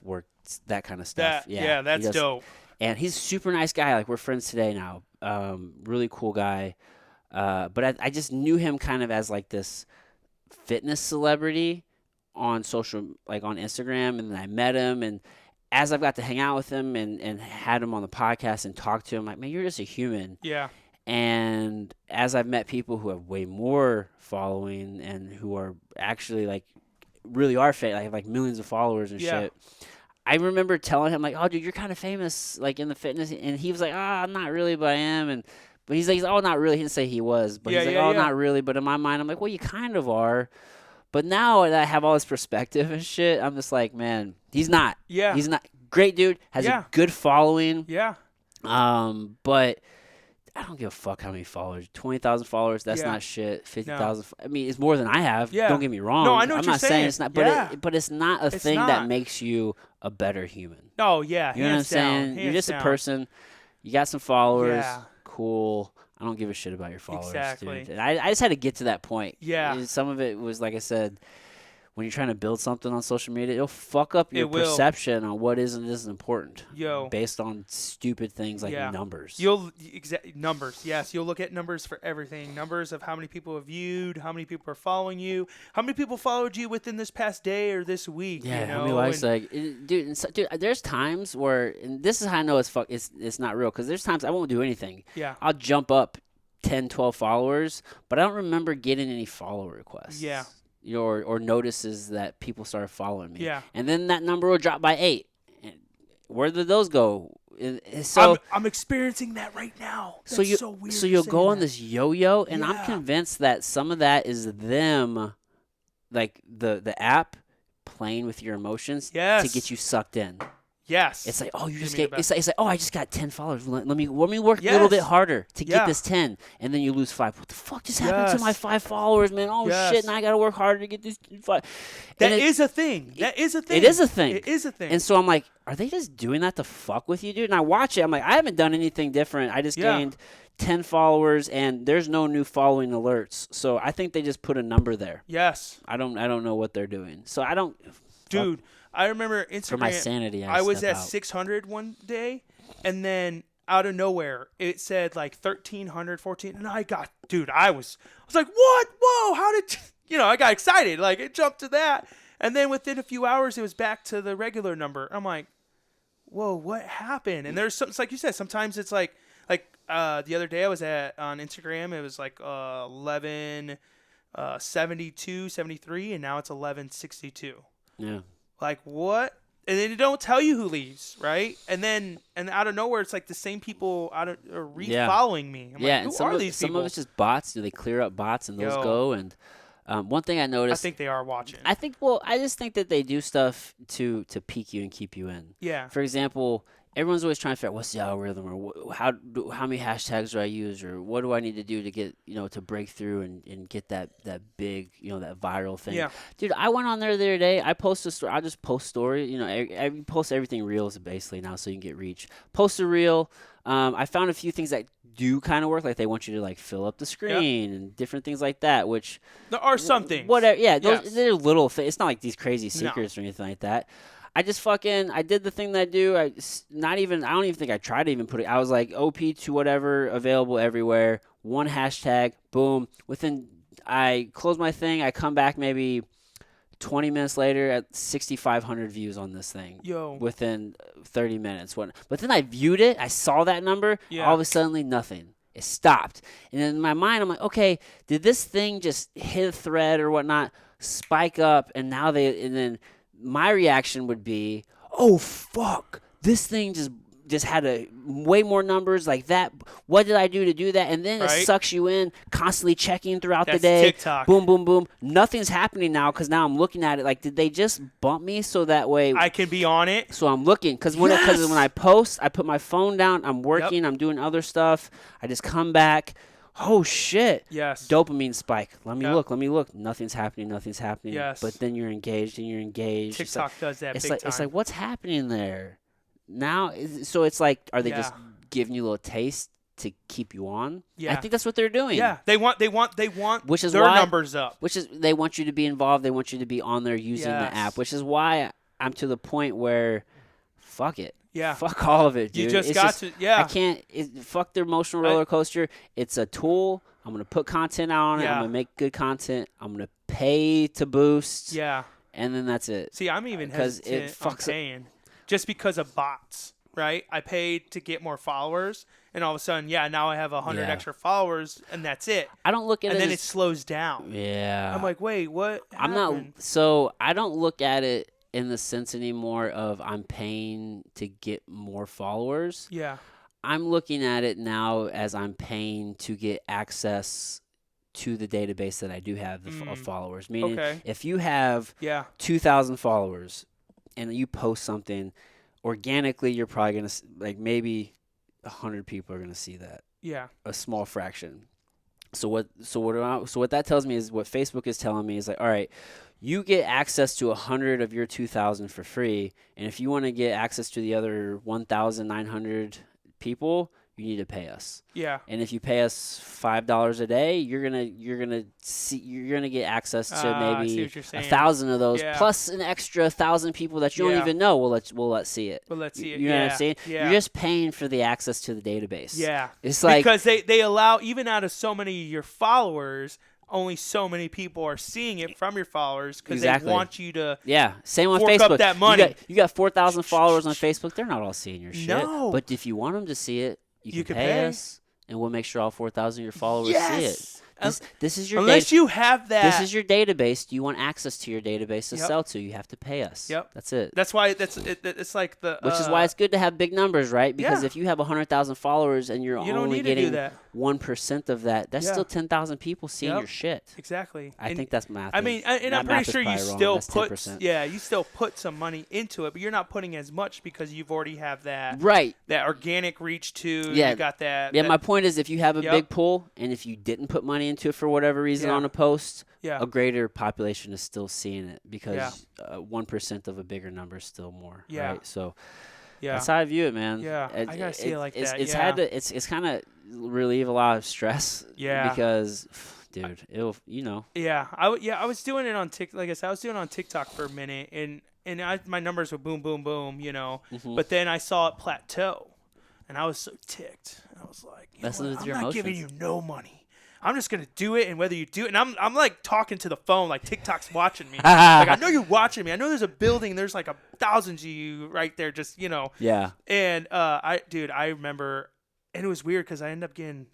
work, that kind of stuff. That's dope. And he's a super nice guy. Like we're friends today now. Really cool guy. But I just knew him kind of as like this fitness celebrity on social, like on Instagram, and then I met him, and as I've got to hang out with him and had him on the podcast and talk to him, like, man, you're just a human. Yeah. And as I've met people who have way more following and who are actually like really are fake, like millions of followers and shit. I remember telling him like, "Oh, dude, you're kind of famous, like in the fitness," and he was like, "I'm not really, but I am." But he's like, "Oh, not really." He didn't say he was, but he's like, "Oh, not really." But in my mind, I'm like, "Well, you kind of are." But now that I have all this perspective and shit, I'm just like, man, he's not. Yeah. He's not. Great dude, has a good following. Yeah. But I don't give a fuck how many followers. 20,000 followers, that's not shit. 50,000. No. I mean, it's more than I have. Yeah. Don't get me wrong. No, I know what I'm you're not saying it's not, but it's not a thing that makes you a better human. No, yeah. You know what I'm saying? You're just a person. You got some followers. Yeah. Cool. I don't give a shit about your followers, exactly. dude. And I just had to get to that point. Yeah. Some of it was, like I said, when you're trying to build something on social media, it'll fuck up your perception on what is and isn't important. Based on stupid things like numbers. Numbers, yes. You'll look at numbers for everything. Numbers of how many people have viewed, how many people are following you, how many people followed you within this past day or this week. Yeah, you know? how many likes, dude, there's times where, and this is how I know it's not real, because there's times I won't do anything. Yeah. I'll jump up 10, 12 followers, but I don't remember getting any follow requests. Yeah. Or notices that people started following me. Yeah. And then that number will drop by 8. And where did those go? So I'm experiencing that right now. That's so weird. So you'll go on this yo-yo, and I'm convinced that some of that is them, like the app playing with your emotions to get you sucked in. Yes. It's like, oh, you just get. It's like, oh, I just got 10 followers. Let me work a little bit harder to get this 10, and then you lose 5. What the fuck just happened to my 5 followers, man? Oh shit! Now I gotta work harder to get this 5. That is a thing. That is a thing. It is a thing. It is a thing. And so I'm like, are they just doing that to fuck with you, dude? And I watch it. I'm like, I haven't done anything different. I just gained 10 followers, and there's no new following alerts. So I think they just put a number there. Yes. I don't know what they're doing. So I don't. Dude. I remember Instagram. For my sanity, I was at 600 one day, and then out of nowhere, it said like 1,300, 14, and I was like, what? Whoa! How did I got excited? Like it jumped to that, And then within a few hours, it was back to the regular number. I'm like, whoa, what happened? And there's some, it's like you said, sometimes it's like the other day I was on Instagram, it was like 1172, 73, and now it's 1162. Yeah. Like, what? And then they don't tell you who leaves, right? And out of nowhere, it's like the same people are re-following me. I'm like, who are these people? Some of it's just bots. They clear up bots and those go. And one thing I noticed. I think they are watching. I just think that they do stuff to peak you and keep you in. Yeah. For example, everyone's always trying to figure out what's the algorithm, or how many hashtags do I use, or what do I need to do to get, to break through and get that big, that viral thing. Yeah. Dude, I went on there the other day. I post a story. I just post story. I post everything reels basically now, so you can get reach. Post a reel. I found a few things that do kind of work, like they want you to like fill up the screen and different things like that. Which there are some things. Whatever. Yeah, they're little things. It's not like these crazy secrets or anything like that. I just I did the thing that I do. I don't even think I tried to even put it. I was like OP2 whatever, available everywhere. One hashtag, boom. I close my thing. I come back maybe 20 minutes later at 6,500 views on this thing. Within 30 minutes. But then I viewed it. I saw that number. Yeah. All of a sudden, nothing. It stopped. And in my mind, I'm like, okay, did this thing just hit a thread or whatnot, spike up, and then my reaction would be, oh, fuck, this thing just had way more numbers like that. What did I do to do that? And then it sucks you in, constantly checking throughout the day. TikTok. Boom, boom, boom. Nothing's happening now because now I'm looking at it like, did they just bump me so that way I can be on it? So I'm looking because when I post, I put my phone down. I'm working. I'm doing other stuff. I just come back. Oh, shit. Yes. Dopamine spike. Let me look. Nothing's happening. Yes. But then you're engaged. TikTok does that big time. It's like, what's happening there? Now, so it's like, are they just giving you a little taste to keep you on? Yeah. I think that's what they're doing. Yeah. They want which is their numbers up. Which is, they want you to be involved. They want you to be on there using the app, which is why I'm to the point where, fuck it. Yeah. Fuck all of it, dude. You just got to. I can't. Fuck their emotional roller coaster. It's a tool. I'm going to put content out on it. I'm going to make good content. I'm going to pay to boost. Yeah. And then that's it. See, I'm even hesitant on paying just because of bots, right? I paid to get more followers, and all of a sudden, now I have 100 extra followers, and that's it. I don't look at it. And then it slows down. Yeah. I'm like, wait, what happened? I don't look at it in the sense anymore of I'm paying to get more followers. Yeah. I'm looking at it now as I'm paying to get access to the database that I do have of followers. Meaning, if you have 2,000 followers and you post something, organically you're probably going to, like, maybe 100 people are going to see that. Yeah. A small fraction. So what that tells me is, what Facebook is telling me is like, all right, you get access to 100 of your 2,000 for free, and if you want to get access to the other 1,900 people, you need to pay us. Yeah. And if you pay us $5 a day, you're gonna get access to maybe 1,000 of those, plus an extra 1,000 people that you don't even know. We'll let see it. We'll let see it. You know what I'm saying? Yeah. You're just paying for the access to the database. Yeah. It's like, because they allow, even out of so many of your followers, only so many people are seeing it from your followers because they want you to same on fork Facebook. up that money. You got 4,000 followers on Facebook. They're not all seeing your shit. No. But if you want them to see it, you can pay us, and we'll make sure all 4,000 of your followers see it. This is your unless you have that. This is your database. Do you want access to your database to sell to? You have to pay us. Yep. That's it. That's why it's like the. Which is why it's good to have big numbers, right? Because if you have 100,000 followers and you're only getting 1% of that, that's still 10,000 people seeing your shit. Exactly. I think that's math. I mean, and I'm pretty sure you still put 10%. you still put some money into it, but you're not putting as much because you've already have that that organic reach too. Yeah. You got that. Yeah. My point is, if you have a big pool and if you didn't put money into it for whatever reason on a post, a greater population is still seeing it because 1% of a bigger number is still more. Yeah. Right. So that's how I view it, man. Yeah. I gotta see it like that. It's kind of relieve a lot of stress. Yeah. Because, dude, it'll Yeah. I was doing it on TikTok. Like I said, I was doing it on TikTok for a minute, and my numbers were boom, boom, boom. But then I saw it plateau, and I was so ticked. I was like, I'm not giving you no money. I'm just gonna do it, and whether you do it, and I'm like talking to the phone, like TikTok's watching me. Like I know you're watching me. I know there's a building. There's like 1,000 of you right there, just Yeah. And I remember, and it was weird because I ended up getting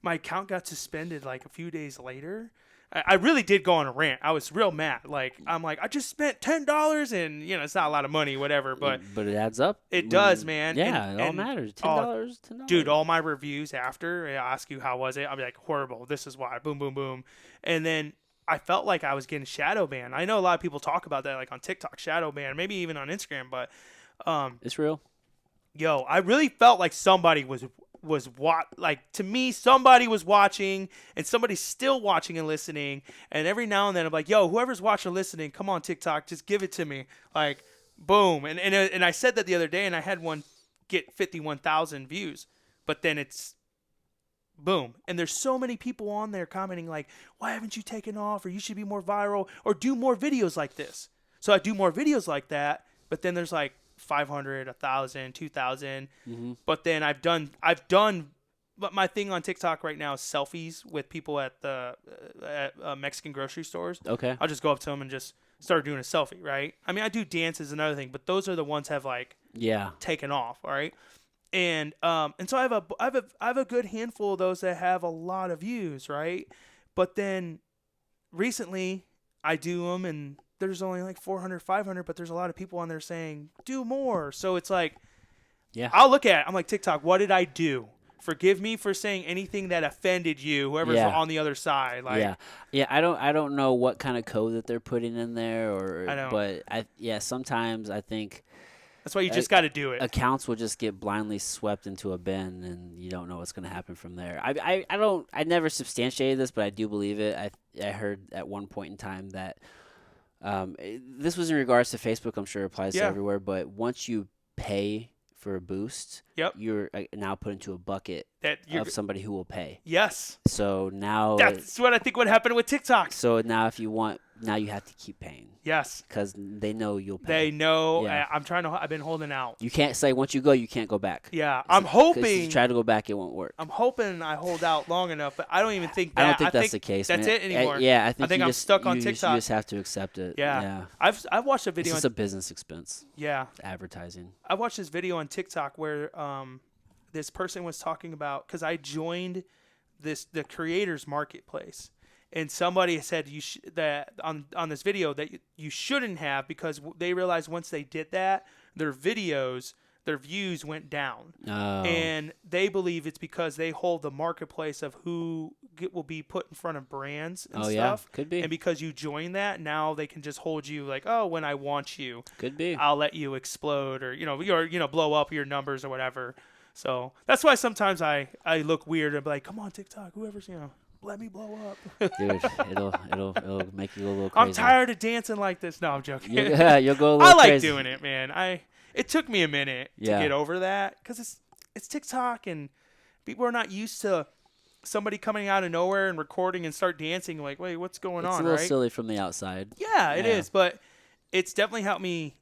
my account got suspended like a few days later. I really did go on a rant. I was real mad. Like I'm like, I just spent $10, and it's not a lot of money, whatever. But it adds up. it does, man. Yeah, and, it all and, matters. oh, $10. dude, all my reviews after I ask you how was it, I'll be like, horrible. This is why. Boom, boom, boom. And then I felt like I was getting shadow banned. I know a lot of people talk about that, like on TikTok, shadow ban, maybe even on Instagram. But it's real. Yo, I really felt like somebody was like, to me, somebody was watching, and somebody's still watching and listening. And every now and then I'm like, yo, whoever's watching or listening, come on TikTok, just give it to me. Like, boom. And I said that the other day, and I had one get 51,000 views, but then it's boom. And there's so many people on there commenting like, why haven't you taken off, or you should be more viral, or do more videos like this. So I do more videos like that, but then there's like 500, 1,000, 2,000. But then I've done. But my thing on TikTok right now is selfies with people at the Mexican grocery stores. Okay. I'll just go up to them and just start doing a selfie, right? I mean, I do dances and other thing, but those are the ones have like taken off, all right? And so I have a good handful of those that have a lot of views, right? But then recently I do them, and there's only like 400, 500, but there's a lot of people on there saying, do more. So it's like, I'll look at it. I'm like, TikTok, what did I do? Forgive me for saying anything that offended you, whoever's on the other side. Like, I don't know what kind of code that they're putting in there, I don't. But sometimes I think that's why you just got to do it. Accounts will just get blindly swept into a bin, and you don't know what's going to happen from there. I never substantiated this, but I do believe it. I heard at one point in time that this was in regards to Facebook. I'm sure it applies to everywhere, but once you pay for a boost, you're now put into a bucket of somebody who will pay. Yes. So now that's what I think would happen with TikTok. So now if you want, now you have to keep paying. Yes. Because they know you'll pay. They know. Yeah. I've been holding out. You can't say once you go, you can't go back. Yeah. I'm hoping. If you try to go back, it won't work. I'm hoping I hold out long enough, but I don't even think that. I don't think that's the case. That's it anymore. I think I'm stuck on TikTok. You just have to accept it. Yeah. I've watched a video. It's a business expense. Yeah. Advertising. I watched this video on TikTok where this person was talking about, because I joined the creators marketplace. And somebody said that on this video that you shouldn't have, because they realized once they did that, their views went down. Oh. And they believe it's because they hold the marketplace of who will be put in front of brands and stuff. Could be. And because you join that, now they can just hold you like, oh, when I want you, could be, I'll let you explode, or blow up your numbers or whatever. So that's why sometimes I look weird and be like, come on TikTok, whoever's let me blow up. Dude, it'll make you go a little crazy. I'm tired of dancing like this. No, I'm joking. You'll go a little I like crazy. doing it, man. It took me a minute to get over that, because it's TikTok, and people are not used to somebody coming out of nowhere and recording and start dancing. Like, wait, what's going on? It's a little silly from the outside. Yeah, it is, but it's definitely helped me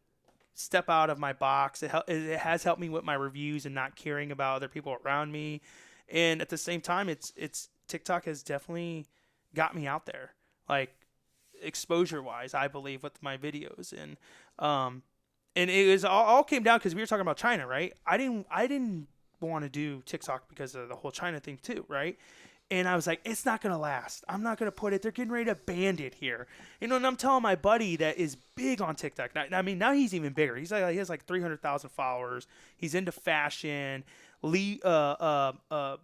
step out of my box. It has helped me with my reviews and not caring about other people around me, and at the same time, it's TikTok has definitely got me out there, like exposure wise, I believe, with my videos. And it was all came down because we were talking about China, right? I didn't want to do TikTok because of the whole China thing too, right? And I was like, it's not going to last. I'm not going to put it. They're getting ready to ban it here. And I'm telling my buddy that is big on TikTok. Now he's even bigger. He has like 300,000 followers. He's into fashion. The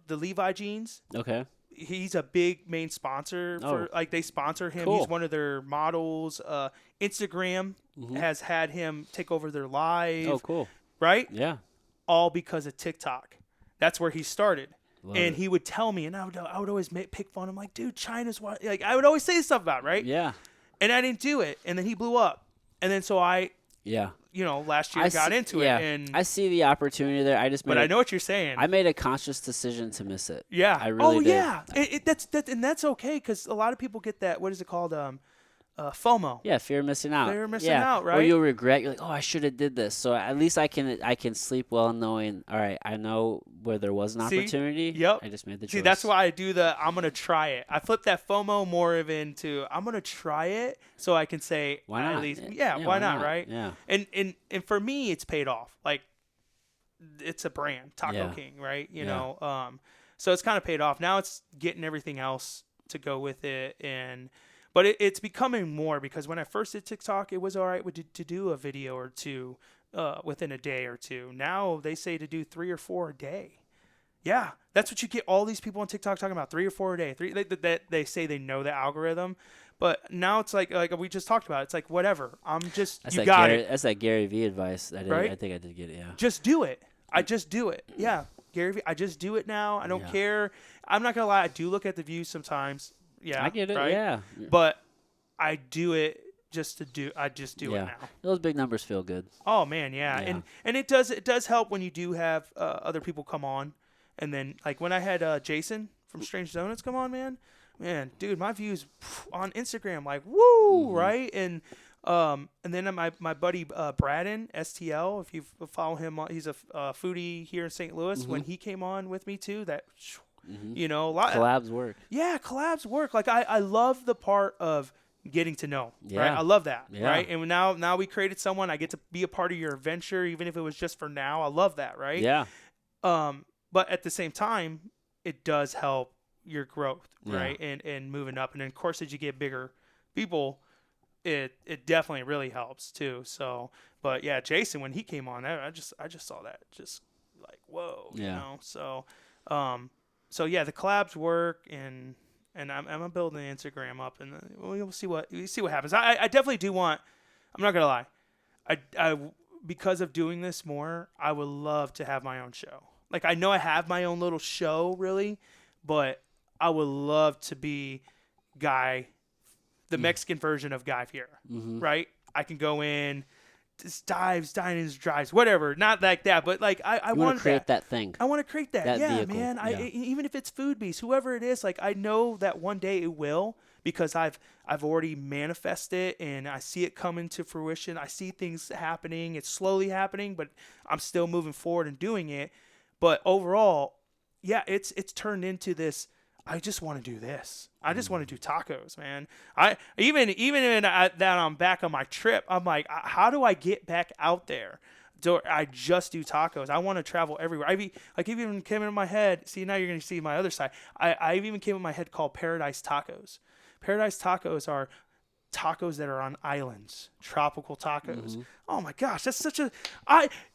Levi jeans. Okay. He's a big main sponsor for they sponsor him. Cool. He's one of their models. Instagram has had him take over their live. Oh, cool. Right? Yeah. All because of TikTok. That's where he started. Love and it. he would tell me, and I would always pick fun. I'm like, dude, China's what? Like, I would always say stuff about it, right? Yeah. And I didn't do it, and then he blew up, and then so last year got into it, and I see the opportunity there. I know what you're saying. I made a conscious decision to miss it. Yeah. I really did. Yeah. That's okay, because a lot of people get that. What is it called? FOMO. Yeah, fear of missing out. Fear of missing yeah. out, right? Or you'll regret. You're like, oh, I should have did this. So at least I can sleep well knowing. All right, I know where there was an opportunity. Yep. I just made the choice. See, that's why I do I'm gonna try it. I flip that FOMO more of into I'm gonna try it so I can say Why not? at least why not, right? Yeah. And for me, it's paid off. Like it's a brand, Taco King, right? You know, so it's kind of paid off. Now it's getting everything else to go with it but it's becoming more because when I first did TikTok, it was all right to do a video or two within a day or two. Now they say to do 3 or 4 a day. Yeah, that's what you get all these people on TikTok talking about, 3 or 4 a day. They say they know the algorithm, but now it's like we just talked about. It's like whatever. That's you got it. That's that Gary Vee advice. Right? I think I did get it. Yeah. Just do it. I just do it. Yeah, Gary Vee. I just do it now. I don't care. I'm not gonna lie. I do look at the views sometimes. Yeah, I get it. Right? Yeah, but I do it just to do. I just do it now. Those big numbers feel good. Oh man, yeah. And it does help when you do have other people come on, and then like when I had Jason from Strange Donuts come on, man, dude, my views on Instagram like woo, right? And then my buddy Braden STL, if you follow him, he's a foodie here in St. Louis. When he came on with me too, that. You know, a lot collabs work. Yeah, collabs work. Like I love the part of getting to know. Yeah. Right? I love that. Yeah. Right. And now we created someone. I get to be a part of your adventure, even if it was just for now. I love that. Right. Yeah. But at the same time, it does help your growth, right? And moving up. And then of course as you get bigger people, it definitely really helps too. So but yeah, Jason, when he came on, I just saw that just like whoa, you know. So yeah, the collabs work, and I'm building the Instagram up, and we'll see what happens. I definitely do want. I'm not gonna lie, I because of doing this more, I would love to have my own show. Like I know I have my own little show, really, but I would love to be Guy, the Mexican version of Guy Fieri, right? I can go in. Just dinings, drives, whatever. Not like that, but like I want to create that thing. I want to create that. Yeah, vehicle. Man. Even if it's Food Beast, whoever it is, like I know that one day it will because I've already manifested and I see it coming to fruition. I see things happening. It's slowly happening, but I'm still moving forward and doing it. But overall, yeah, it's turned into this. I just want to do this. I just want to do tacos, man. I even that I'm back on my trip, I'm like, how do I get back out there? I just do tacos. I want to travel everywhere. It even came in my head. See, now you're going to see my other side. I even came in my head called Paradise Tacos. Paradise Tacos are tacos that are on islands, tropical tacos. Oh my gosh, that's such a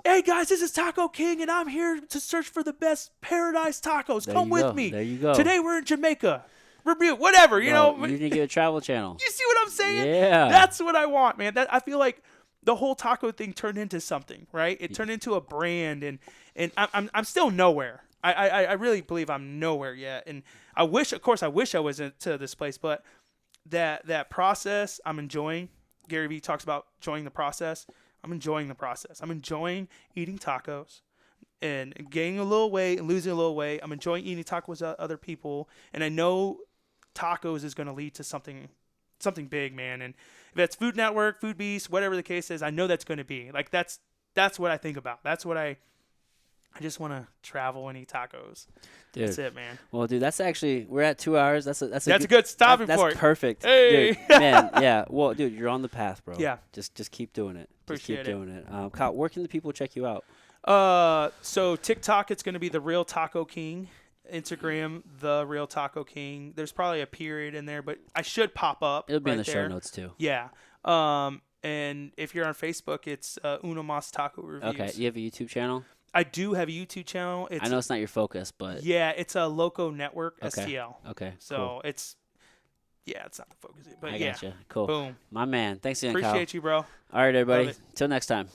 hey guys, this is Taco King and I'm here to search for the best paradise tacos. Come with me. There you go. Today we're in Jamaica. Rebuke, whatever, you know. You need to get a travel channel. You see what I'm saying? Yeah. That's what I want, man. I feel like the whole taco thing turned into something, right? It turned into a brand and I'm still nowhere. I really believe I'm nowhere yet. And I wish I was into this place, but that process I'm enjoying. Gary Vee talks about enjoying the process. I'm enjoying the process. I'm enjoying eating tacos and gaining a little weight and losing a little weight. I'm enjoying eating tacos with other people, and I know tacos is going to lead to something big, man. And if that's Food Network, Food Beast, whatever the case is, I know that's going to be like that's what I think about. That's what I just want to travel and eat tacos. Dude. That's it, man. Well, dude, that's actually we're at 2 hours. That's a good stopping point. That's perfect. Hey, dude, man. Yeah. Well, dude, you're on the path, bro. Yeah. Just keep doing it. Appreciate just keep doing it. Kyle, where can the people check you out? So TikTok, it's going to be The Real Taco King. Instagram, The Real Taco King. There's probably a period in there, but I should pop up. It'll be in the there. show notes too. Yeah. And if you're on Facebook, it's Uno Mas Taco Reviews. Okay. You have a YouTube channel? I do have a YouTube channel. I know it's not your focus, but yeah, it's a Loco Network STL. Okay. So cool. it's not the focus, but I yeah. gotcha. Cool. Boom. My man. Thanks again, Kyle. Appreciate you, bro. All right, everybody. Till next time.